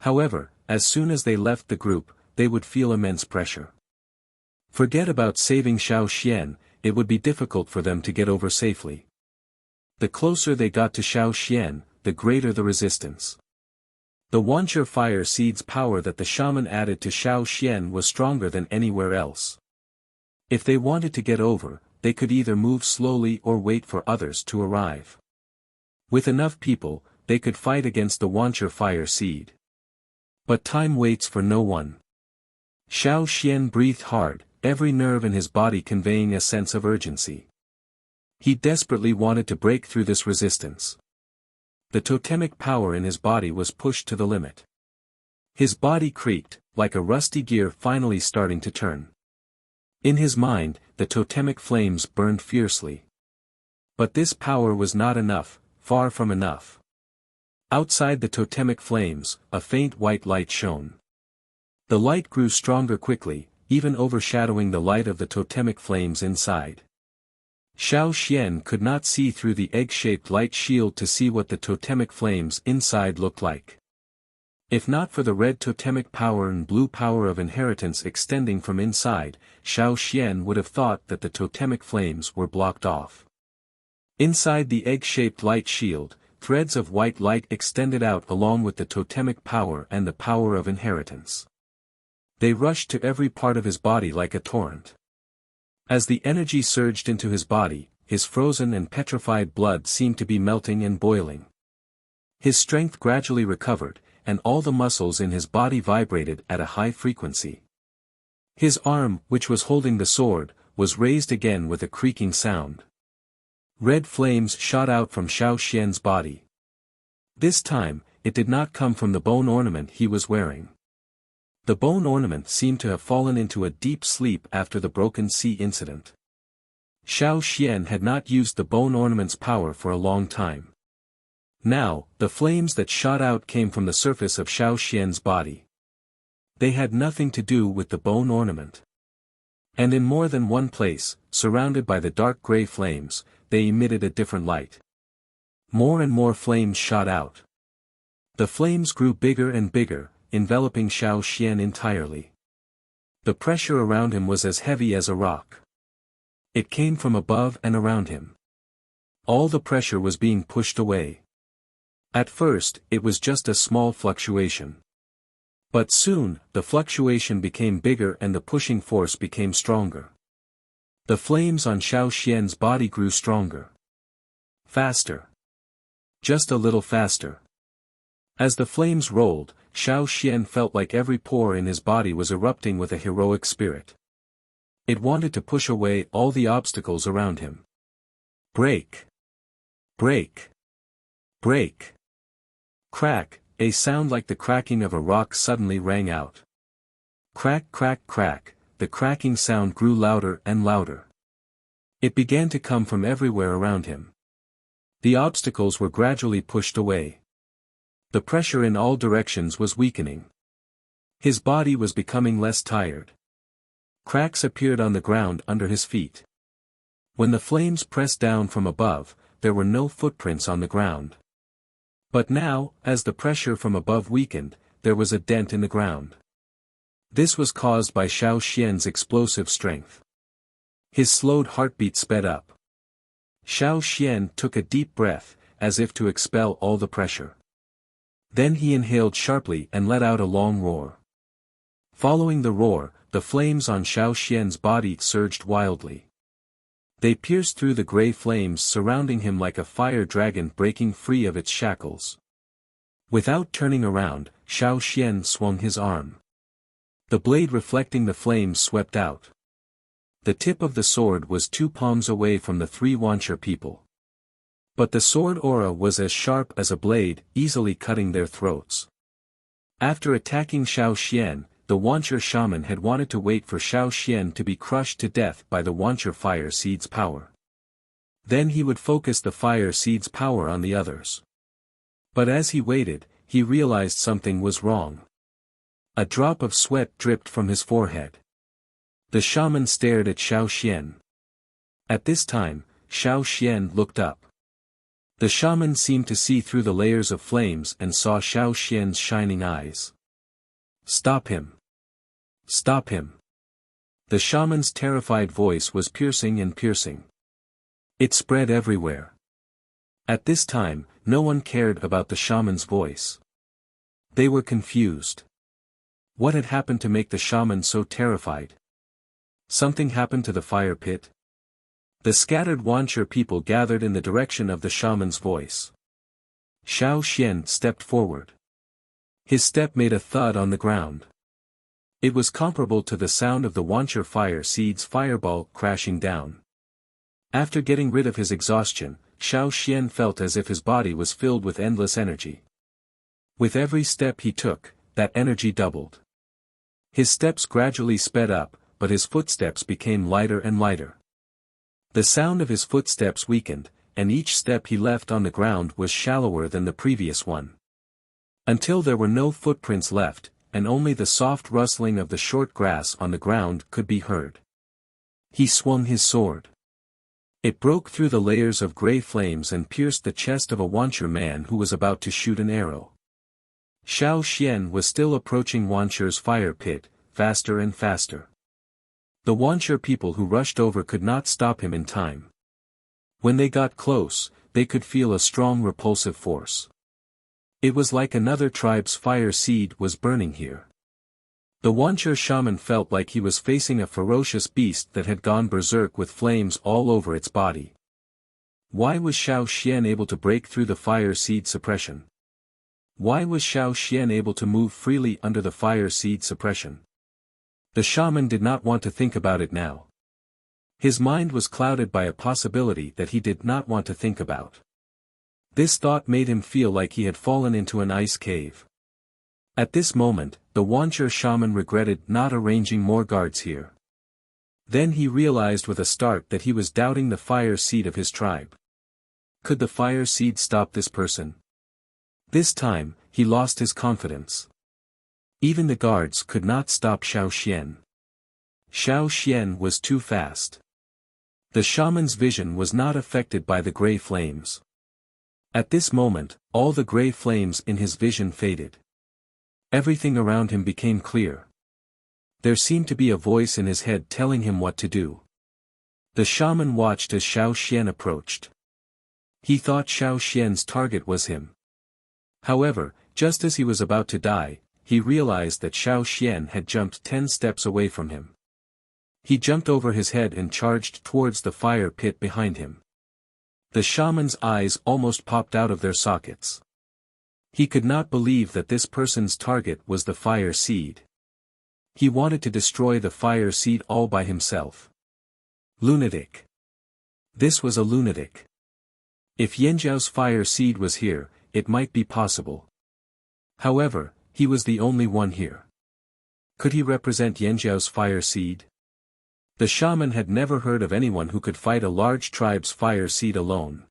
However, as soon as they left the group, they would feel immense pressure. Forget about saving Xiao Xian, it would be difficult for them to get over safely. The closer they got to Xiao Xian, the greater the resistance. The Wuxia fire seed's power that the shaman added to Xiao Xian was stronger than anywhere else. If they wanted to get over, they could either move slowly or wait for others to arrive. With enough people, they could fight against the Wuxia fire seed. But time waits for no one. Xiao Xian breathed hard, every nerve in his body conveying a sense of urgency. He desperately wanted to break through this resistance. The totemic power in his body was pushed to the limit. His body creaked, like a rusty gear finally starting to turn. In his mind, the totemic flames burned fiercely. But this power was not enough, far from enough. Outside the totemic flames, a faint white light shone. The light grew stronger quickly, even overshadowing the light of the totemic flames inside. Xiao Xian could not see through the egg-shaped light shield to see what the totemic flames inside looked like. If not for the red totemic power and blue power of inheritance extending from inside, Xiao Xian would have thought that the totemic flames were blocked off. Inside the egg-shaped light shield, threads of white light extended out along with the totemic power and the power of inheritance. They rushed to every part of his body like a torrent. As the energy surged into his body, his frozen and petrified blood seemed to be melting and boiling. His strength gradually recovered, and all the muscles in his body vibrated at a high frequency. His arm, which was holding the sword, was raised again with a creaking sound. Red flames shot out from Xiao Xian's body. This time, it did not come from the bone ornament he was wearing. The bone ornament seemed to have fallen into a deep sleep after the broken sea incident. Xiao Xian had not used the bone ornament's power for a long time. Now, the flames that shot out came from the surface of Xiao Xian's body. They had nothing to do with the bone ornament. And in more than one place, surrounded by the dark gray flames, they emitted a different light. More and more flames shot out. The flames grew bigger and bigger, enveloping Xiao Xian entirely. The pressure around him was as heavy as a rock. It came from above and around him. All the pressure was being pushed away. At first, it was just a small fluctuation. But soon, the fluctuation became bigger and the pushing force became stronger. The flames on Xiao Xian's body grew stronger. Faster. Just a little faster. As the flames rolled, Xiao Xian felt like every pore in his body was erupting with a heroic spirit. It wanted to push away all the obstacles around him. Break. Break. Break. Crack, a sound like the cracking of a rock suddenly rang out. Crack, crack, crack, the cracking sound grew louder and louder. It began to come from everywhere around him. The obstacles were gradually pushed away. The pressure in all directions was weakening. His body was becoming less tired. Cracks appeared on the ground under his feet. When the flames pressed down from above, there were no footprints on the ground. But now, as the pressure from above weakened, there was a dent in the ground. This was caused by Xiao Xian's explosive strength. His slowed heartbeat sped up. Xiao Xian took a deep breath, as if to expel all the pressure. Then he inhaled sharply and let out a long roar. Following the roar, the flames on Xiao Xian's body surged wildly. They pierced through the gray flames surrounding him like a fire dragon breaking free of its shackles. Without turning around, Xiao Xian swung his arm. The blade reflecting the flames swept out. The tip of the sword was 2 palms away from the 3 Wuxia people. But the sword aura was as sharp as a blade, easily cutting their throats. After attacking Xiao Xian, the Wuxia shaman had wanted to wait for Xiao Xian to be crushed to death by the Wuxia fire seed's power. Then he would focus the fire seed's power on the others. But as he waited, he realized something was wrong. A drop of sweat dripped from his forehead. The shaman stared at Xiao Xian. At this time, Xiao Xian looked up. The shaman seemed to see through the layers of flames and saw Xiao Xian's shining eyes. "Stop him! Stop him!" The shaman's terrified voice was piercing and piercing. It spread everywhere. At this time, no one cared about the shaman's voice. They were confused. What had happened to make the shaman so terrified? Something happened to the fire pit? The scattered Wuxia people gathered in the direction of the shaman's voice. Xiao Xian stepped forward. His step made a thud on the ground. It was comparable to the sound of the Wuxia fire seed's fireball crashing down. After getting rid of his exhaustion, Xiao Xian felt as if his body was filled with endless energy. With every step he took, that energy doubled. His steps gradually sped up, but his footsteps became lighter and lighter. The sound of his footsteps weakened, and each step he left on the ground was shallower than the previous one. Until there were no footprints left, and only the soft rustling of the short grass on the ground could be heard. He swung his sword. It broke through the layers of gray flames and pierced the chest of a Wuxia man who was about to shoot an arrow. Xiao Xian was still approaching Wuxia's fire pit, faster and faster. The Wuxia people who rushed over could not stop him in time. When they got close, they could feel a strong repulsive force. It was like another tribe's fire seed was burning here. The Wuxia shaman felt like he was facing a ferocious beast that had gone berserk with flames all over its body. Why was Xiao Xian able to break through the fire seed suppression? Why was Xiao Xian able to move freely under the fire seed suppression? The shaman did not want to think about it now. His mind was clouded by a possibility that he did not want to think about. This thought made him feel like he had fallen into an ice cave. At this moment, the Wuxia shaman regretted not arranging more guards here. Then he realized with a start that he was doubting the fire seed of his tribe. Could the fire seed stop this person? This time, he lost his confidence. Even the guards could not stop Xiao Xian. Xiao Xian was too fast. The shaman's vision was not affected by the gray flames. At this moment, all the gray flames in his vision faded. Everything around him became clear. There seemed to be a voice in his head telling him what to do. The shaman watched as Xiao Xian approached. He thought Xiao Xian's target was him. However, just as he was about to die, he realized that Xiao Xian had jumped 10 steps away from him. He jumped over his head and charged towards the fire pit behind him. The shaman's eyes almost popped out of their sockets. He could not believe that this person's target was the fire seed. He wanted to destroy the fire seed all by himself. Lunatic. This was a lunatic. If Yanjiao's fire seed was here, it might be possible. However, he was the only one here. Could he represent Yanjiao's fire seed? The shaman had never heard of anyone who could fight a large tribe's fire seed alone.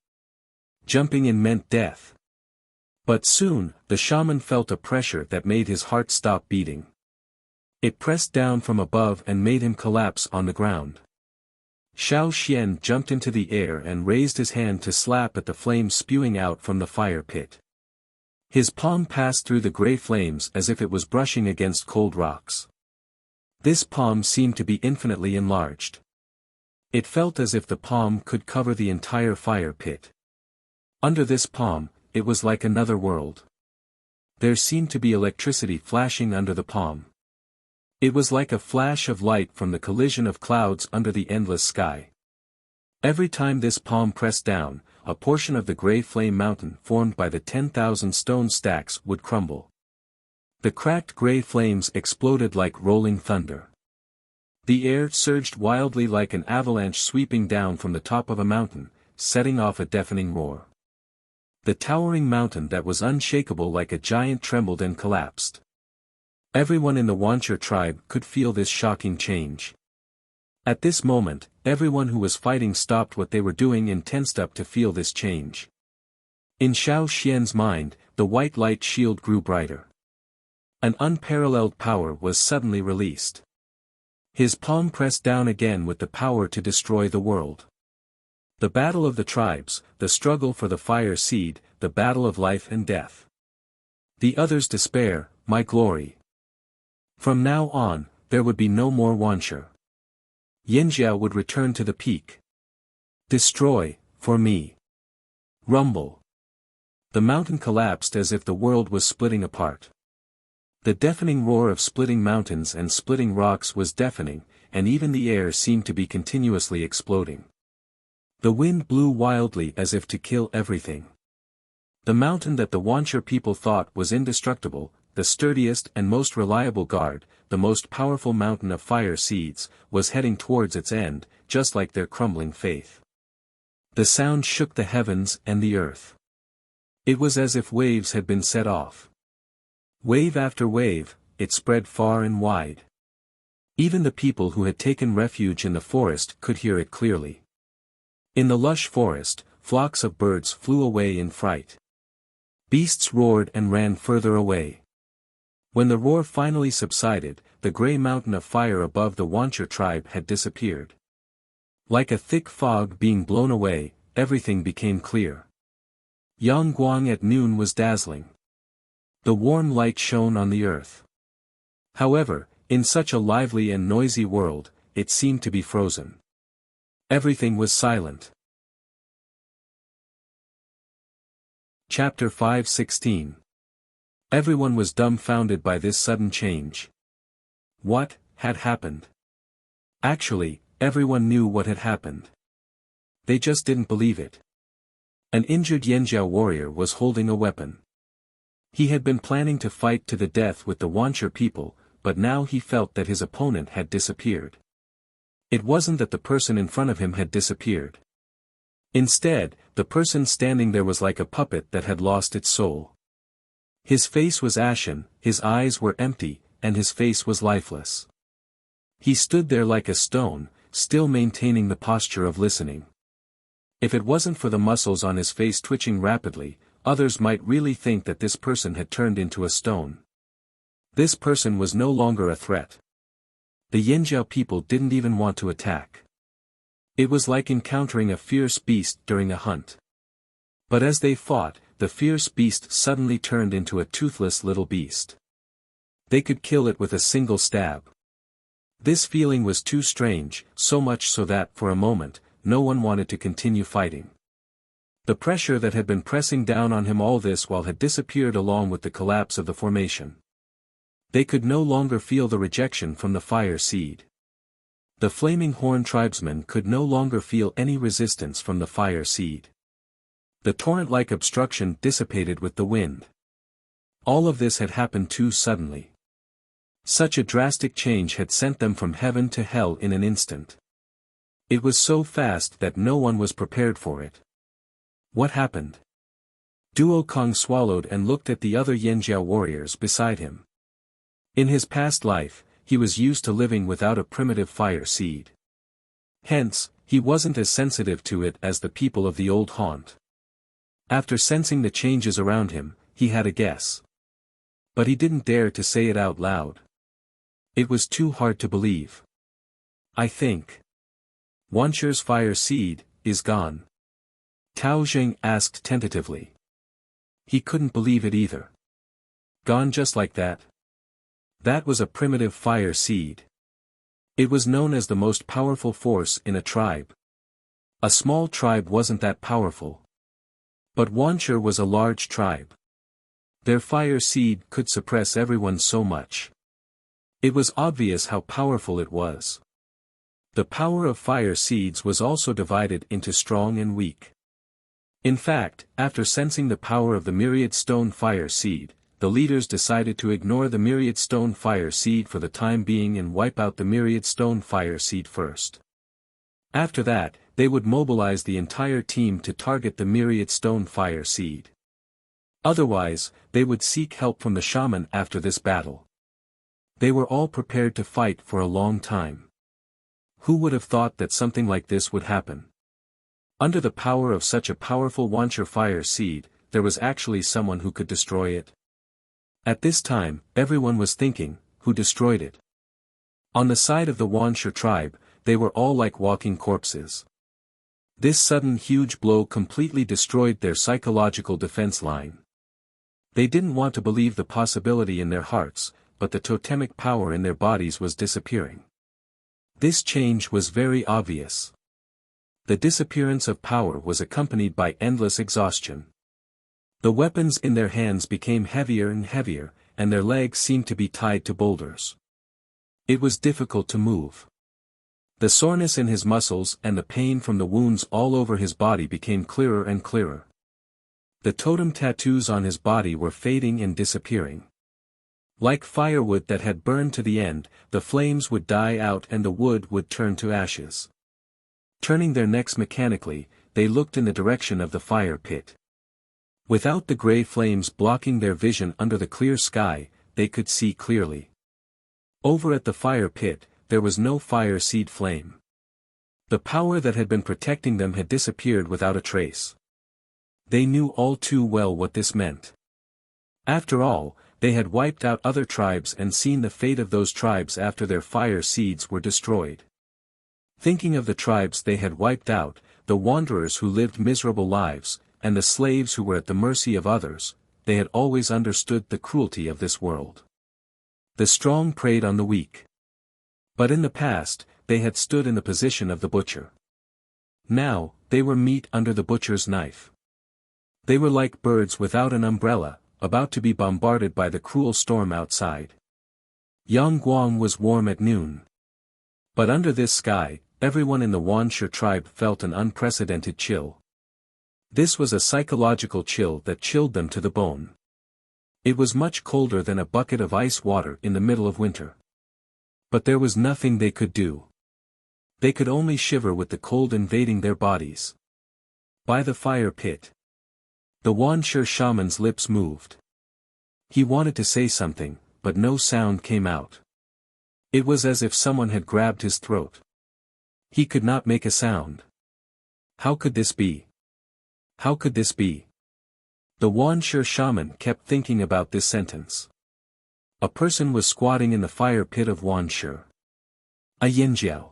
Jumping in meant death. But soon, the shaman felt a pressure that made his heart stop beating. It pressed down from above and made him collapse on the ground. Xiao Xian jumped into the air and raised his hand to slap at the flames spewing out from the fire pit. His palm passed through the gray flames as if it was brushing against cold rocks. This palm seemed to be infinitely enlarged. It felt as if the palm could cover the entire fire pit. Under this palm, it was like another world. There seemed to be electricity flashing under the palm. It was like a flash of light from the collision of clouds under the endless sky. Every time this palm pressed down, a portion of the gray flame mountain formed by the 10,000 stone stacks would crumble. The cracked gray flames exploded like rolling thunder. The air surged wildly like an avalanche sweeping down from the top of a mountain, setting off a deafening roar. The towering mountain that was unshakable like a giant trembled and collapsed. Everyone in the Wuxia tribe could feel this shocking change. At this moment, everyone who was fighting stopped what they were doing and tensed up to feel this change. In Xiao Xian's mind, the white light shield grew brighter. An unparalleled power was suddenly released. His palm pressed down again with the power to destroy the world. The battle of the tribes, the struggle for the fire seed, the battle of life and death. The others' despair, my glory. From now on, there would be no more Wuxia. Yanjiao would return to the peak. Destroy, for me. Rumble. The mountain collapsed as if the world was splitting apart. The deafening roar of splitting mountains and splitting rocks was deafening, and even the air seemed to be continuously exploding. The wind blew wildly as if to kill everything. The mountain that the Wuxia people thought was indestructible, the sturdiest and most reliable guard, the most powerful mountain of fire seeds, was heading towards its end, just like their crumbling faith. The sound shook the heavens and the earth. It was as if waves had been set off. Wave after wave, it spread far and wide. Even the people who had taken refuge in the forest could hear it clearly. In the lush forest, flocks of birds flew away in fright. Beasts roared and ran further away. When the roar finally subsided, the gray mountain of fire above the Wuxia tribe had disappeared. Like a thick fog being blown away, everything became clear. Yangguang at noon was dazzling. The warm light shone on the earth. However, in such a lively and noisy world, it seemed to be frozen. Everything was silent. Chapter 5:16. Everyone was dumbfounded by this sudden change. What had happened? Actually, everyone knew what had happened. They just didn't believe it. An injured Yanjiao warrior was holding a weapon. He had been planning to fight to the death with the Wuxia people, but now he felt that his opponent had disappeared. It wasn't that the person in front of him had disappeared. Instead, the person standing there was like a puppet that had lost its soul. His face was ashen, his eyes were empty, and his face was lifeless. He stood there like a stone, still maintaining the posture of listening. If it wasn't for the muscles on his face twitching rapidly, others might really think that this person had turned into a stone. This person was no longer a threat. The Yanjiao people didn't even want to attack. It was like encountering a fierce beast during a hunt. But as they fought, the fierce beast suddenly turned into a toothless little beast. They could kill it with a single stab. This feeling was too strange, so much so that, for a moment, no one wanted to continue fighting. The pressure that had been pressing down on him all this while had disappeared along with the collapse of the formation. They could no longer feel the rejection from the fire seed. The flaming horn tribesmen could no longer feel any resistance from the fire seed. The torrent-like obstruction dissipated with the wind. All of this had happened too suddenly. Such a drastic change had sent them from heaven to hell in an instant. It was so fast that no one was prepared for it. What happened? Duo Kong swallowed and looked at the other Yanjiao warriors beside him. In his past life, he was used to living without a primitive fire seed. Hence, he wasn't as sensitive to it as the people of the old haunt. After sensing the changes around him, he had a guess. But he didn't dare to say it out loud. It was too hard to believe. I think Wancher's fire seed is gone. Tao Jing asked tentatively. He couldn't believe it either. Gone just like that? That was a primitive fire seed. It was known as the most powerful force in a tribe. A small tribe wasn't that powerful. But Wancher was a large tribe. Their fire seed could suppress everyone so much. It was obvious how powerful it was. The power of fire seeds was also divided into strong and weak. In fact, after sensing the power of the myriad stone fire seed, the leaders decided to ignore the myriad stone fire seed for the time being and wipe out the myriad stone fire seed first. After that, they would mobilize the entire team to target the myriad stone fire seed. Otherwise, they would seek help from the shaman after this battle. They were all prepared to fight for a long time. Who would have thought that something like this would happen? Under the power of such a powerful Wancher fire seed, there was actually someone who could destroy it. At this time, everyone was thinking, who destroyed it? On the side of the Wancher tribe, they were all like walking corpses. This sudden huge blow completely destroyed their psychological defense line. They didn't want to believe the possibility in their hearts, but the totemic power in their bodies was disappearing. This change was very obvious. The disappearance of power was accompanied by endless exhaustion. The weapons in their hands became heavier and heavier, and their legs seemed to be tied to boulders. It was difficult to move. The soreness in his muscles and the pain from the wounds all over his body became clearer and clearer. The totem tattoos on his body were fading and disappearing. Like firewood that had burned to the end, the flames would die out and the wood would turn to ashes. Turning their necks mechanically, they looked in the direction of the fire pit. Without the gray flames blocking their vision under the clear sky, they could see clearly. Over at the fire pit, there was no fire seed flame. The power that had been protecting them had disappeared without a trace. They knew all too well what this meant. After all, they had wiped out other tribes and seen the fate of those tribes after their fire seeds were destroyed. Thinking of the tribes they had wiped out, the wanderers who lived miserable lives, and the slaves who were at the mercy of others, they had always understood the cruelty of this world. The strong preyed on the weak. But in the past, they had stood in the position of the butcher. Now, they were meat under the butcher's knife. They were like birds without an umbrella, about to be bombarded by the cruel storm outside. Yangguang was warm at noon. But under this sky, everyone in the Wanshi tribe felt an unprecedented chill. This was a psychological chill that chilled them to the bone. It was much colder than a bucket of ice water in the middle of winter. But there was nothing they could do. They could only shiver with the cold invading their bodies. By the fire pit, the Wanshi shaman's lips moved. He wanted to say something, but no sound came out. It was as if someone had grabbed his throat. He could not make a sound. How could this be? How could this be? The Wuxia shaman kept thinking about this sentence. A person was squatting in the fire pit of Wuxia. A yinjiao.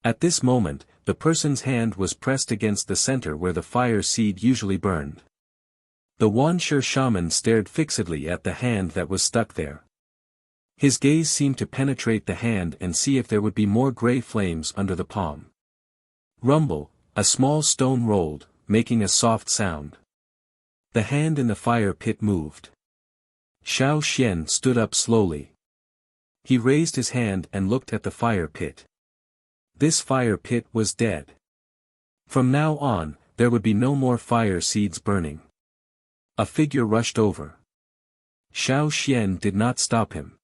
At this moment, the person's hand was pressed against the center where the fire seed usually burned. The Wuxia shaman stared fixedly at the hand that was stuck there. His gaze seemed to penetrate the hand and see if there would be more gray flames under the palm. Rumble, a small stone rolled, making a soft sound. The hand in the fire pit moved. Xiao Xian stood up slowly. He raised his hand and looked at the fire pit. This fire pit was dead. From now on, there would be no more fire seeds burning. A figure rushed over. Xiao Xian did not stop him.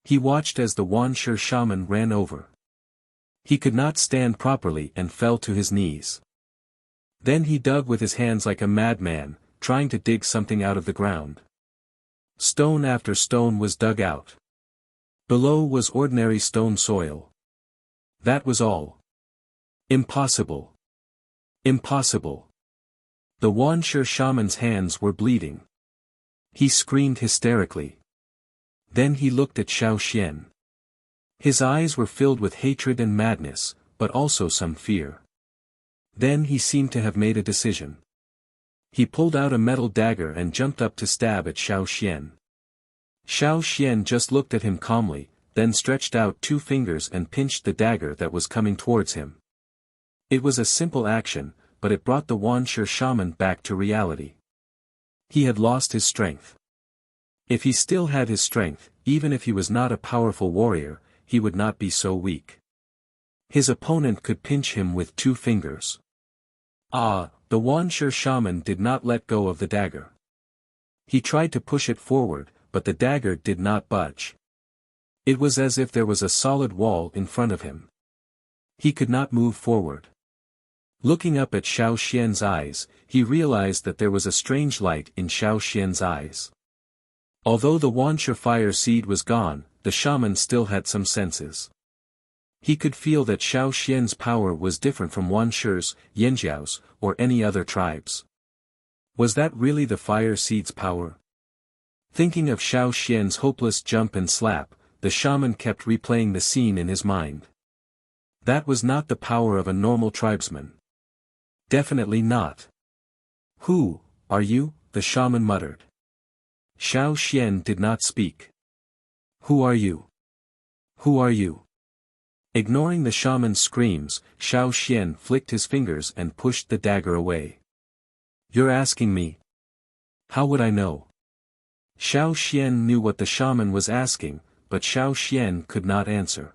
He watched as the Wuxia shaman ran over. He could not stand properly and fell to his knees. Then he dug with his hands like a madman, trying to dig something out of the ground. Stone after stone was dug out. Below was ordinary stone soil. That was all. Impossible. Impossible. The Wuxia shaman's hands were bleeding. He screamed hysterically. Then he looked at Xiao Xian. His eyes were filled with hatred and madness, but also some fear. Then he seemed to have made a decision. He pulled out a metal dagger and jumped up to stab at Xiao Xian. Xiao Xian just looked at him calmly, then stretched out 2 fingers and pinched the dagger that was coming towards him. It was a simple action, but it brought the Wuxia shaman back to reality. He had lost his strength. If he still had his strength, even if he was not a powerful warrior, he would not be so weak. His opponent could pinch him with 2 fingers. The Wuxia shaman did not let go of the dagger. He tried to push it forward, but the dagger did not budge. It was as if there was a solid wall in front of him. He could not move forward. Looking up at Xiao Xian's eyes, he realized that there was a strange light in Xiao Xian's eyes. Although the Wuxia fire seed was gone, the shaman still had some senses. He could feel that Xiao Xian's power was different from Wuxia's, Yinjiao's, or any other tribes. Was that really the fire seed's power? Thinking of Xiao Xian's hopeless jump and slap, the shaman kept replaying the scene in his mind. That was not the power of a normal tribesman. Definitely not. Who are you? The shaman muttered. Xiao Xian did not speak. Who are you? Who are you? Ignoring the shaman's screams, Xiao Xian flicked his fingers and pushed the dagger away. You're asking me? How would I know? Xiao Xian knew what the shaman was asking, but Xiao Xian could not answer.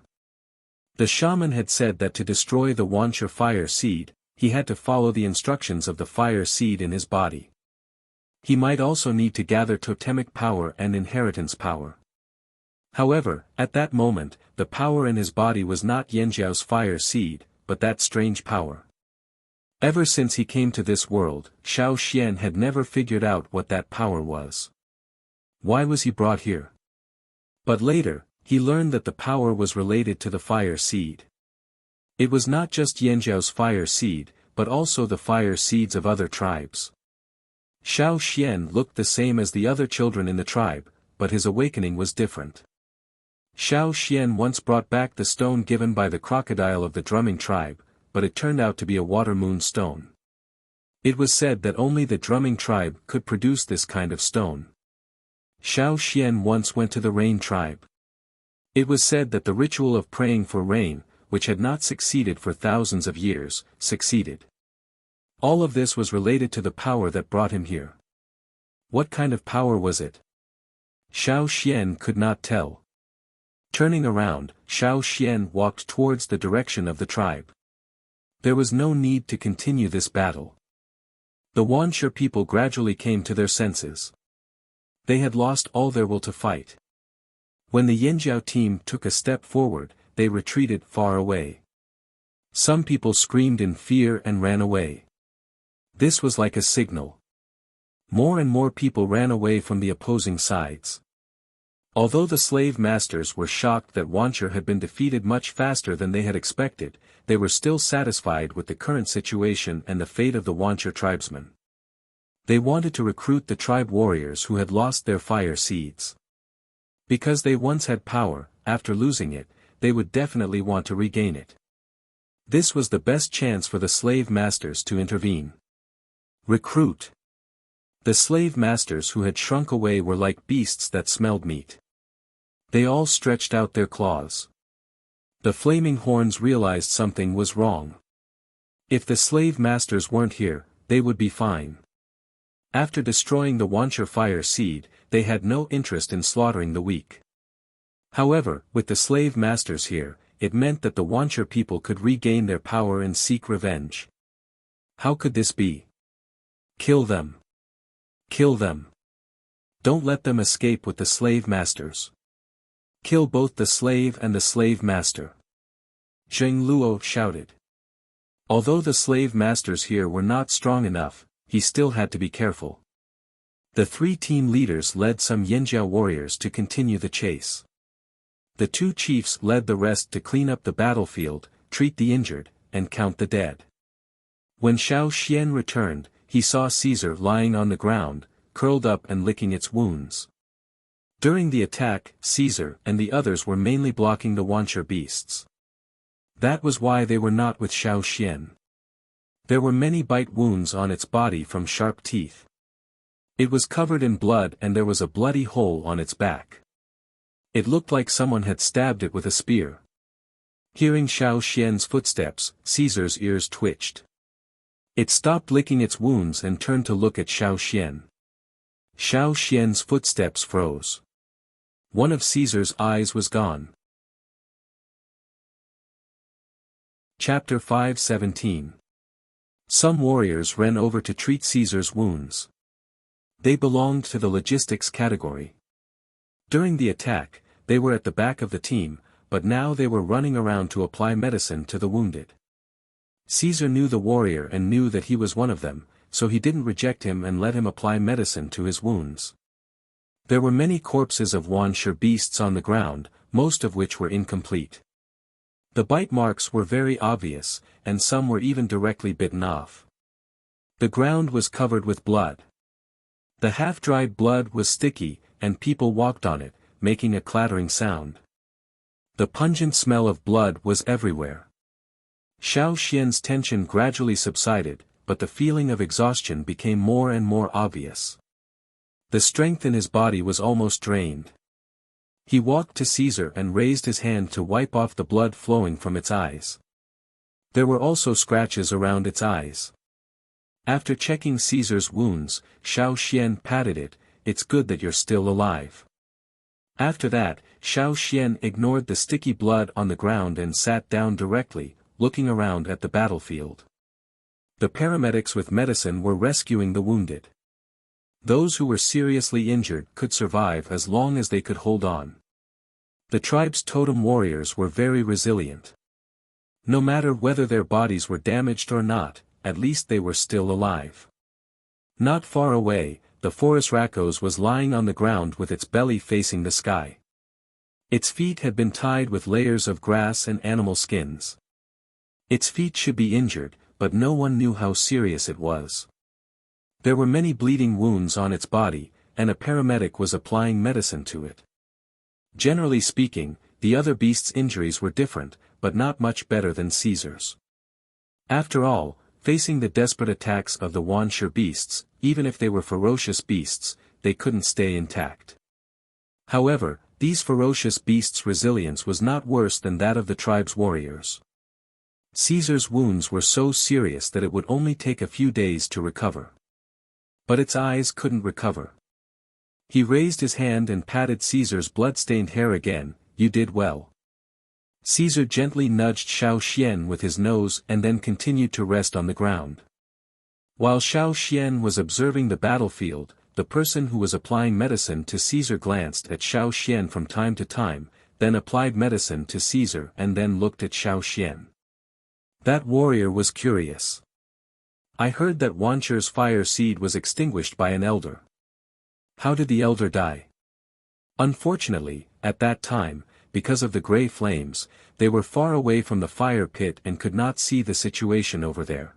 The shaman had said that to destroy the Wuxia fire seed, he had to follow the instructions of the fire seed in his body. He might also need to gather totemic power and inheritance power. However, at that moment, the power in his body was not Yanjiao's fire seed, but that strange power. Ever since he came to this world, Xiao Xian had never figured out what that power was. Why was he brought here? But later, he learned that the power was related to the fire seed. It was not just Yanjiao's fire seed, but also the fire seeds of other tribes. Xiao Xian looked the same as the other children in the tribe, but his awakening was different. Xiao Xian once brought back the stone given by the crocodile of the drumming tribe, but it turned out to be a water moon stone. It was said that only the drumming tribe could produce this kind of stone. Xiao Xian once went to the rain tribe. It was said that the ritual of praying for rain, which had not succeeded for thousands of years, succeeded. All of this was related to the power that brought him here. What kind of power was it? Xiao Xian could not tell. Turning around, Xiao Xian walked towards the direction of the tribe. There was no need to continue this battle. The Wuxia people gradually came to their senses. They had lost all their will to fight. When the Yinjiao team took a step forward, they retreated far away. Some people screamed in fear and ran away. This was like a signal. More and more people ran away from the opposing sides. Although the slave masters were shocked that Wuxia had been defeated much faster than they had expected, they were still satisfied with the current situation and the fate of the Wuxia tribesmen. They wanted to recruit the tribe warriors who had lost their fire seeds. Because they once had power, after losing it, they would definitely want to regain it. This was the best chance for the slave masters to intervene. Recruit. The slave masters who had shrunk away were like beasts that smelled meat. They all stretched out their claws. The flaming horns realized something was wrong. If the slave masters weren't here, they would be fine. After destroying the Wuxia fire seed, they had no interest in slaughtering the weak. However, with the slave masters here, it meant that the Wuxia people could regain their power and seek revenge. How could this be? Kill them. Kill them. Don't let them escape with the slave masters. Kill both the slave and the slave master. Zheng Luo shouted. Although the slave masters here were not strong enough, he still had to be careful. The three team leaders led some Yanjiao warriors to continue the chase. The two chiefs led the rest to clean up the battlefield, treat the injured, and count the dead. When Xiao Xian returned, he saw Caesar lying on the ground, curled up and licking its wounds. During the attack, Caesar and the others were mainly blocking the Wuxia beasts. That was why they were not with Xiao Xian. There were many bite wounds on its body from sharp teeth. It was covered in blood and there was a bloody hole on its back. It looked like someone had stabbed it with a spear. Hearing Xiao Xian's footsteps, Caesar's ears twitched. It stopped licking its wounds and turned to look at Xiao Xian. Xiao Xian's footsteps froze. One of Caesar's eyes was gone. Chapter 5:17. Some warriors ran over to treat Caesar's wounds. They belonged to the logistics category. During the attack, they were at the back of the team, but now they were running around to apply medicine to the wounded. Caesar knew the warrior and knew that he was one of them, so he didn't reject him and let him apply medicine to his wounds. There were many corpses of Wuxia beasts on the ground, most of which were incomplete. The bite marks were very obvious, and some were even directly bitten off. The ground was covered with blood. The half-dried blood was sticky, and people walked on it, making a clattering sound. The pungent smell of blood was everywhere. Xiao Xian's tension gradually subsided, but the feeling of exhaustion became more and more obvious. The strength in his body was almost drained. He walked to Caesar and raised his hand to wipe off the blood flowing from its eyes. There were also scratches around its eyes. After checking Caesar's wounds, Xiao Xian patted it. "It's good that you're still alive." After that, Xiao Xian ignored the sticky blood on the ground and sat down directly, looking around at the battlefield. The paramedics with medicine were rescuing the wounded. Those who were seriously injured could survive as long as they could hold on. The tribe's totem warriors were very resilient. No matter whether their bodies were damaged or not, at least they were still alive. Not far away, the forest Rakos was lying on the ground with its belly facing the sky. Its feet had been tied with layers of grass and animal skins. Its feet should be injured, but no one knew how serious it was. There were many bleeding wounds on its body, and a paramedic was applying medicine to it. Generally speaking, the other beasts' injuries were different, but not much better than Caesar's. After all, facing the desperate attacks of the Wuxia beasts, even if they were ferocious beasts, they couldn't stay intact. However, these ferocious beasts' resilience was not worse than that of the tribe's warriors. Caesar's wounds were so serious that it would only take a few days to recover. But its eyes couldn't recover. He raised his hand and patted Caesar's blood-stained hair again. "You did well." Caesar gently nudged Xiao Xian with his nose and then continued to rest on the ground. While Xiao Xian was observing the battlefield, the person who was applying medicine to Caesar glanced at Xiao Xian from time to time, then applied medicine to Caesar and then looked at Xiao Xian. That warrior was curious. I heard that Wancher's fire seed was extinguished by an elder. How did the elder die? Unfortunately, at that time, because of the grey flames, they were far away from the fire pit and could not see the situation over there.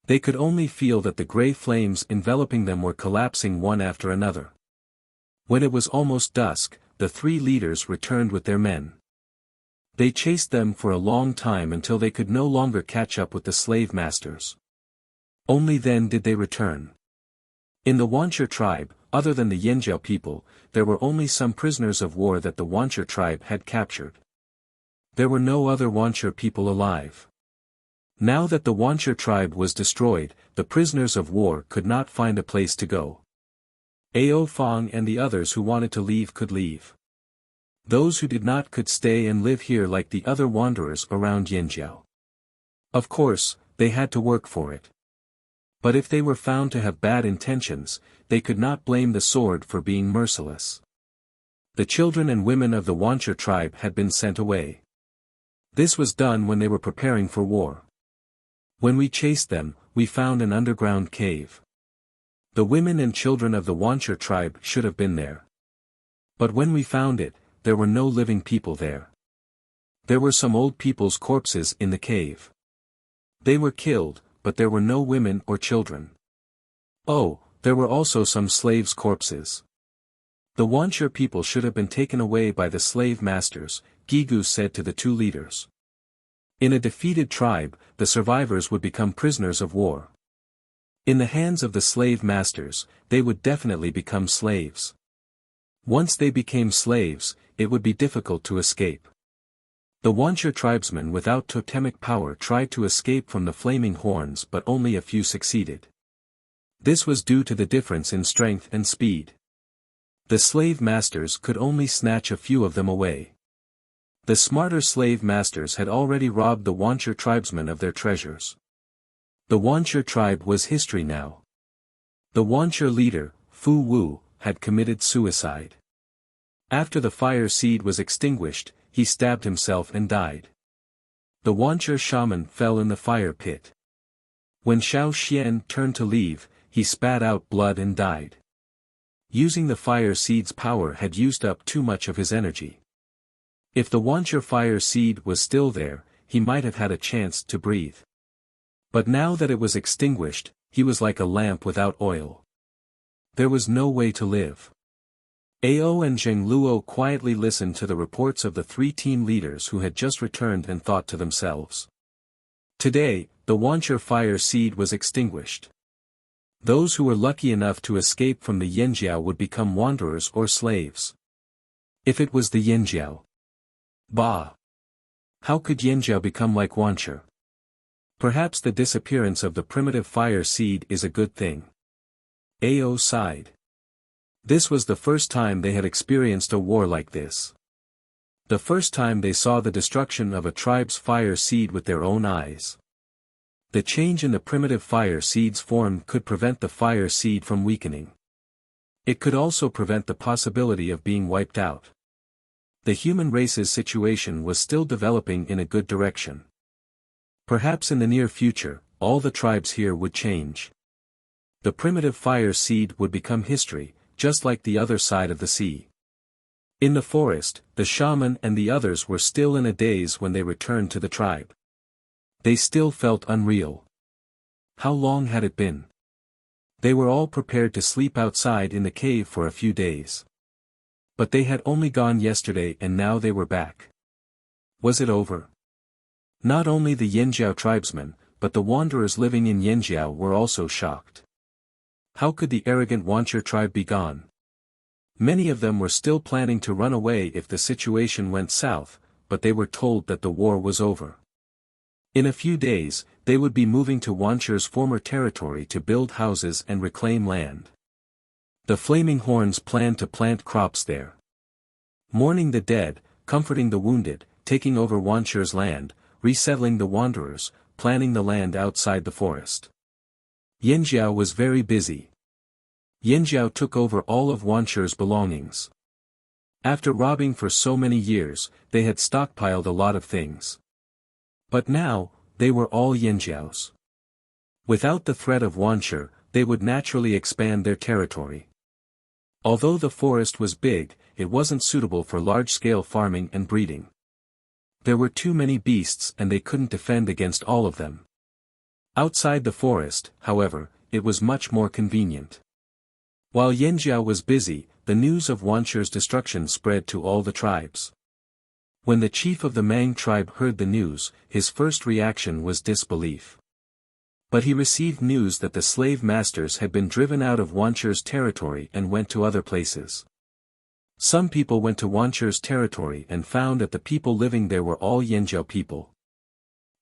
They could only feel that the grey flames enveloping them were collapsing one after another. When it was almost dusk, the 3 leaders returned with their men. They chased them for a long time until they could no longer catch up with the slave masters. Only then did they return. In the Wuxia tribe, other than the Yanjiao people, there were only some prisoners of war that the Wuxia tribe had captured. There were no other Wuxia people alive. Now that the Wuxia tribe was destroyed, the prisoners of war could not find a place to go. Ao Fong and the others who wanted to leave could leave. Those who did not could stay and live here like the other wanderers around Yanjiao. Of course, they had to work for it. But if they were found to have bad intentions, they could not blame the sword for being merciless. The children and women of the Wuxia tribe had been sent away. This was done when they were preparing for war. When we chased them, we found an underground cave. The women and children of the Wuxia tribe should have been there. But when we found it, there were no living people there. There were some old people's corpses in the cave. They were killed, but there were no women or children. Oh, there were also some slaves' corpses. The Wuxia people should have been taken away by the slave masters, Gigu said to the 2 leaders. In a defeated tribe, the survivors would become prisoners of war. In the hands of the slave masters, they would definitely become slaves. Once they became slaves, it would be difficult to escape. The Wuxia tribesmen without totemic power tried to escape from the flaming horns, but only a few succeeded. This was due to the difference in strength and speed. The slave masters could only snatch a few of them away. The smarter slave masters had already robbed the Wuxia tribesmen of their treasures. The Wuxia tribe was history now. The Wuxia leader, Fu Wu, had committed suicide. After the fire seed was extinguished, he stabbed himself and died. The Wuxia shaman fell in the fire pit. When Xiao Xian turned to leave, he spat out blood and died. Using the fire seed's power had used up too much of his energy. If the Wuxia fire seed was still there, he might have had a chance to breathe. But now that it was extinguished, he was like a lamp without oil. There was no way to live. Ao and Zheng Luo quietly listened to the reports of the 3 team leaders who had just returned and thought to themselves. Today, the Wuxia fire seed was extinguished. Those who were lucky enough to escape from the Yanjiao would become wanderers or slaves. If it was the Yanjiao. Bah! How could Yanjiao become like Wuxia? Perhaps the disappearance of the primitive fire seed is a good thing. Ao sighed. This was the first time they had experienced a war like this. The first time they saw the destruction of a tribe's fire seed with their own eyes. The change in the primitive fire seed's form could prevent the fire seed from weakening. It could also prevent the possibility of being wiped out. The human race's situation was still developing in a good direction. Perhaps in the near future, all the tribes here would change. The primitive fire seed would become history, just like the other side of the sea. In the forest, the shaman and the others were still in a daze when they returned to the tribe. They still felt unreal. How long had it been? They were all prepared to sleep outside in the cave for a few days. But they had only gone yesterday and now they were back. Was it over? Not only the Yanjiao tribesmen, but the wanderers living in Yanjiao were also shocked. How could the arrogant Wuxia tribe be gone? Many of them were still planning to run away if the situation went south, but they were told that the war was over. In a few days, they would be moving to Wuxia's former territory to build houses and reclaim land. The Flaming Horns planned to plant crops there. Mourning the dead, comforting the wounded, taking over Wuxia's land, resettling the wanderers, planning the land outside the forest. Yanjiao was very busy. Yanjiao took over all of Wuxia's belongings. After robbing for so many years, they had stockpiled a lot of things. But now, they were all Yanjiao's. Without the threat of Wanshur, they would naturally expand their territory. Although the forest was big, it wasn't suitable for large-scale farming and breeding. There were too many beasts and they couldn't defend against all of them. Outside the forest, however, it was much more convenient. While Yanjiao was busy, the news of Wanshur's destruction spread to all the tribes. When the chief of the Mang tribe heard the news, his first reaction was disbelief. But he received news that the slave masters had been driven out of Wanshur's territory and went to other places. Some people went to Wanshur's territory and found that the people living there were all Yanjiao people.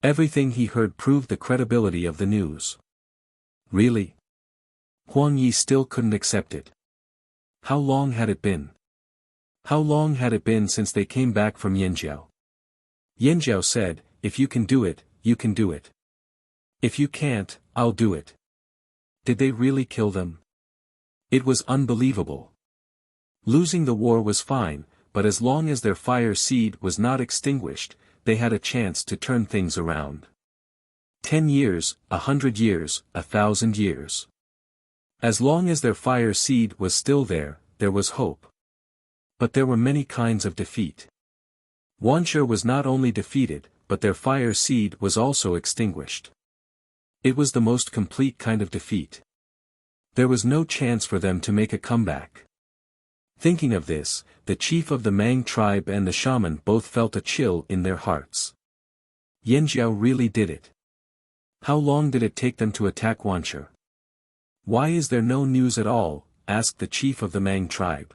Everything he heard proved the credibility of the news. Really? Huang Yi still couldn't accept it. How long had it been? How long had it been since they came back from Yanjiao? Yanjiao said, "If you can do it, you can do it. If you can't, I'll do it." Did they really kill them? It was unbelievable. Losing the war was fine, but as long as their fire seed was not extinguished, they had a chance to turn things around. 10 years, 100 years, 1,000 years. As long as their fire seed was still there, there was hope. But there were many kinds of defeat. Wanshur was not only defeated, but their fire seed was also extinguished. It was the most complete kind of defeat. There was no chance for them to make a comeback. Thinking of this, the chief of the Mang tribe and the shaman both felt a chill in their hearts. Yanjiao really did it. How long did it take them to attack Wanshur? "Why is there no news at all?" asked the chief of the Mang tribe.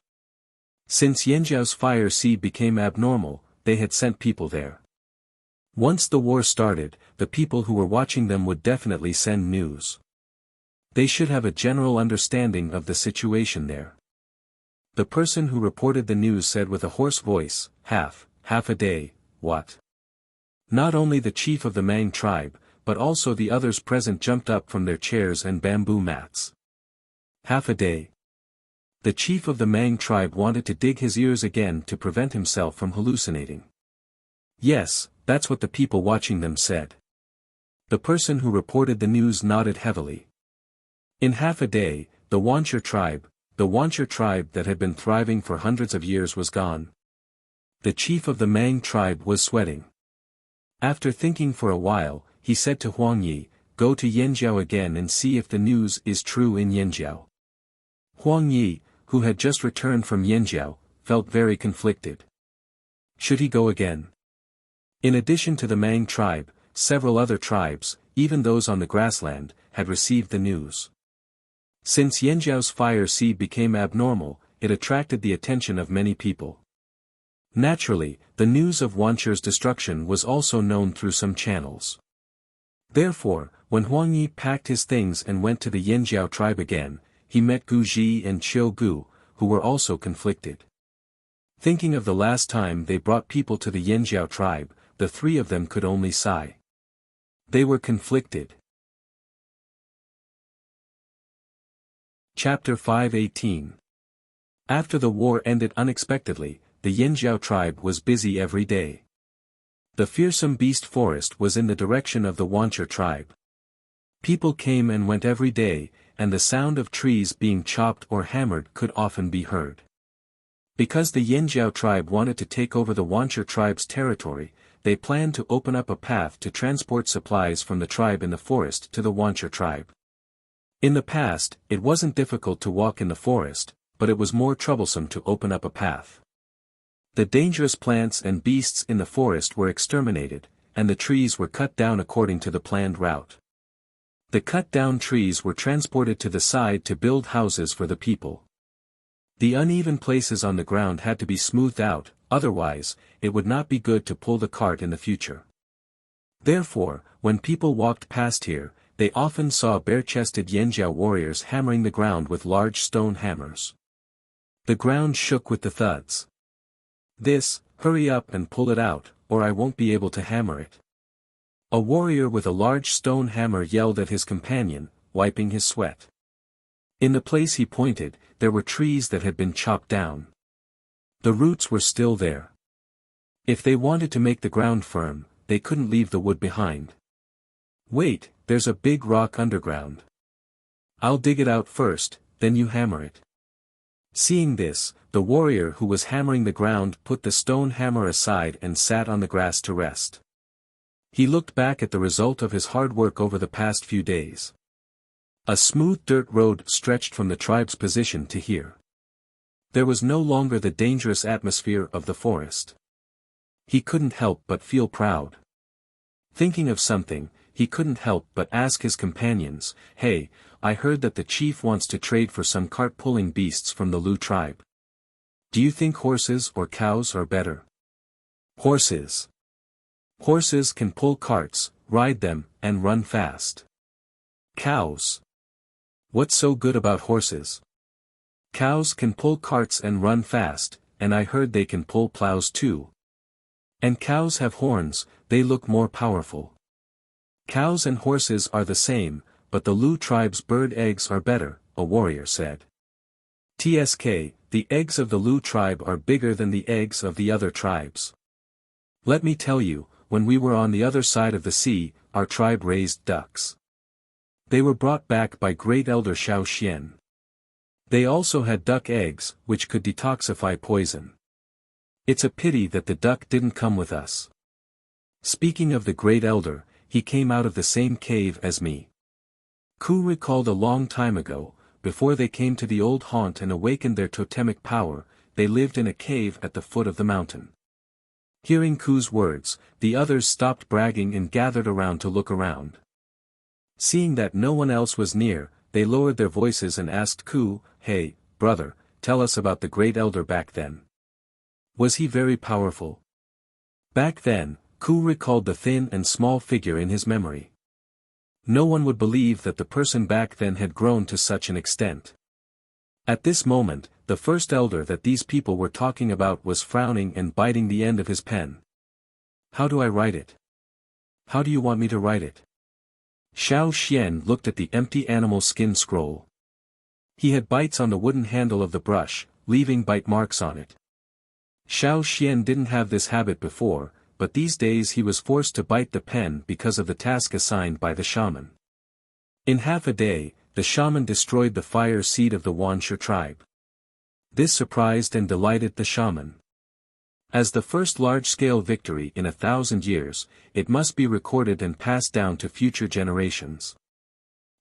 Since Yanjiao's fire seed became abnormal, they had sent people there. Once the war started, the people who were watching them would definitely send news. They should have a general understanding of the situation there. The person who reported the news said with a hoarse voice, half a day, what?" Not only the chief of the Mang tribe, but also the others present jumped up from their chairs and bamboo mats. Half a day. The chief of the Mang tribe wanted to dig his ears again to prevent himself from hallucinating. Yes, that's what the people watching them said. The person who reported the news nodded heavily. In half a day, the Wanshur tribe that had been thriving for hundreds of years was gone. The chief of the Mang tribe was sweating. After thinking for a while, he said to Huang Yi, "Go to Yanjiao again and see if the news is true in Yanjiao." Huang Yi, who had just returned from Yanjiao, felt very conflicted. Should he go again? In addition to the Mang tribe, several other tribes, even those on the grassland, had received the news. Since Yanjiao's fire seed became abnormal, it attracted the attention of many people. Naturally, the news of Wanshur's destruction was also known through some channels. Therefore, when Huang Yi packed his things and went to the Yanjiao tribe again, he met Gu Ji and Qiu Gu, who were also conflicted. Thinking of the last time they brought people to the Yanjiao tribe, the three of them could only sigh. They were conflicted. Chapter 5:18. After the war ended unexpectedly, the Yanjiao tribe was busy every day. The fearsome beast forest was in the direction of the Wanshur tribe. People came and went every day, and the sound of trees being chopped or hammered could often be heard. Because the Yanjiao tribe wanted to take over the Wanshur tribe's territory, they planned to open up a path to transport supplies from the tribe in the forest to the Wanshur tribe. In the past, it wasn't difficult to walk in the forest, but it was more troublesome to open up a path. The dangerous plants and beasts in the forest were exterminated, and the trees were cut down according to the planned route. The cut-down trees were transported to the side to build houses for the people. The uneven places on the ground had to be smoothed out, otherwise, it would not be good to pull the cart in the future. Therefore, when people walked past here, they often saw bare-chested Yanjiao warriors hammering the ground with large stone hammers. The ground shook with the thuds. Hurry up and pull it out, or I won't be able to hammer it. A warrior with a large stone hammer yelled at his companion, wiping his sweat. In the place he pointed, there were trees that had been chopped down. The roots were still there. If they wanted to make the ground firm, they couldn't leave the wood behind. Wait, there's a big rock underground. I'll dig it out first, then you hammer it. Seeing this, the warrior who was hammering the ground put the stone hammer aside and sat on the grass to rest. He looked back at the result of his hard work over the past few days. A smooth dirt road stretched from the tribe's position to here. There was no longer the dangerous atmosphere of the forest. He couldn't help but feel proud. Thinking of something, he couldn't help but ask his companions, "Hey, I heard that the chief wants to trade for some cart-pulling beasts from the Lu tribe. Do you think horses or cows are better?" "Horses. Horses can pull carts, ride them, and run fast. Cows. What's so good about horses? Cows can pull carts and run fast, and I heard they can pull plows too. And cows have horns, they look more powerful. Cows and horses are the same, but the Lu tribe's bird eggs are better," a warrior said. "TSK, the eggs of the Lu tribe are bigger than the eggs of the other tribes. Let me tell you, when we were on the other side of the sea, our tribe raised ducks. They were brought back by Great Elder Xiao Xian. They also had duck eggs, which could detoxify poison. It's a pity that the duck didn't come with us. Speaking of the Great Elder, he came out of the same cave as me." Ku recalled a long time ago, before they came to the old haunt and awakened their totemic power, they lived in a cave at the foot of the mountain. Hearing Ku's words, the others stopped bragging and gathered around to look around. Seeing that no one else was near, they lowered their voices and asked Ku, "Hey, brother, tell us about the Great Elder back then. Was he very powerful?" Back then, Ku recalled the thin and small figure in his memory. No one would believe that the person back then had grown to such an extent. At this moment, the first elder that these people were talking about was frowning and biting the end of his pen. "How do I write it? How do you want me to write it?" Xiao Xian looked at the empty animal skin scroll. He had bites on the wooden handle of the brush, leaving bite marks on it. Xiao Xian didn't have this habit before, but these days he was forced to bite the pen because of the task assigned by the shaman. In half a day, the shaman destroyed the fire seed of the Wuxia tribe. This surprised and delighted the shaman. As the first large-scale victory in 1,000 years, it must be recorded and passed down to future generations.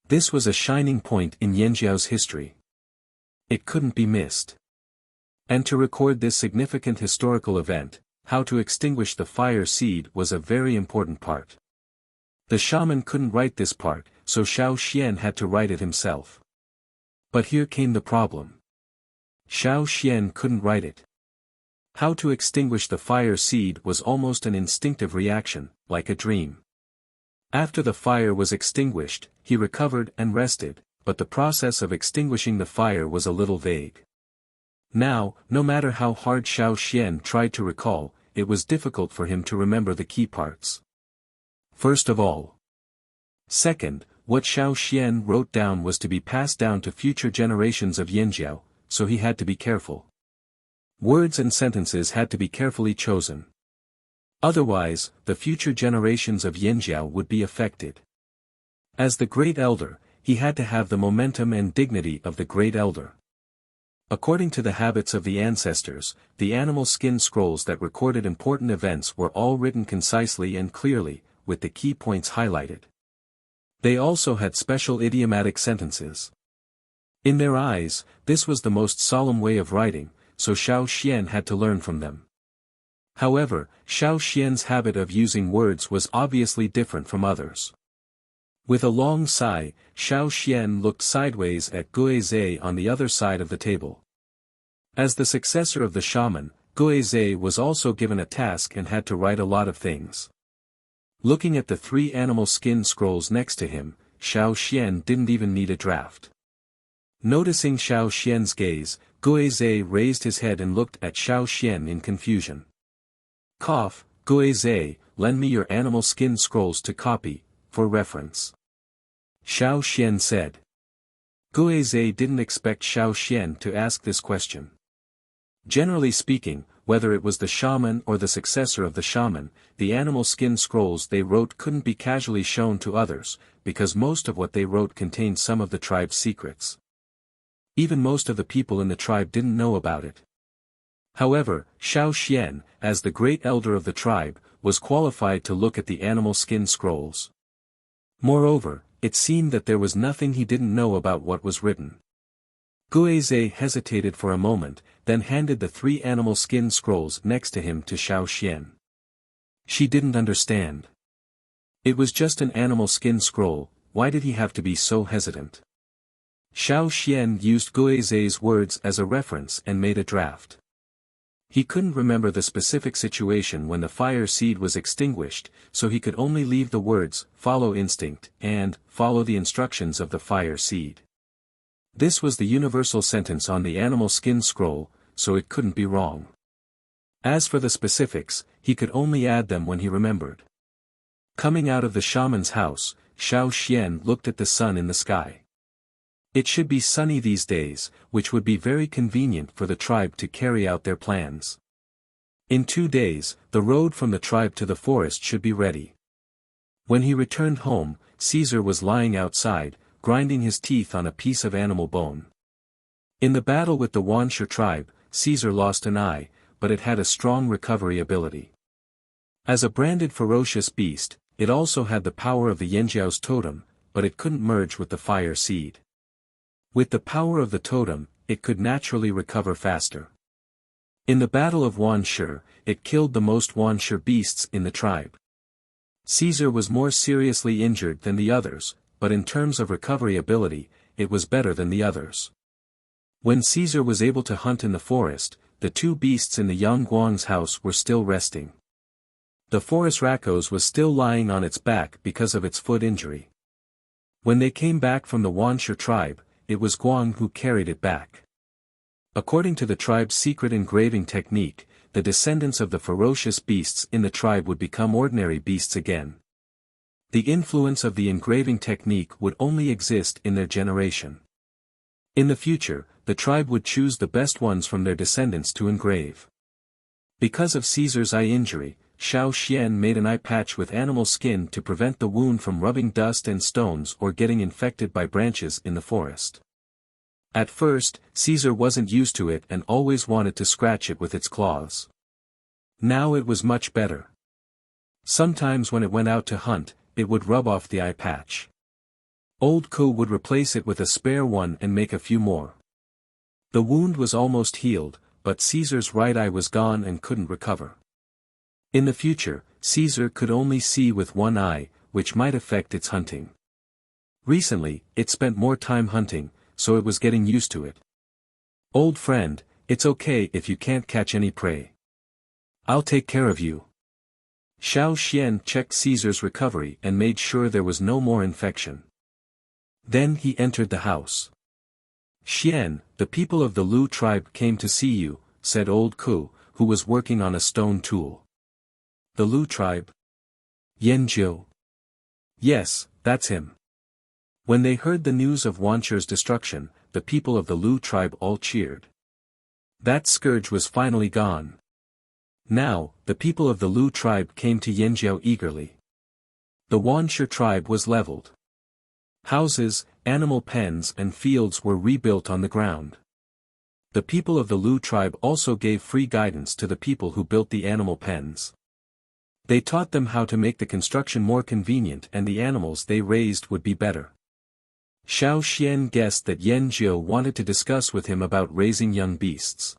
This was a shining point in Yanjiao's history. It couldn't be missed. And to record this significant historical event, how to extinguish the fire seed was a very important part. The shaman couldn't write this part, so Xiao Xian had to write it himself. But here came the problem. Xiao Xian couldn't write it. How to extinguish the fire seed was almost an instinctive reaction, like a dream. After the fire was extinguished, he recovered and rested, but the process of extinguishing the fire was a little vague. Now, no matter how hard Xiao Xian tried to recall, it was difficult for him to remember the key parts. First of all. Second, what Xiao Xian wrote down was to be passed down to future generations of Yanjiao, so he had to be careful. Words and sentences had to be carefully chosen. Otherwise, the future generations of Yanjiao would be affected. As the Great Elder, he had to have the momentum and dignity of the Great Elder. According to the habits of the ancestors, the animal skin scrolls that recorded important events were all written concisely and clearly, with the key points highlighted. They also had special idiomatic sentences. In their eyes, this was the most solemn way of writing, so Xiao Xian had to learn from them. However, Xiao Xian's habit of using words was obviously different from others. With a long sigh, Xiao Xian looked sideways at Guizhe on the other side of the table. As the successor of the shaman, Guizhe was also given a task and had to write a lot of things. Looking at the 3 animal skin scrolls next to him, Xiao Xian didn't even need a draft. Noticing Xiao Xian's gaze, Guizhe raised his head and looked at Xiao Xian in confusion. "Cough, Guizhe, lend me your animal skin scrolls to copy, for reference." Xiao Xian said. Guizhe didn't expect Xiao Xian to ask this question. Generally speaking, whether it was the shaman or the successor of the shaman, the animal skin scrolls they wrote couldn't be casually shown to others, because most of what they wrote contained some of the tribe's secrets. Even most of the people in the tribe didn't know about it. However, Xiao Xian, as the great elder of the tribe, was qualified to look at the animal skin scrolls. Moreover, it seemed that there was nothing he didn't know about what was written. Guizhe hesitated for a moment, then handed the 3 animal skin scrolls next to him to Xiao Xian. She didn't understand. It was just an animal skin scroll, why did he have to be so hesitant? Xiao Xian used Guizhe's words as a reference and made a draft. He couldn't remember the specific situation when the fire seed was extinguished, so he could only leave the words, follow instinct, and, follow the instructions of the fire seed. This was the universal sentence on the animal skin scroll, so it couldn't be wrong. As for the specifics, he could only add them when he remembered. Coming out of the shaman's house, Xiao Xian looked at the sun in the sky. It should be sunny these days, which would be very convenient for the tribe to carry out their plans. In 2 days, the road from the tribe to the forest should be ready. When he returned home, Caesar was lying outside, grinding his teeth on a piece of animal bone. In the battle with the Wuxia tribe, Caesar lost an eye, but it had a strong recovery ability. As a branded ferocious beast, it also had the power of the Yanjiao's totem, but it couldn't merge with the fire seed. With the power of the totem, it could naturally recover faster. In the Battle of Wuxia, it killed the most Wuxia beasts in the tribe. Caesar was more seriously injured than the others, but in terms of recovery ability, it was better than the others. When Caesar was able to hunt in the forest, the 2 beasts in the young Guang's house were still resting. The forest Rakos was still lying on its back because of its foot injury. When they came back from the Wuxia tribe, it was Guang who carried it back. According to the tribe's secret engraving technique, the descendants of the ferocious beasts in the tribe would become ordinary beasts again. The influence of the engraving technique would only exist in their generation. In the future, the tribe would choose the best ones from their descendants to engrave. Because of Caesar's eye injury, Xiao Xian made an eye patch with animal skin to prevent the wound from rubbing dust and stones or getting infected by branches in the forest. At first, Caesar wasn't used to it and always wanted to scratch it with its claws. Now it was much better. Sometimes when it went out to hunt, it would rub off the eye patch. Old Ku would replace it with a spare one and make a few more. The wound was almost healed, but Caesar's right eye was gone and couldn't recover. In the future, Caesar could only see with one eye, which might affect its hunting. Recently, it spent more time hunting, so it was getting used to it. Old friend, it's okay if you can't catch any prey. I'll take care of you. Xiao Xian checked Caesar's recovery and made sure there was no more infection. Then he entered the house. Xian, the people of the Lu tribe came to see you, said old Ku, who was working on a stone tool. The Lu tribe? Yanjiao. Yes, that's him. When they heard the news of Wuxia's destruction, the people of the Lu tribe all cheered. That scourge was finally gone. Now, the people of the Lu tribe came to Yanjiao eagerly. The Wuxia tribe was leveled. Houses, animal pens and fields were rebuilt on the ground. The people of the Lu tribe also gave free guidance to the people who built the animal pens. They taught them how to make the construction more convenient and the animals they raised would be better. Xiao Xian guessed that Yanjiao wanted to discuss with him about raising young beasts.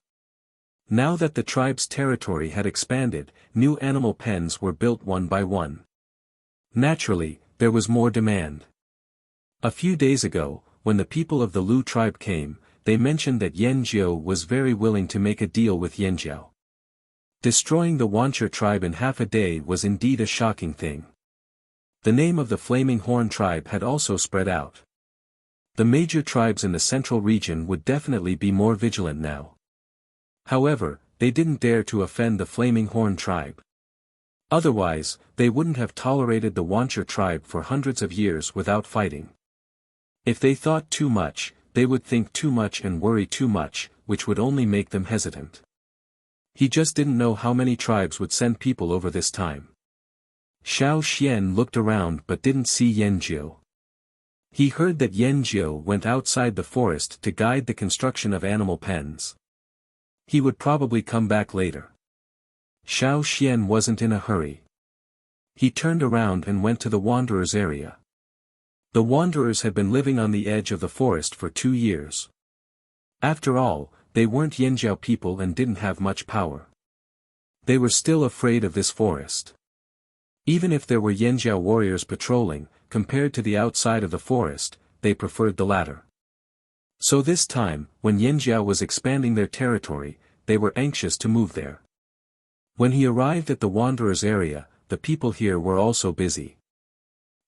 Now that the tribe's territory had expanded, new animal pens were built one by one. Naturally, there was more demand. A few days ago, when the people of the Lu tribe came, they mentioned that Yanjiao was very willing to make a deal with Yanjiao. Destroying the Wuxia tribe in half a day was indeed a shocking thing. The name of the Flaming Horn tribe had also spread out. The major tribes in the central region would definitely be more vigilant now. However, they didn't dare to offend the Flaming Horn tribe. Otherwise, they wouldn't have tolerated the Wuxia tribe for hundreds of years without fighting. If they thought too much, they would think too much and worry too much, which would only make them hesitant. He just didn't know how many tribes would send people over this time. Xiao Xian looked around but didn't see Yanjiu. He heard that Yanjiu went outside the forest to guide the construction of animal pens. He would probably come back later. Xiao Xian wasn't in a hurry. He turned around and went to the wanderers' area. The wanderers had been living on the edge of the forest for 2 years. After all, they weren't Yanjiao people and didn't have much power. They were still afraid of this forest. Even if there were Yanjiao warriors patrolling, compared to the outside of the forest, they preferred the latter. So this time, when Yanjiao was expanding their territory, they were anxious to move there. When he arrived at the wanderers' area, the people here were also busy.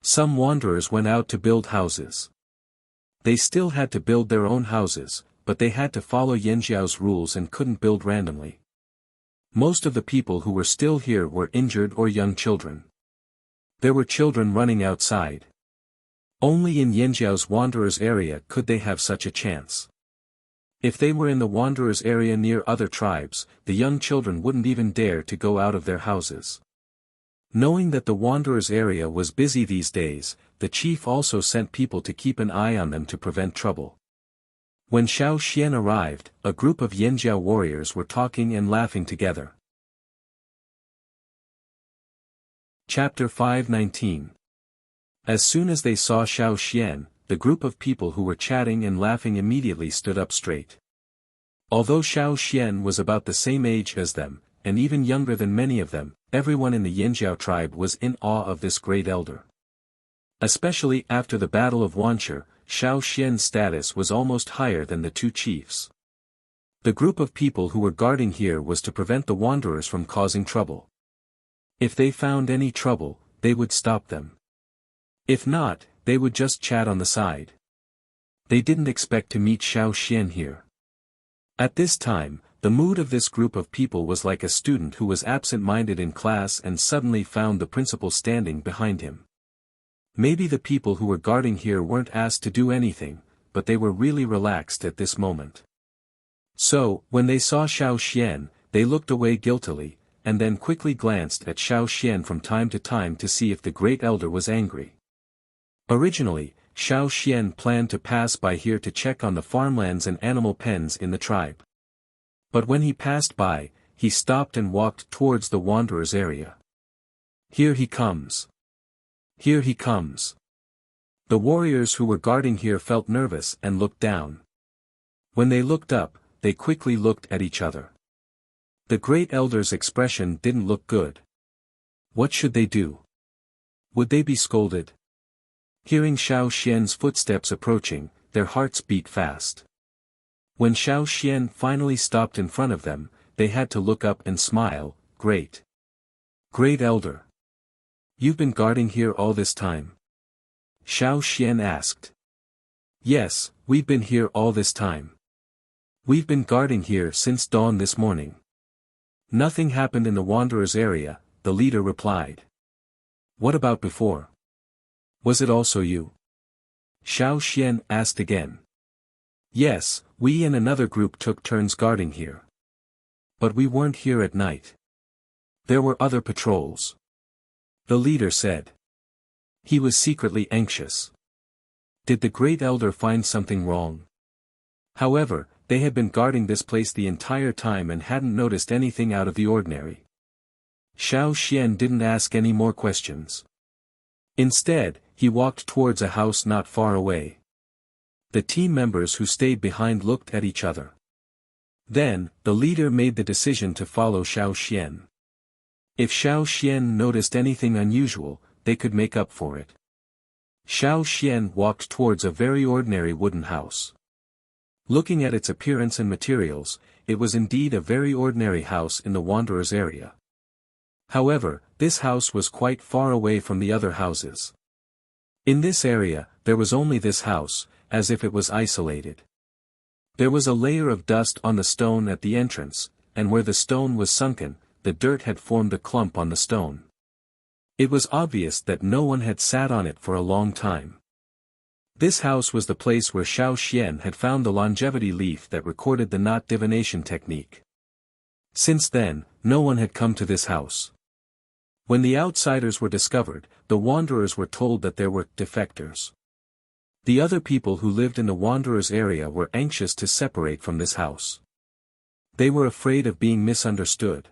Some wanderers went out to build houses. They still had to build their own houses, but they had to follow Yanjiao's rules and couldn't build randomly. Most of the people who were still here were injured or young children. There were children running outside. Only in Yanjiao's wanderers' area could they have such a chance. If they were in the wanderers' area near other tribes, the young children wouldn't even dare to go out of their houses. Knowing that the wanderers' area was busy these days, the chief also sent people to keep an eye on them to prevent trouble. When Xiao Xian arrived, a group of Yanjiao warriors were talking and laughing together. Chapter 519. As soon as they saw Xiao Xian, the group of people who were chatting and laughing immediately stood up straight. Although Xiao Xian was about the same age as them, and even younger than many of them, everyone in the Yanjiao tribe was in awe of this great elder. Especially after the Battle of Wanshi, Xiao Xian's status was almost higher than the two chiefs. The group of people who were guarding here was to prevent the wanderers from causing trouble. If they found any trouble, they would stop them. If not, they would just chat on the side. They didn't expect to meet Xiao Xian here. At this time, the mood of this group of people was like a student who was absent-minded in class and suddenly found the principal standing behind him. Maybe the people who were guarding here weren't asked to do anything, but they were really relaxed at this moment. So, when they saw Xiao Xian, they looked away guiltily, and then quickly glanced at Xiao Xian from time to see if the great elder was angry. Originally, Xiao Xian planned to pass by here to check on the farmlands and animal pens in the tribe. But when he passed by, he stopped and walked towards the wanderers' area. Here he comes. Here he comes. The warriors who were guarding here felt nervous and looked down. When they looked up, they quickly looked at each other. The great elder's expression didn't look good. What should they do? Would they be scolded? Hearing Xiao Xian's footsteps approaching, their hearts beat fast. When Xiao Xian finally stopped in front of them, they had to look up and smile. Great. Great elder. You've been guarding here all this time? Xiao Xian asked. Yes, we've been here all this time. We've been guarding here since dawn this morning. Nothing happened in the wanderers' area, the leader replied. What about before? Was it also you? Xiao Xian asked again. Yes, we and another group took turns guarding here. But we weren't here at night. There were other patrols. The leader said. He was secretly anxious. Did the great elder find something wrong? However, they had been guarding this place the entire time and hadn't noticed anything out of the ordinary. Xiao Xian didn't ask any more questions. Instead, he walked towards a house not far away. The team members who stayed behind looked at each other. Then, the leader made the decision to follow Xiao Xian. If Xiao Xian noticed anything unusual, they could make up for it. Xiao Xian walked towards a very ordinary wooden house. Looking at its appearance and materials, it was indeed a very ordinary house in the wanderers' area. However, this house was quite far away from the other houses. In this area, there was only this house, as if it was isolated. There was a layer of dust on the stone at the entrance, and where the stone was sunken, the dirt had formed a clump on the stone. It was obvious that no one had sat on it for a long time. This house was the place where Xiao Xian had found the longevity leaf that recorded the knot divination technique. Since then, no one had come to this house. When the outsiders were discovered, the wanderers were told that there were defectors. The other people who lived in the wanderers' area were anxious to separate from this house. They were afraid of being misunderstood.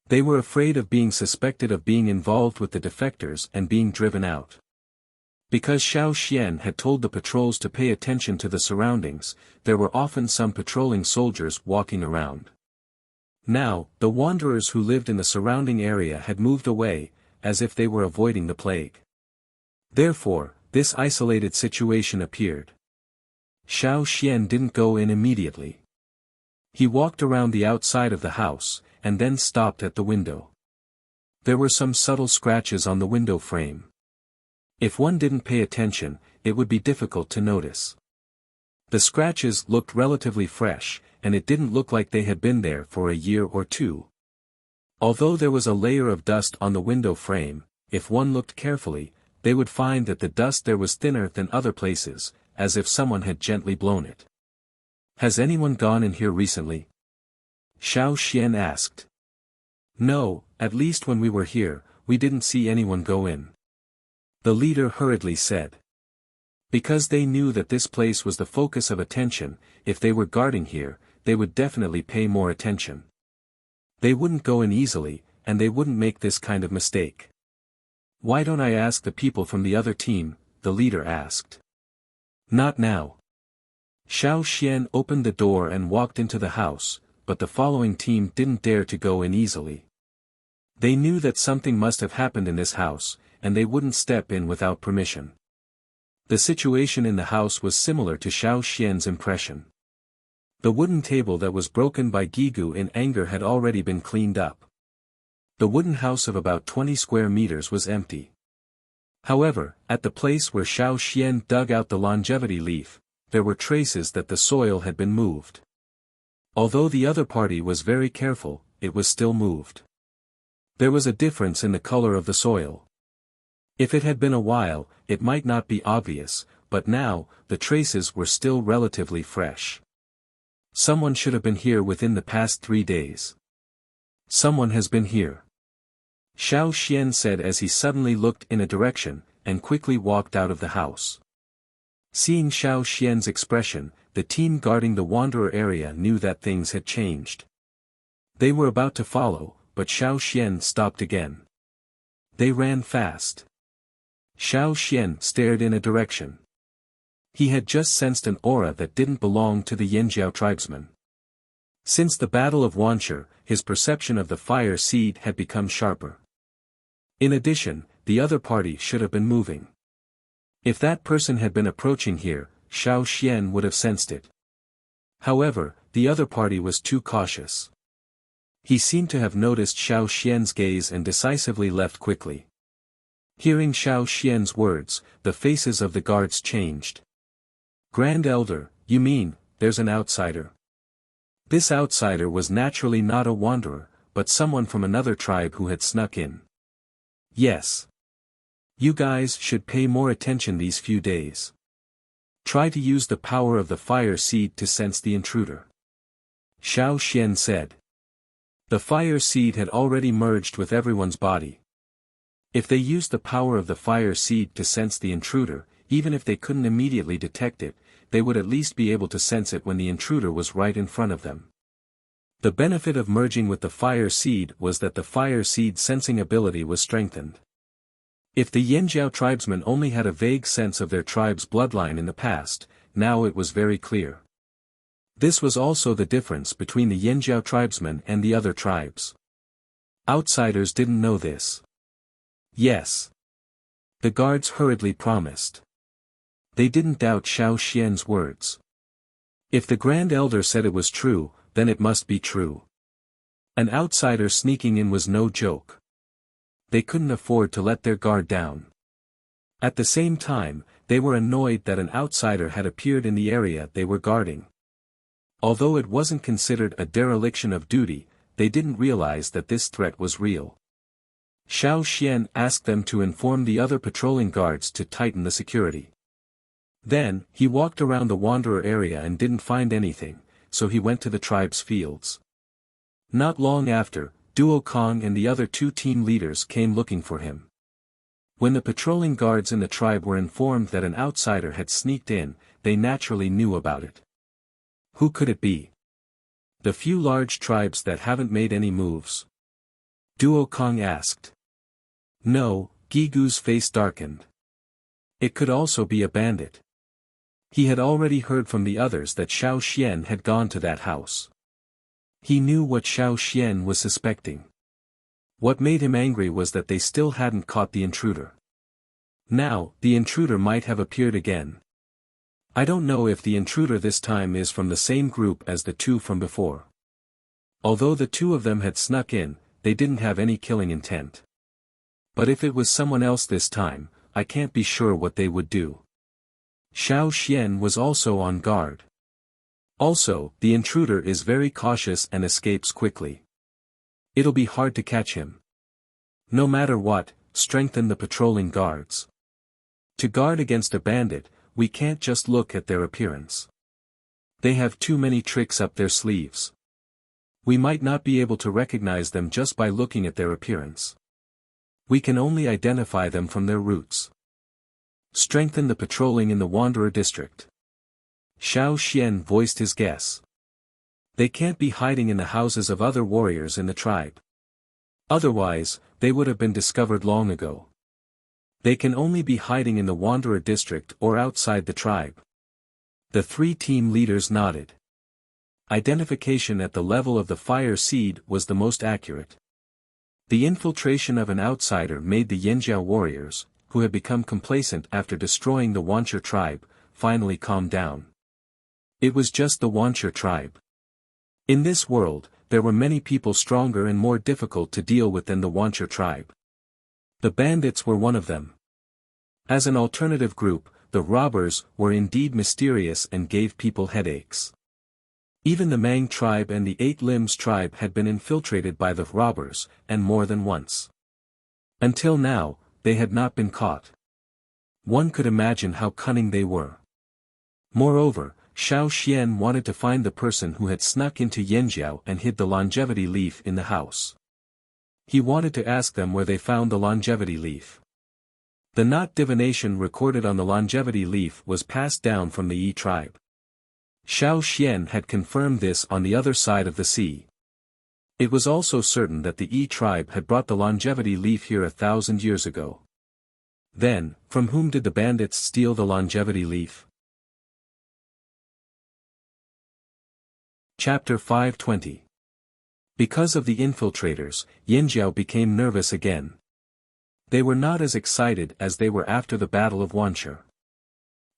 They were afraid of being suspected of being involved with the defectors and being driven out. Because Xiao Xian had told the patrols to pay attention to the surroundings, there were often some patrolling soldiers walking around. Now, the wanderers who lived in the surrounding area had moved away, as if they were avoiding the plague. Therefore, this isolated situation appeared. Xiao Xian didn't go in immediately. He walked around the outside of the house, and then stopped at the window. There were some subtle scratches on the window frame. If one didn't pay attention, it would be difficult to notice. The scratches looked relatively fresh, and it didn't look like they had been there for a year or two. Although there was a layer of dust on the window frame, if one looked carefully, they would find that the dust there was thinner than other places, as if someone had gently blown it. "Has anyone gone in here recently?" Xiao Xian asked. "No, at least when we were here, we didn't see anyone go in," the leader hurriedly said. Because they knew that this place was the focus of attention, if they were guarding here, they would definitely pay more attention. They wouldn't go in easily, and they wouldn't make this kind of mistake. "Why don't I ask the people from the other team?" the leader asked. "Not now." Xiao Xian opened the door and walked into the house, but the following team didn't dare to go in easily. They knew that something must have happened in this house, and they wouldn't step in without permission. The situation in the house was similar to Xiao Xian's impression. The wooden table that was broken by Gigu in anger had already been cleaned up. The wooden house of about 20 square meters was empty. However, at the place where Xiao Xian dug out the longevity leaf, there were traces that the soil had been moved. Although the other party was very careful, it was still moved. There was a difference in the color of the soil. If it had been a while, it might not be obvious, but now, the traces were still relatively fresh. Someone should have been here within the past 3 days. "Someone has been here," Xiao Xian said as he suddenly looked in a direction, and quickly walked out of the house. Seeing Xiao Xian's expression, the team guarding the wanderer area knew that things had changed. They were about to follow, but Xiao Xian stopped again. They ran fast. Xiao Xian stared in a direction. He had just sensed an aura that didn't belong to the Yanjiao tribesmen. Since the Battle of Wanshi, his perception of the fire seed had become sharper. In addition, the other party should have been moving. If that person had been approaching here, Xiao Xian would have sensed it. However, the other party was too cautious. He seemed to have noticed Xiao Xian's gaze and decisively left quickly. Hearing Xiao Xian's words, the faces of the guards changed. "Grand Elder, you mean, there's an outsider?" This outsider was naturally not a wanderer, but someone from another tribe who had snuck in. "Yes. You guys should pay more attention these few days. Try to use the power of the fire seed to sense the intruder," Xiao Xian said. The fire seed had already merged with everyone's body. If they used the power of the fire seed to sense the intruder, even if they couldn't immediately detect it, they would at least be able to sense it when the intruder was right in front of them. The benefit of merging with the fire seed was that the fire seed sensing ability was strengthened. If the Yanjiao tribesmen only had a vague sense of their tribe's bloodline in the past, now it was very clear. This was also the difference between the Yanjiao tribesmen and the other tribes. Outsiders didn't know this. "Yes." The guards hurriedly promised. They didn't doubt Xiao Xian's words. If the Grand Elder said it was true, then it must be true. An outsider sneaking in was no joke. They couldn't afford to let their guard down. At the same time, they were annoyed that an outsider had appeared in the area they were guarding. Although it wasn't considered a dereliction of duty, they didn't realize that this threat was real. Xiao Xian asked them to inform the other patrolling guards to tighten the security. Then, he walked around the wanderer area and didn't find anything, so he went to the tribe's fields. Not long after, Duo Kong and the other two team leaders came looking for him. When the patrolling guards in the tribe were informed that an outsider had sneaked in, they naturally knew about it. Who could it be? The few large tribes that haven't made any moves? Duo Kong asked. No, Gigu's face darkened. It could also be a bandit. He had already heard from the others that Xiao Xian had gone to that house. He knew what Xiao Xian was suspecting. What made him angry was that they still hadn't caught the intruder. Now, the intruder might have appeared again. I don't know if the intruder this time is from the same group as the two from before. Although the two of them had snuck in, they didn't have any killing intent. But if it was someone else this time, I can't be sure what they would do. Xiao Xian was also on guard. Also, the intruder is very cautious and escapes quickly. It'll be hard to catch him. No matter what, strengthen the patrolling guards. To guard against a bandit, we can't just look at their appearance. They have too many tricks up their sleeves. We might not be able to recognize them just by looking at their appearance. We can only identify them from their roots. Strengthen the patrolling in the Wanderer district. Xiao Xian voiced his guess. They can't be hiding in the houses of other warriors in the tribe. Otherwise, they would have been discovered long ago. They can only be hiding in the Wanderer district or outside the tribe. The three team leaders nodded. Identification at the level of the fire seed was the most accurate. The infiltration of an outsider made the Yanjiao warriors, who had become complacent after destroying the Wuxia tribe, finally calm down. It was just the Wuxia tribe. In this world, there were many people stronger and more difficult to deal with than the Wuxia tribe. The bandits were one of them. As an alternative group, the robbers were indeed mysterious and gave people headaches. Even the Mang tribe and the Eight Limbs tribe had been infiltrated by the robbers, and more than once. Until now, they had not been caught. One could imagine how cunning they were. Moreover, Xiao Xian wanted to find the person who had snuck into Yanjiao and hid the longevity leaf in the house. He wanted to ask them where they found the longevity leaf. The knot divination recorded on the longevity leaf was passed down from the Yi tribe. Xiao Xian had confirmed this on the other side of the sea. It was also certain that the Yi tribe had brought the longevity leaf here 1,000 years ago. Then, from whom did the bandits steal the longevity leaf? Chapter 520. Because of the infiltrators, Yanjiao became nervous again. They were not as excited as they were after the Battle of Wuxia.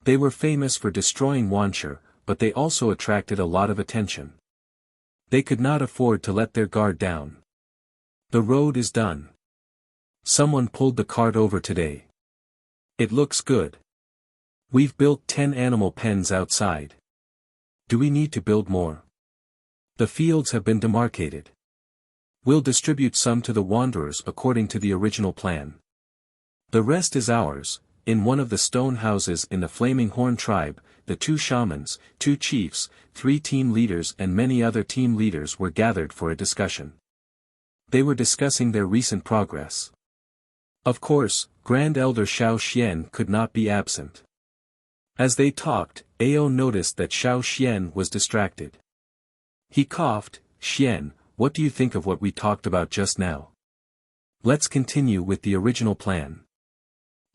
They were famous for destroying Wuxia, but they also attracted a lot of attention. They could not afford to let their guard down. The road is done. Someone pulled the cart over today. It looks good. We've built 10 animal pens outside. Do we need to build more? The fields have been demarcated. We'll distribute some to the wanderers according to the original plan. The rest is ours. In one of the stone houses in the Flaming Horn tribe, the 2 shamans, 2 chiefs, 3 team leaders and many other team leaders were gathered for a discussion. They were discussing their recent progress. Of course, Grand Elder Xiao Xian could not be absent. As they talked, Ao noticed that Xiao Xian was distracted. He coughed. Xian, what do you think of what we talked about just now? Let's continue with the original plan.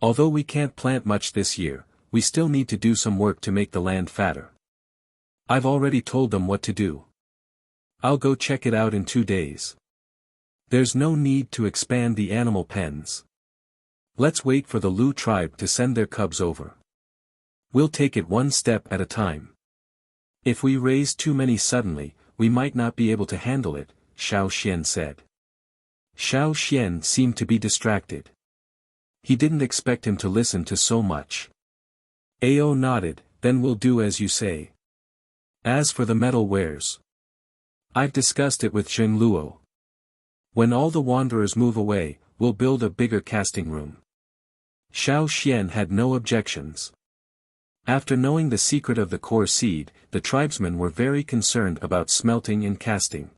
Although we can't plant much this year, we still need to do some work to make the land fatter. I've already told them what to do. I'll go check it out in 2 days. There's no need to expand the animal pens. Let's wait for the Lu tribe to send their cubs over. We'll take it one step at a time. If we raise too many suddenly, we might not be able to handle it, Xiao Xian said. Xiao Xian seemed to be distracted. He didn't expect him to listen to so much. Ao nodded, then we'll do as you say. As for the metal wares, I've discussed it with Zheng Luo. When all the wanderers move away, we'll build a bigger casting room. Xiao Xian had no objections. After knowing the secret of the core seed, the tribesmen were very concerned about smelting and casting.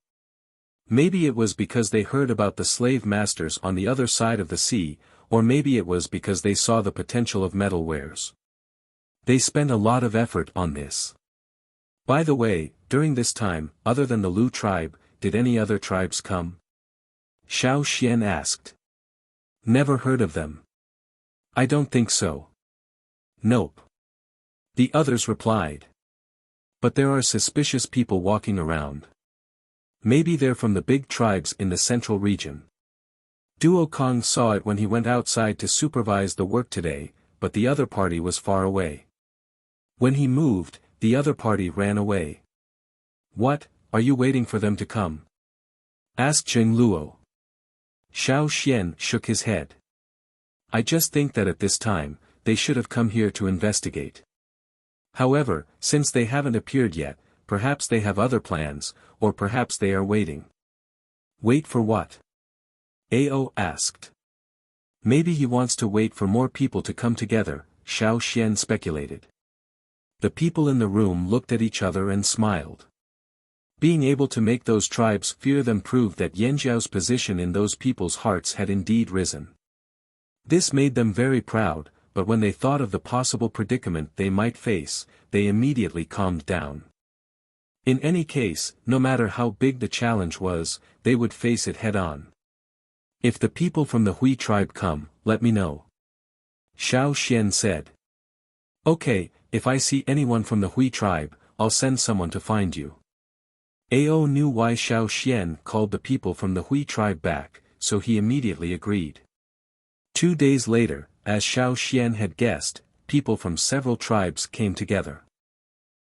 Maybe it was because they heard about the slave masters on the other side of the sea, or maybe it was because they saw the potential of metal wares. They spent a lot of effort on this. By the way, during this time, other than the Lu tribe, did any other tribes come? Xiao Xian asked. Never heard of them. I don't think so. Nope. The others replied. But there are suspicious people walking around. Maybe they're from the big tribes in the central region. Duo Kong saw it when he went outside to supervise the work today, but the other party was far away. When he moved, the other party ran away. What, are you waiting for them to come? Asked Jing Luo. Xiao Xian shook his head. I just think that at this time, they should have come here to investigate. However, since they haven't appeared yet, perhaps they have other plans, or perhaps they are waiting. Wait for what? Ao asked. Maybe he wants to wait for more people to come together, Xiao Xian speculated. The people in the room looked at each other and smiled. Being able to make those tribes fear them proved that Yanjiao's position in those people's hearts had indeed risen. This made them very proud, but when they thought of the possible predicament they might face, they immediately calmed down. In any case, no matter how big the challenge was, they would face it head-on. If the people from the Hui tribe come, let me know. Xiao Xian said. Okay, if I see anyone from the Hui tribe, I'll send someone to find you. Ao knew why Xiao Xian called the people from the Hui tribe back, so he immediately agreed. 2 days later, as Xiao Xian had guessed, people from several tribes came together.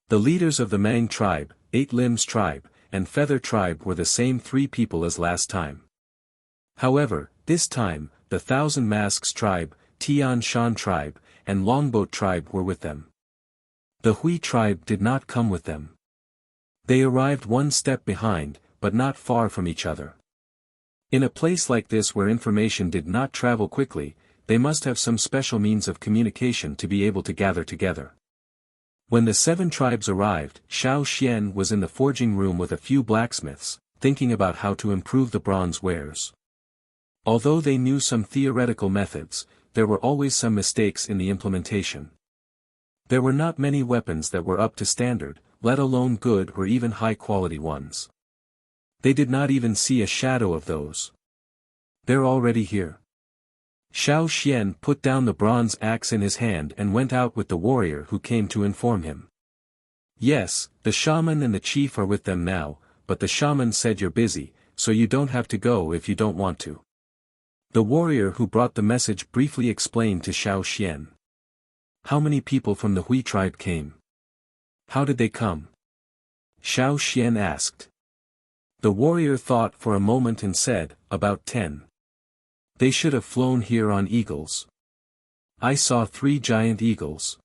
The leaders of the Mang tribe, Eight Limbs tribe, and Feather tribe were the same 3 people as last time. However, this time, the Thousand Masks tribe, Tian Shan tribe, and Longboat tribe were with them. The Hui tribe did not come with them. They arrived one step behind, but not far from each other. In a place like this where information did not travel quickly, they must have some special means of communication to be able to gather together. When the 7 tribes arrived, Xiao Xian was in the forging room with a few blacksmiths, thinking about how to improve the bronze wares. Although they knew some theoretical methods, there were always some mistakes in the implementation. There were not many weapons that were up to standard, let alone good or even high-quality ones. They did not even see a shadow of those. They're already here. Xiao Xian put down the bronze axe in his hand and went out with the warrior who came to inform him. Yes, the shaman and the chief are with them now, but the shaman said you're busy, so you don't have to go if you don't want to. The warrior who brought the message briefly explained to Xiao Xian. How many people from the Hui tribe came? How did they come? Xiao Xian asked. The warrior thought for a moment and said, about 10. They should have flown here on eagles. I saw 3 giant eagles.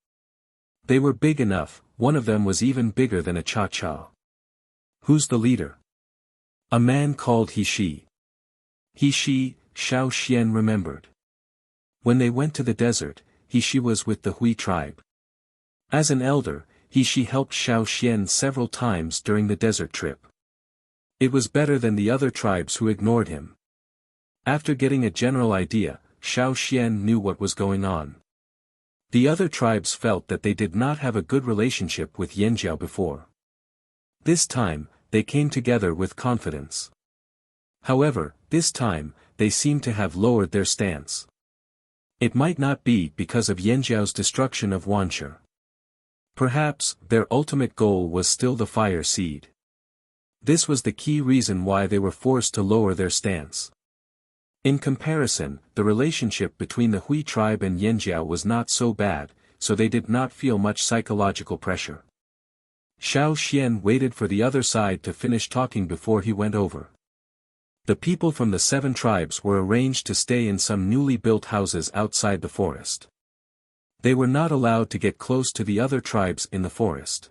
They were big enough, one of them was even bigger than a cha-cha. Who's the leader? A man called He-Shi. He-Shi, Xiao Xian remembered. When they went to the desert, He-Shi was with the Hui tribe. As an elder, He-Shi helped Xiao Xian several times during the desert trip. It was better than the other tribes who ignored him. After getting a general idea, Xiao Xian knew what was going on. The other tribes felt that they did not have a good relationship with Yanjiao before. This time, they came together with confidence. However, this time, they seemed to have lowered their stance. It might not be because of Yanjiao's destruction of Wanshi. Perhaps, their ultimate goal was still the fire seed. This was the key reason why they were forced to lower their stance. In comparison, the relationship between the Hui tribe and Yanjiao was not so bad, so they did not feel much psychological pressure. Xiao Xian waited for the other side to finish talking before he went over. The people from the 7 tribes were arranged to stay in some newly built houses outside the forest. They were not allowed to get close to the other tribes in the forest.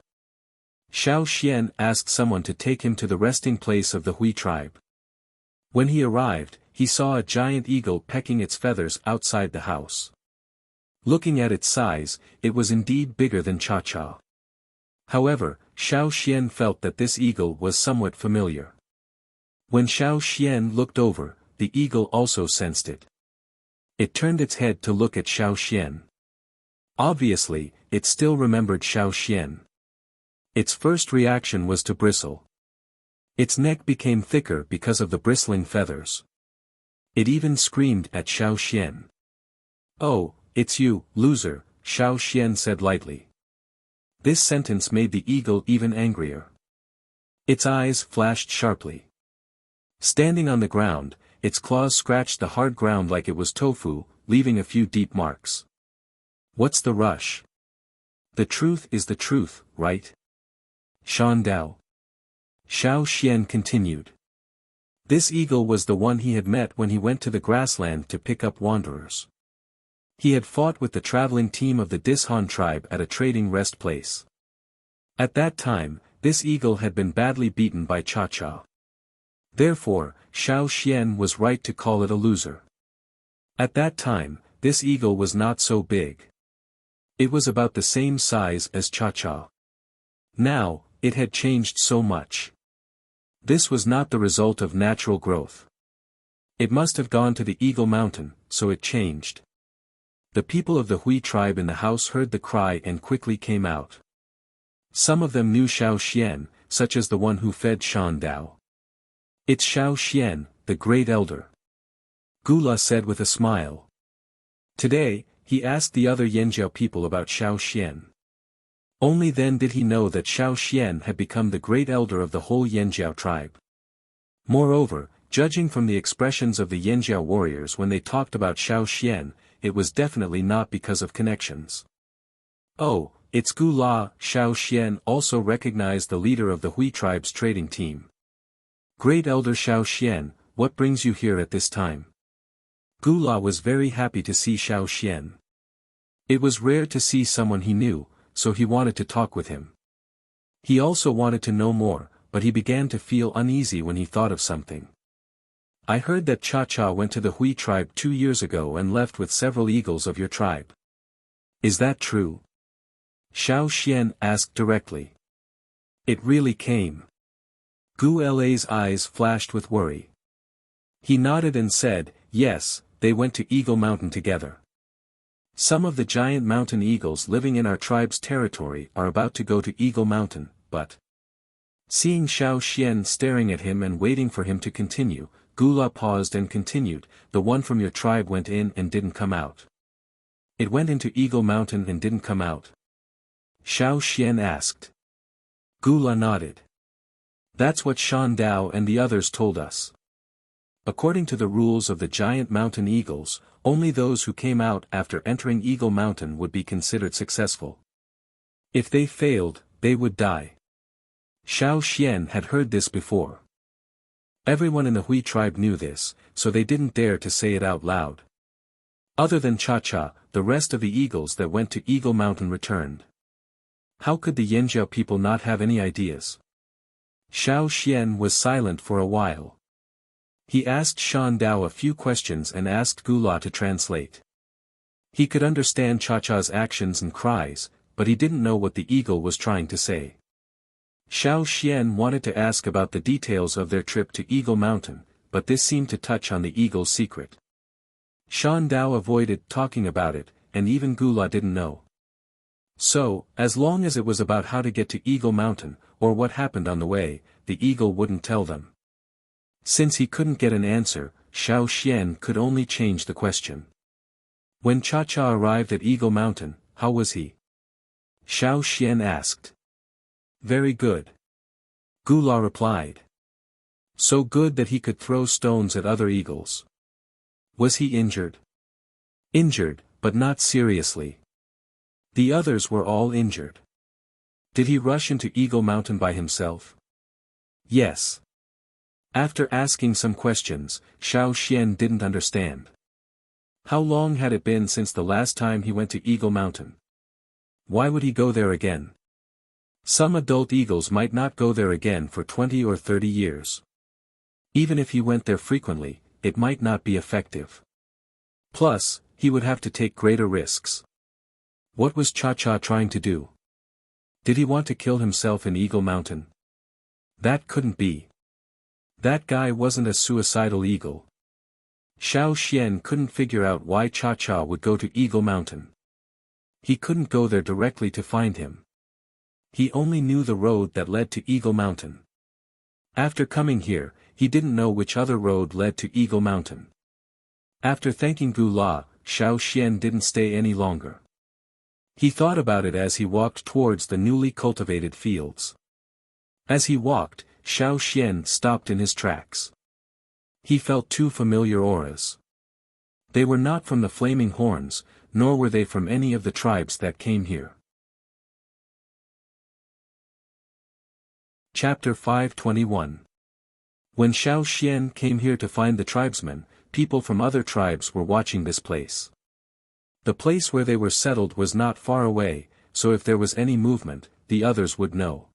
Xiao Xian asked someone to take him to the resting place of the Hui tribe. When he arrived, he saw a giant eagle pecking its feathers outside the house. Looking at its size, it was indeed bigger than Cha-Cha. However, Xiao Xian felt that this eagle was somewhat familiar. When Xiao Xian looked over, the eagle also sensed it. It turned its head to look at Xiao Xian. Obviously, it still remembered Xiao Xian. Its first reaction was to bristle. Its neck became thicker because of the bristling feathers. It even screamed at Xiao Xian. "Oh, it's you, loser," Xiao Xian said lightly. This sentence made the eagle even angrier. Its eyes flashed sharply. Standing on the ground, its claws scratched the hard ground like it was tofu, leaving a few deep marks. "What's the rush? The truth is the truth, right? Shan Dao." Xiao Xian continued. This eagle was the one he had met when he went to the grassland to pick up wanderers. He had fought with the traveling team of the Dishan tribe at a trading rest place. At that time, this eagle had been badly beaten by Cha-Cha. Therefore, Xiao Xian was right to call it a loser. At that time, this eagle was not so big. It was about the same size as Cha-Cha. Now, it had changed so much. This was not the result of natural growth. It must have gone to the Eagle Mountain, so it changed. The people of the Hui tribe in the house heard the cry and quickly came out. Some of them knew Xiao Xian, such as the one who fed Shan Dao. "It's Xiao Xian, the great elder," Gula said with a smile. Today, he asked the other Yanjiao people about Xiao Xian. Only then did he know that Xiao Xian had become the great elder of the whole Yanjiao tribe. Moreover, judging from the expressions of the Yanjiao warriors when they talked about Xiao Xian, it was definitely not because of connections. "Oh, it's Gula." Xiao Xian also recognized the leader of the Hui tribe's trading team. "Great Elder Xiao Xian, what brings you here at this time?" Gula was very happy to see Xiao Xian. It was rare to see someone he knew, so he wanted to talk with him. He also wanted to know more, but he began to feel uneasy when he thought of something. "I heard that Cha-Cha went to the Hui tribe 2 years ago and left with several eagles of your tribe. Is that true?" Xiao Xian asked directly. "It really came." Gu La's eyes flashed with worry. He nodded and said, "Yes, they went to Eagle Mountain together. Some of the giant mountain eagles living in our tribe's territory are about to go to Eagle Mountain, but..." Seeing Xiao Xian staring at him and waiting for him to continue, Gula paused and continued, "The one from your tribe went in and didn't come out." "It went into Eagle Mountain and didn't come out?" Xiao Xian asked. Gula nodded. "That's what Shan Dao and the others told us. According to the rules of the giant mountain eagles, only those who came out after entering Eagle Mountain would be considered successful. If they failed, they would die." Xiao Xian had heard this before. Everyone in the Hui tribe knew this, so they didn't dare to say it out loud. Other than Cha-Cha, the rest of the eagles that went to Eagle Mountain returned. How could the Yanjiao people not have any ideas? Xiao Xian was silent for a while. He asked Shan Dao a few questions and asked Gula to translate. He could understand Cha-Cha's actions and cries, but he didn't know what the eagle was trying to say. Xiao Xian wanted to ask about the details of their trip to Eagle Mountain, but this seemed to touch on the eagle's secret. Shan Dao avoided talking about it, and even Gula didn't know. So, as long as it was about how to get to Eagle Mountain, or what happened on the way, the eagle wouldn't tell them. Since he couldn't get an answer, Xiao Xian could only change the question. "When Cha-Cha arrived at Eagle Mountain, how was he?" Xiao Xian asked. "Very good," Gula replied. "So good that he could throw stones at other eagles." "Was he injured?" "Injured, but not seriously. The others were all injured." "Did he rush into Eagle Mountain by himself?" "Yes." After asking some questions, Xiao Xian didn't understand. How long had it been since the last time he went to Eagle Mountain? Why would he go there again? Some adult eagles might not go there again for 20 or 30 years. Even if he went there frequently, it might not be effective. Plus, he would have to take greater risks. What was Cha-Cha trying to do? Did he want to kill himself in Eagle Mountain? That couldn't be. That guy wasn't a suicidal eagle. Xiao Xian couldn't figure out why Cha-Cha would go to Eagle Mountain. He couldn't go there directly to find him. He only knew the road that led to Eagle Mountain. After coming here, he didn't know which other road led to Eagle Mountain. After thanking Gu La, Xiao Xian didn't stay any longer. He thought about it as he walked towards the newly cultivated fields. As he walked, Xiao Xian stopped in his tracks. He felt two familiar auras. They were not from the Flaming Horns, nor were they from any of the tribes that came here. Chapter 521. When Xiao Xian came here to find the tribesmen, people from other tribes were watching this place. The place where they were settled was not far away, so if there was any movement, the others would know.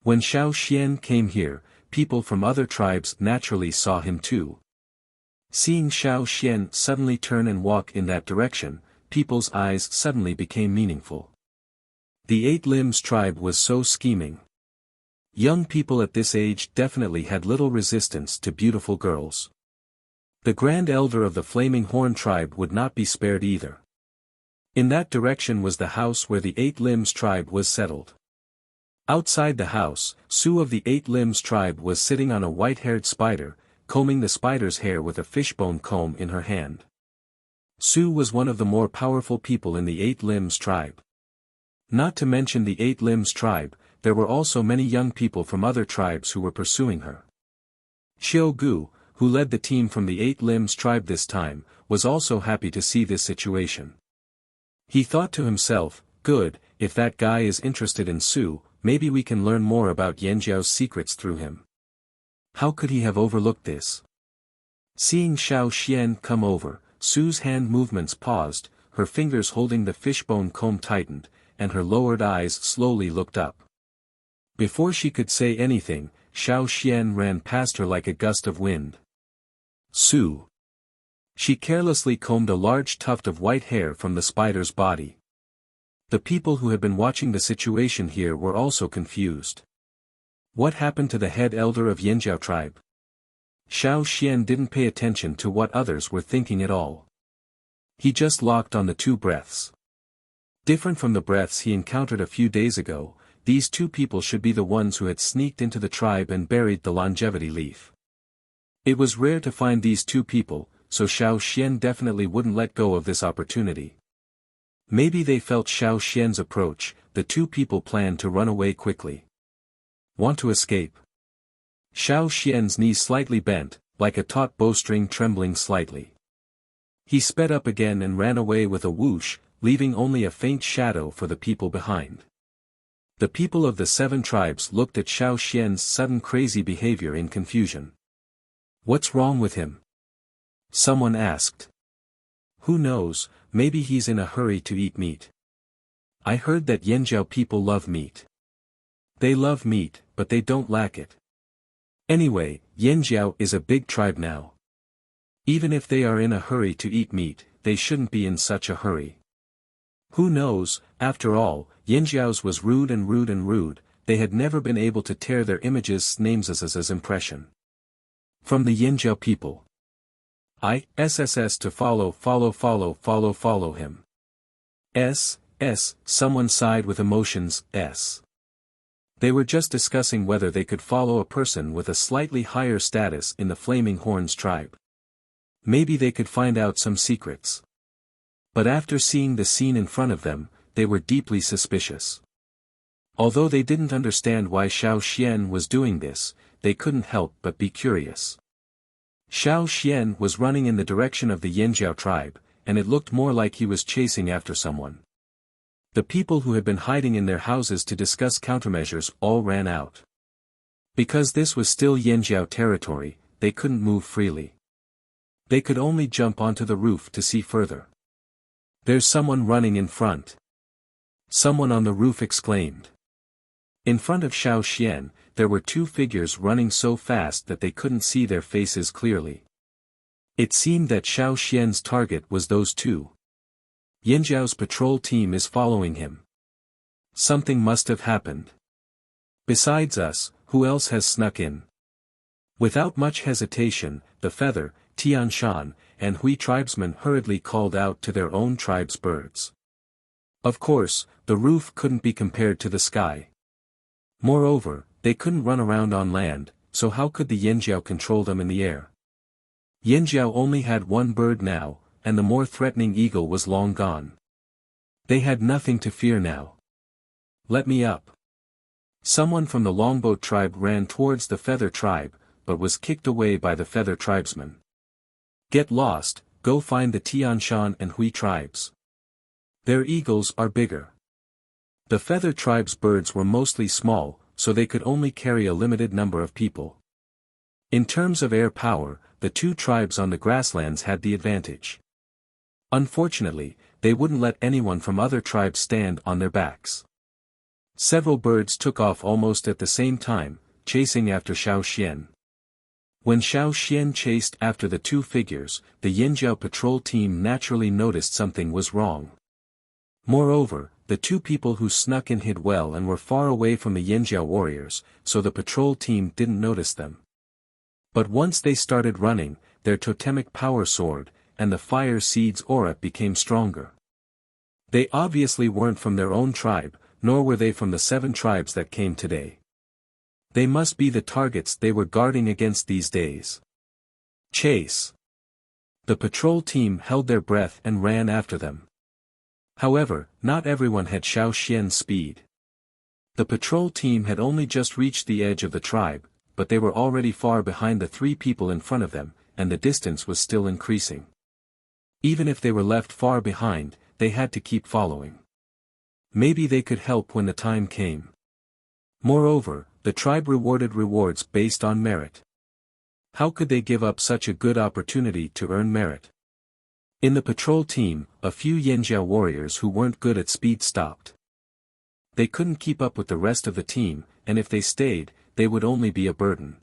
When Xiao Xian came here, people from other tribes naturally saw him too. Seeing Xiao Xian suddenly turn and walk in that direction, people's eyes suddenly became meaningful. The Eight Limbs tribe was so scheming. Young people at this age definitely had little resistance to beautiful girls. The Grand Elder of the Flaming Horn tribe would not be spared either. In that direction was the house where the Eight Limbs tribe was settled. Outside the house, Su of the Eight Limbs tribe was sitting on a white-haired spider, combing the spider's hair with a fishbone comb in her hand. Su was one of the more powerful people in the Eight Limbs tribe. Not to mention the Eight Limbs tribe, there were also many young people from other tribes who were pursuing her. Xiao Gu, who led the team from the Eight Limbs tribe this time, was also happy to see this situation. He thought to himself, good, if that guy is interested in Su, maybe we can learn more about Yanjiao's secrets through him. How could he have overlooked this? Seeing Xiao Xian come over, Su's hand movements paused, her fingers holding the fishbone comb tightened, and her lowered eyes slowly looked up. Before she could say anything, Xiao Xian ran past her like a gust of wind. Su. She carelessly combed a large tuft of white hair from the spider's body. The people who had been watching the situation here were also confused. What happened to the head elder of Yanjiao tribe? Xiao Xian didn't pay attention to what others were thinking at all. He just locked on the two breaths. Different from the breaths he encountered a few days ago, these two people should be the ones who had sneaked into the tribe and buried the longevity leaf. It was rare to find these two people, so Xiao Xian definitely wouldn't let go of this opportunity. Maybe they felt Xiao Xian's approach, the two people planned to run away quickly. Want to escape? Xiao Xian's knees slightly bent, like a taut bowstring trembling slightly. He sped up again and ran away with a whoosh, leaving only a faint shadow for the people behind. The people of the 7 tribes looked at Xiao Xian's sudden crazy behavior in confusion. What's wrong with him? Someone asked. Who knows, maybe he's in a hurry to eat meat. I heard that Yanjiao people love meat. They love meat, but they don't lack it. Anyway, Yanjiao is a big tribe now. Even if they are in a hurry to eat meat, they shouldn't be in such a hurry. Who knows, after all, Yanjiao's was rude and rude and rude, they had never been able to tear their images' names as impression. From the Yanjiao people. SSS to follow him. Someone sighed with emotions, S. They were just discussing whether they could follow a person with a slightly higher status in the Flaming Horns tribe. Maybe they could find out some secrets. But after seeing the scene in front of them, they were deeply suspicious. Although they didn't understand why Xiao Xian was doing this, they couldn't help but be curious. Xiao Xian was running in the direction of the Yanjiao tribe, and it looked more like he was chasing after someone. The people who had been hiding in their houses to discuss countermeasures all ran out. Because this was still Yanjiao territory, they couldn't move freely. They could only jump onto the roof to see further. There's someone running in front. Someone on the roof exclaimed. In front of Xiao Xian, there were 2 figures running so fast that they couldn't see their faces clearly. It seemed that Xiao Xian's target was those 2. Yanjiao's patrol team is following him. Something must have happened. Besides us, who else has snuck in? Without much hesitation, the Feather, Tian Shan, and Hui tribesmen hurriedly called out to their own tribe's birds. Of course, the roof couldn't be compared to the sky. Moreover, they couldn't run around on land, so how could the Yanjiao control them in the air? Yanjiao only had one bird now, and the more threatening eagle was long gone. They had nothing to fear now. Let me up. Someone from the Longboat tribe ran towards the Feather tribe, but was kicked away by the Feather tribesman. Get lost, go find the Tian Shan and Hui tribes. Their eagles are bigger. The Feather tribe's birds were mostly small, so they could only carry a limited number of people. In terms of air power, the two tribes on the grasslands had the advantage. Unfortunately, they wouldn't let anyone from other tribes stand on their backs. Several birds took off almost at the same time, chasing after Xiao Xian. When Xiao Xian chased after the two figures, the Yanjiao patrol team naturally noticed something was wrong. Moreover, the two people who snuck in hid well and were far away from the Yanjiao warriors, so the patrol team didn't notice them. But once they started running, their totemic power soared, and the fire seed's aura became stronger. They obviously weren't from their own tribe, nor were they from the 7 tribes that came today. They must be the targets they were guarding against these days. Chase! The patrol team held their breath and ran after them. However, not everyone had Xiao Xian's speed. The patrol team had only just reached the edge of the tribe, but they were already far behind the 3 people in front of them, and the distance was still increasing. Even if they were left far behind, they had to keep following. Maybe they could help when the time came. Moreover, the tribe rewarded rewards based on merit. How could they give up such a good opportunity to earn merit? In the patrol team, a few Yanjiao warriors who weren't good at speed stopped. They couldn't keep up with the rest of the team, and if they stayed, they would only be a burden.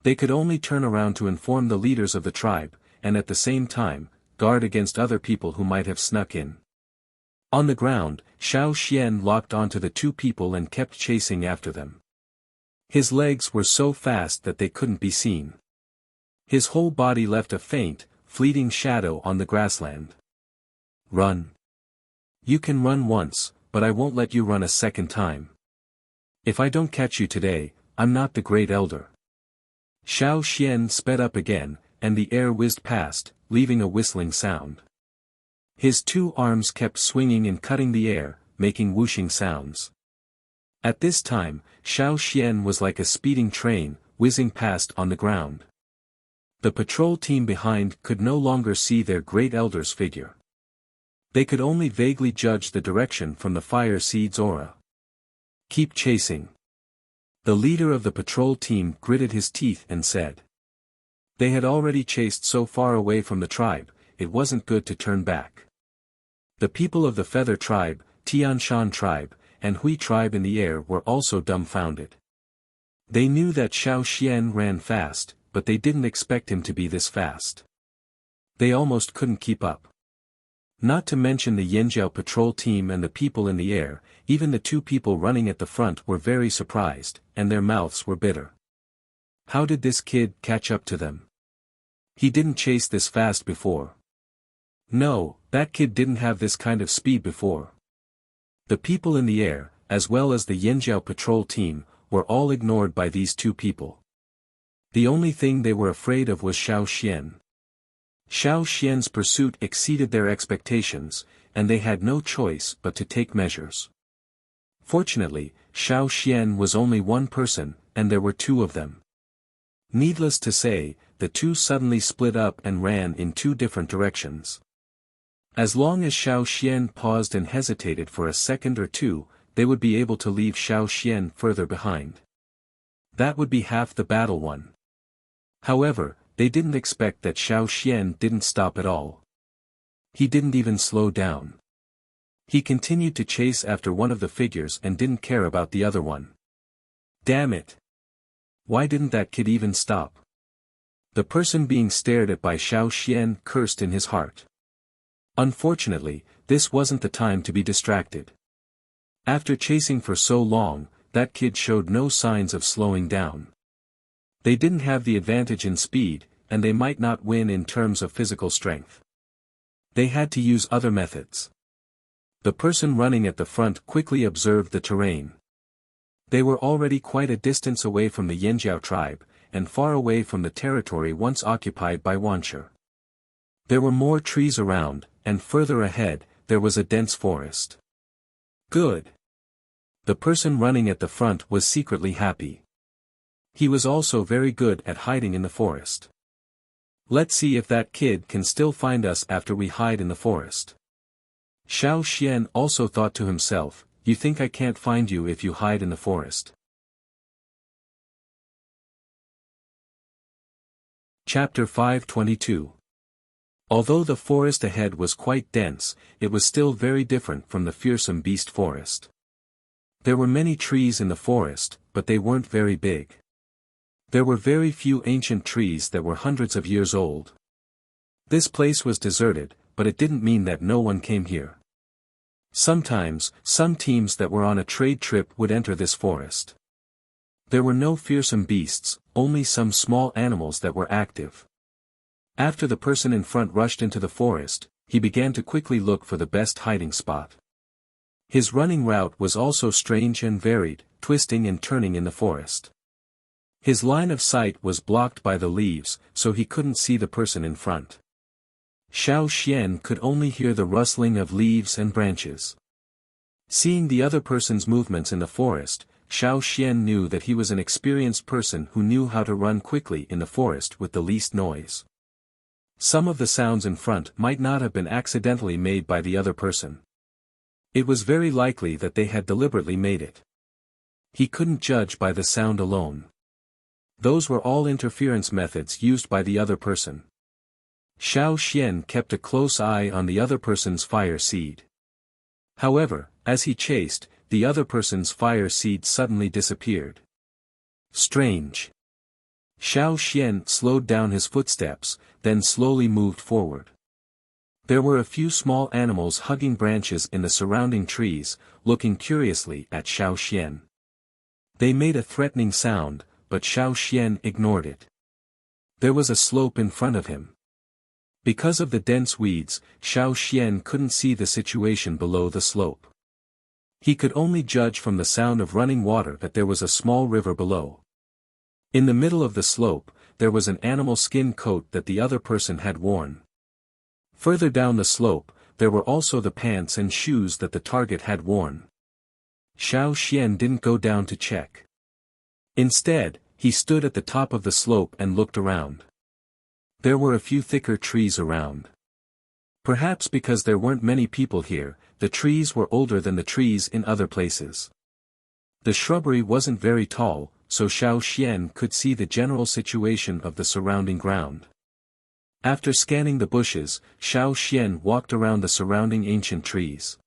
They could only turn around to inform the leaders of the tribe, and at the same time, guard against other people who might have snuck in. On the ground, Xiao Xian locked onto the 2 people and kept chasing after them. His legs were so fast that they couldn't be seen. His whole body left a faint, fleeting shadow on the grassland. Run. You can run once, but I won't let you run a second time. If I don't catch you today, I'm not the great elder. Xiao Xian sped up again, and the air whizzed past, leaving a whistling sound. His 2 arms kept swinging and cutting the air, making whooshing sounds. At this time, Xiao Xian was like a speeding train, whizzing past on the ground. The patrol team behind could no longer see their great elder's figure. They could only vaguely judge the direction from the fire seed's aura. Keep chasing. The leader of the patrol team gritted his teeth and said. They had already chased so far away from the tribe, it wasn't good to turn back. The people of the Feather tribe, Tian Shan tribe, and Hui tribe in the air were also dumbfounded. They knew that Xiao Xian ran fast, but they didn't expect him to be this fast. They almost couldn't keep up. Not to mention the Yanjiao patrol team and the people in the air, even the 2 people running at the front were very surprised, and their mouths were bitter. How did this kid catch up to them? He didn't chase this fast before. No, that kid didn't have this kind of speed before. The people in the air, as well as the Yanjiao patrol team, were all ignored by these 2 people. The only thing they were afraid of was Xiao Xian. Xiao Xian's pursuit exceeded their expectations, and they had no choice but to take measures. Fortunately, Xiao Xian was only one person, and there were 2 of them. Needless to say, the 2 suddenly split up and ran in 2 different directions. As long as Xiao Xian paused and hesitated for a second or 2, they would be able to leave Xiao Xian further behind. That would be half the battle won. However, they didn't expect that Xiao Xian didn't stop at all. He didn't even slow down. He continued to chase after one of the figures and didn't care about the other one. Damn it! Why didn't that kid even stop? The person being stared at by Xiao Xian cursed in his heart. Unfortunately, this wasn't the time to be distracted. After chasing for so long, that kid showed no signs of slowing down. They didn't have the advantage in speed, and they might not win in terms of physical strength. They had to use other methods. The person running at the front quickly observed the terrain. They were already quite a distance away from the Yanjiao tribe, and far away from the territory once occupied by Wuxia. There were more trees around, and further ahead, there was a dense forest. Good. The person running at the front was secretly happy. He was also very good at hiding in the forest. Let's see if that kid can still find us after we hide in the forest. Xiao Xian also thought to himself, you think I can't find you if you hide in the forest? Chapter 522. Although the forest ahead was quite dense, it was still very different from the fearsome beast forest. There were many trees in the forest, but they weren't very big. There were very few ancient trees that were hundreds of years old. This place was deserted, but it didn't mean that no one came here. Sometimes, some teams that were on a trade trip would enter this forest. There were no fearsome beasts, only some small animals that were active. After the person in front rushed into the forest, he began to quickly look for the best hiding spot. His running route was also strange and varied, twisting and turning in the forest. His line of sight was blocked by the leaves, so he couldn't see the person in front. Xiao Xian could only hear the rustling of leaves and branches. Seeing the other person's movements in the forest, Xiao Xian knew that he was an experienced person who knew how to run quickly in the forest with the least noise. Some of the sounds in front might not have been accidentally made by the other person. It was very likely that they had deliberately made it. He couldn't judge by the sound alone. Those were all interference methods used by the other person. Xiao Xian kept a close eye on the other person's fire seed. However, as he chased, the other person's fire seed suddenly disappeared. Strange. Xiao Xian slowed down his footsteps, then slowly moved forward. There were a few small animals hugging branches in the surrounding trees, looking curiously at Xiao Xian. They made a threatening sound, but Xiao Xian ignored it. There was a slope in front of him. Because of the dense weeds, Xiao Xian couldn't see the situation below the slope. He could only judge from the sound of running water that there was a small river below. In the middle of the slope, there was an animal skin coat that the other person had worn. Further down the slope, there were also the pants and shoes that the target had worn. Xiao Xian didn't go down to check. Instead, he stood at the top of the slope and looked around. There were a few thicker trees around. Perhaps because there weren't many people here, the trees were older than the trees in other places. The shrubbery wasn't very tall, so Xiao Xian could see the general situation of the surrounding ground. After scanning the bushes, Xiao Xian walked around the surrounding ancient trees.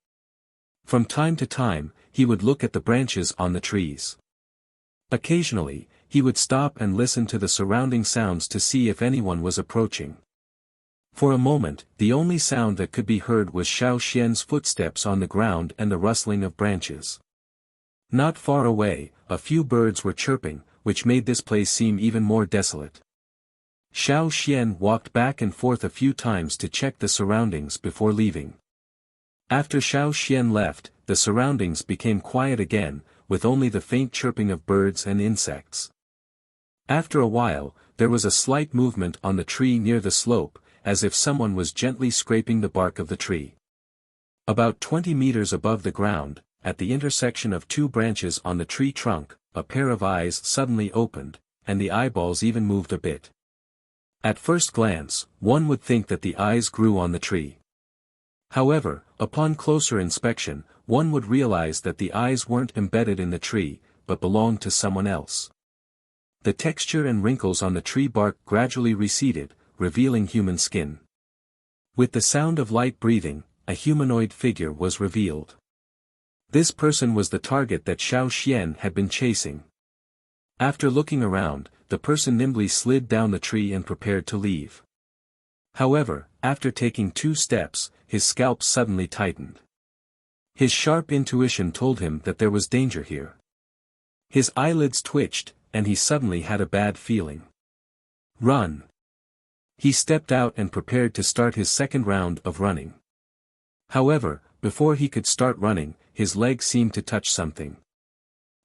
From time to time, he would look at the branches on the trees. Occasionally, he would stop and listen to the surrounding sounds to see if anyone was approaching. For a moment, the only sound that could be heard was Xiao Xian's footsteps on the ground and the rustling of branches. Not far away, a few birds were chirping, which made this place seem even more desolate. Xiao Xian walked back and forth a few times to check the surroundings before leaving. After Xiao Xian left, the surroundings became quiet again, with only the faint chirping of birds and insects. After a while, there was a slight movement on the tree near the slope, as if someone was gently scraping the bark of the tree. About 20 meters above the ground, at the intersection of two branches on the tree trunk, a pair of eyes suddenly opened, and the eyeballs even moved a bit. At first glance, one would think that the eyes grew on the tree. However, upon closer inspection, one would realize that the eyes weren't embedded in the tree, but belonged to someone else. The texture and wrinkles on the tree bark gradually receded, revealing human skin. With the sound of light breathing, a humanoid figure was revealed. This person was the target that Xiao Xian had been chasing. After looking around, the person nimbly slid down the tree and prepared to leave. However, after taking 2 steps, his scalp suddenly tightened. His sharp intuition told him that there was danger here. His eyelids twitched, and he suddenly had a bad feeling. Run! He stepped out and prepared to start his second round of running. However, before he could start running, his leg seemed to touch something.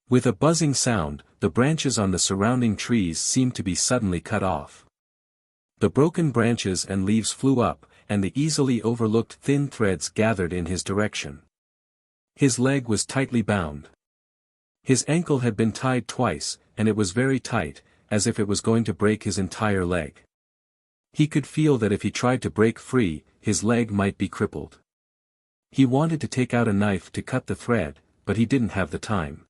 With a buzzing sound, the branches on the surrounding trees seemed to be suddenly cut off. The broken branches and leaves flew up, and the easily overlooked thin threads gathered in his direction. His leg was tightly bound. His ankle had been tied twice, and it was very tight, as if it was going to break his entire leg. He could feel that if he tried to break free, his leg might be crippled. He wanted to take out a knife to cut the thread, but he didn't have the time.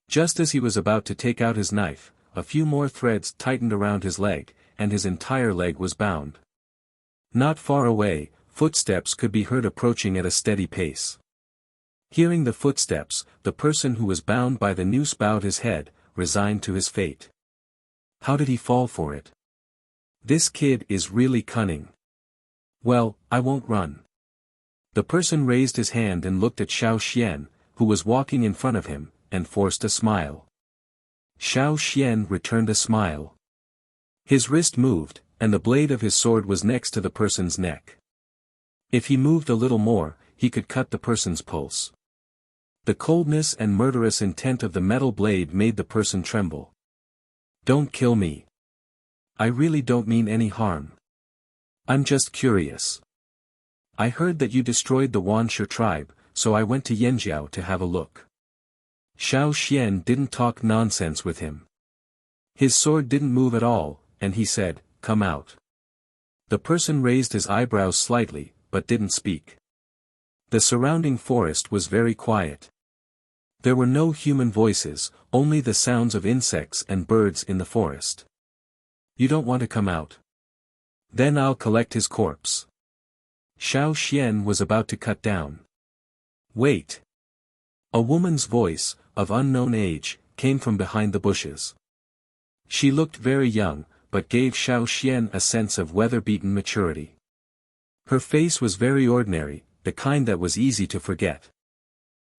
Just as he was about to take out his knife, a few more threads tightened around his leg, and his entire leg was bound. Not far away, footsteps could be heard approaching at a steady pace. Hearing the footsteps, the person who was bound by the noose bowed his head, resigned to his fate. How did he fall for it? This kid is really cunning. Well, I won't run. The person raised his hand and looked at Xiao Xian, who was walking in front of him, and forced a smile. Xiao Xian returned a smile. His wrist moved, and the blade of his sword was next to the person's neck. If he moved a little more, he could cut the person's pulse. The coldness and murderous intent of the metal blade made the person tremble. Don't kill me. I really don't mean any harm. I'm just curious. I heard that you destroyed the Wuxia tribe, so I went to Yanjiao to have a look. Xiao Xian didn't talk nonsense with him. His sword didn't move at all, and he said, "Come out." The person raised his eyebrows slightly, but didn't speak. The surrounding forest was very quiet. There were no human voices, only the sounds of insects and birds in the forest. You don't want to come out? Then I'll collect his corpse. Xiao Xian was about to cut down. Wait. A woman's voice, of unknown age, came from behind the bushes. She looked very young, but gave Xiao Xian a sense of weather-beaten maturity. Her face was very ordinary, the kind that was easy to forget.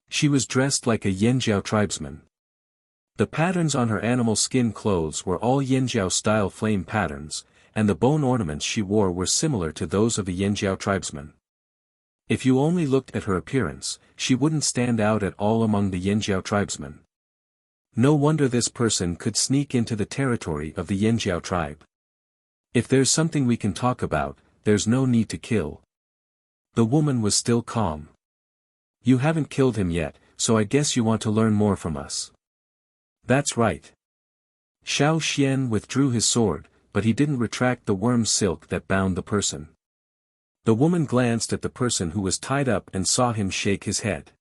She was dressed like a Yanjiao tribesman. The patterns on her animal skin clothes were all Yanjiao-style flame patterns, and the bone ornaments she wore were similar to those of a Yanjiao tribesman. If you only looked at her appearance, she wouldn't stand out at all among the Yanjiao tribesmen. No wonder this person could sneak into the territory of the Yanjiao tribe. If there's something we can talk about, there's no need to kill. The woman was still calm. You haven't killed him yet, so I guess you want to learn more from us. That's right. Xiao Xian withdrew his sword, but he didn't retract the worm silk that bound the person. The woman glanced at the person who was tied up and saw him shake his head.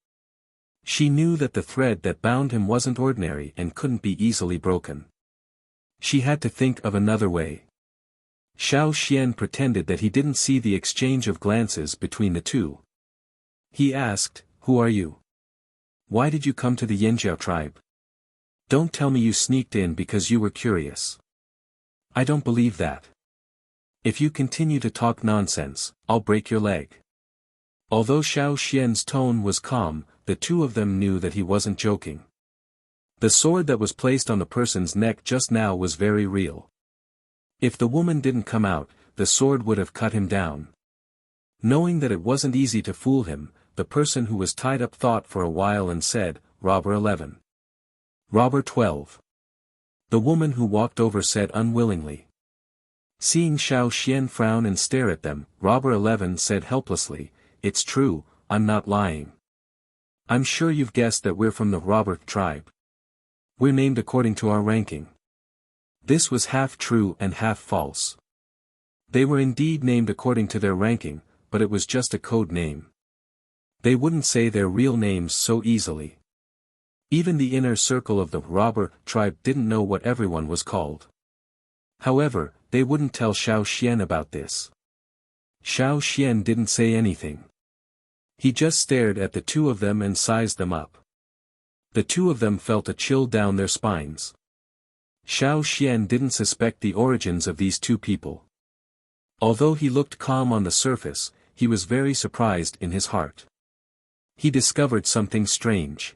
She knew that the thread that bound him wasn't ordinary and couldn't be easily broken. She had to think of another way. Xiao Xian pretended that he didn't see the exchange of glances between the two. He asked, "Who are you? Why did you come to the Yanjiao tribe? Don't tell me you sneaked in because you were curious. I don't believe that. If you continue to talk nonsense, I'll break your leg." Although Xiao Xian's tone was calm, the two of them knew that he wasn't joking. The sword that was placed on the person's neck just now was very real. If the woman didn't come out, the sword would have cut him down. Knowing that it wasn't easy to fool him, the person who was tied up thought for a while and said, "Robber 11. Robber 12. The woman who walked over said unwillingly. Seeing Xiao Xian frown and stare at them, Robber 11 said helplessly, "It's true, I'm not lying. I'm sure you've guessed that we're from the robber tribe. We're named according to our ranking." This was half true and half false. They were indeed named according to their ranking, but it was just a code name. They wouldn't say their real names so easily. Even the inner circle of the robber tribe didn't know what everyone was called. However, they wouldn't tell Xiao Xian about this. Xiao Xian didn't say anything. He just stared at the two of them and sized them up. The two of them felt a chill down their spines. Xiao Xian didn't suspect the origins of these two people. Although he looked calm on the surface, he was very surprised in his heart. He discovered something strange.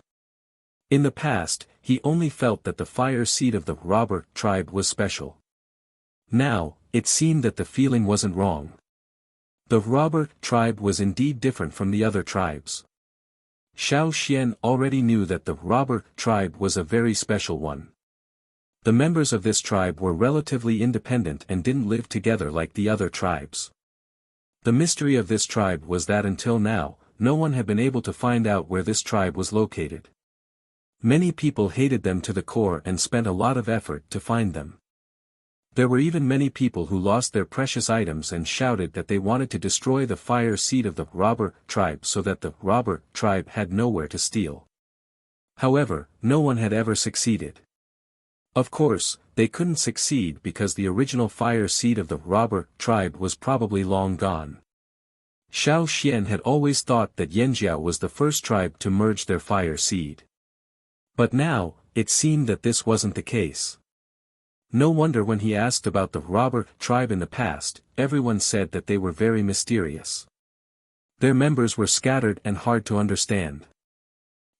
In the past, he only felt that the fire seed of the robber tribe was special. Now, it seemed that the feeling wasn't wrong. The robber tribe was indeed different from the other tribes. Xiao Xian already knew that the robber tribe was a very special one. The members of this tribe were relatively independent and didn't live together like the other tribes. The mystery of this tribe was that until now, no one had been able to find out where this tribe was located. Many people hated them to the core and spent a lot of effort to find them. There were even many people who lost their precious items and shouted that they wanted to destroy the fire seed of the robber tribe so that the robber tribe had nowhere to steal. However, no one had ever succeeded. Of course, they couldn't succeed because the original fire seed of the robber tribe was probably long gone. Xiao Xian had always thought that Yanjiao was the first tribe to merge their fire seed. But now, it seemed that this wasn't the case. No wonder when he asked about the robber tribe in the past, everyone said that they were very mysterious. Their members were scattered and hard to understand.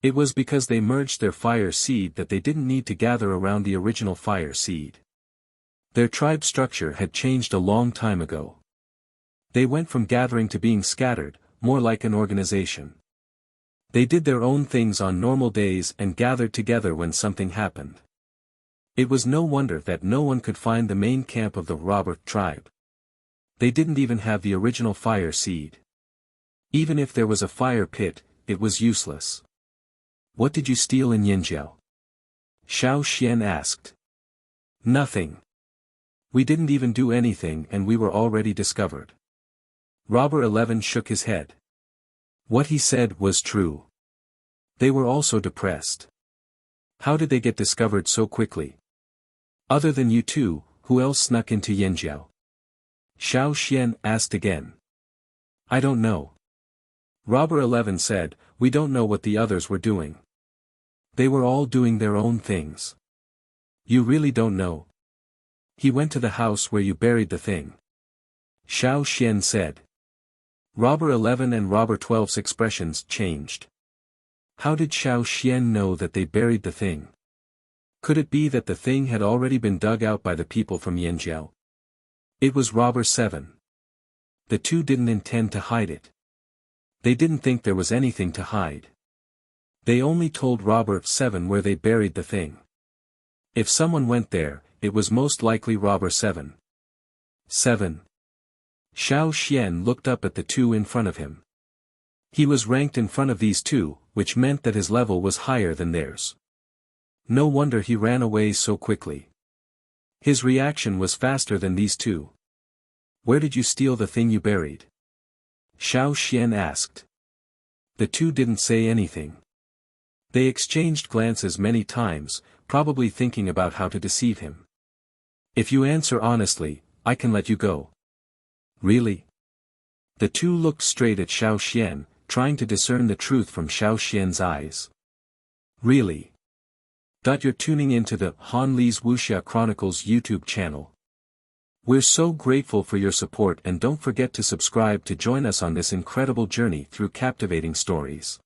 It was because they merged their fire seed that they didn't need to gather around the original fire seed. Their tribe structure had changed a long time ago. They went from gathering to being scattered, more like an organization. They did their own things on normal days and gathered together when something happened. It was no wonder that no one could find the main camp of the robber tribe. They didn't even have the original fire seed. Even if there was a fire pit, it was useless. What did you steal in Yanjiao? Xiao Xian asked. Nothing. We didn't even do anything and we were already discovered. Robber 11 shook his head. What he said was true. They were also depressed. How did they get discovered so quickly? Other than you two, who else snuck into Yanjiao? Xiao Xian asked again. I don't know. Robber 11 said, we don't know what the others were doing. They were all doing their own things. You really don't know? He went to the house where you buried the thing. Xiao Xian said. Robber 11 and Robber 12's expressions changed. How did Xiao Xian know that they buried the thing? Could it be that the thing had already been dug out by the people from Yanjiao? It was Robber 7. The two didn't intend to hide it. They didn't think there was anything to hide. They only told Robber 7 where they buried the thing. If someone went there, it was most likely Robber 7. 7. Xiao Xian looked up at the two in front of him. He was ranked in front of these two, which meant that his level was higher than theirs. No wonder he ran away so quickly. His reaction was faster than these two. Where did you steal the thing you buried? Xiao Xian asked. The two didn't say anything. They exchanged glances many times, probably thinking about how to deceive him. If you answer honestly, I can let you go. Really? The two looked straight at Xiao Xian, trying to discern the truth from Xiao Xian's eyes. Really? You're tuning into the Han Li's Wuxia Chronicles YouTube channel. We're so grateful for your support and don't forget to subscribe to join us on this incredible journey through captivating stories.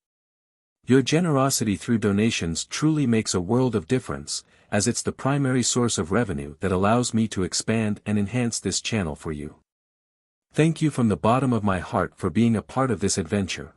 Your generosity through donations truly makes a world of difference, as it's the primary source of revenue that allows me to expand and enhance this channel for you. Thank you from the bottom of my heart for being a part of this adventure.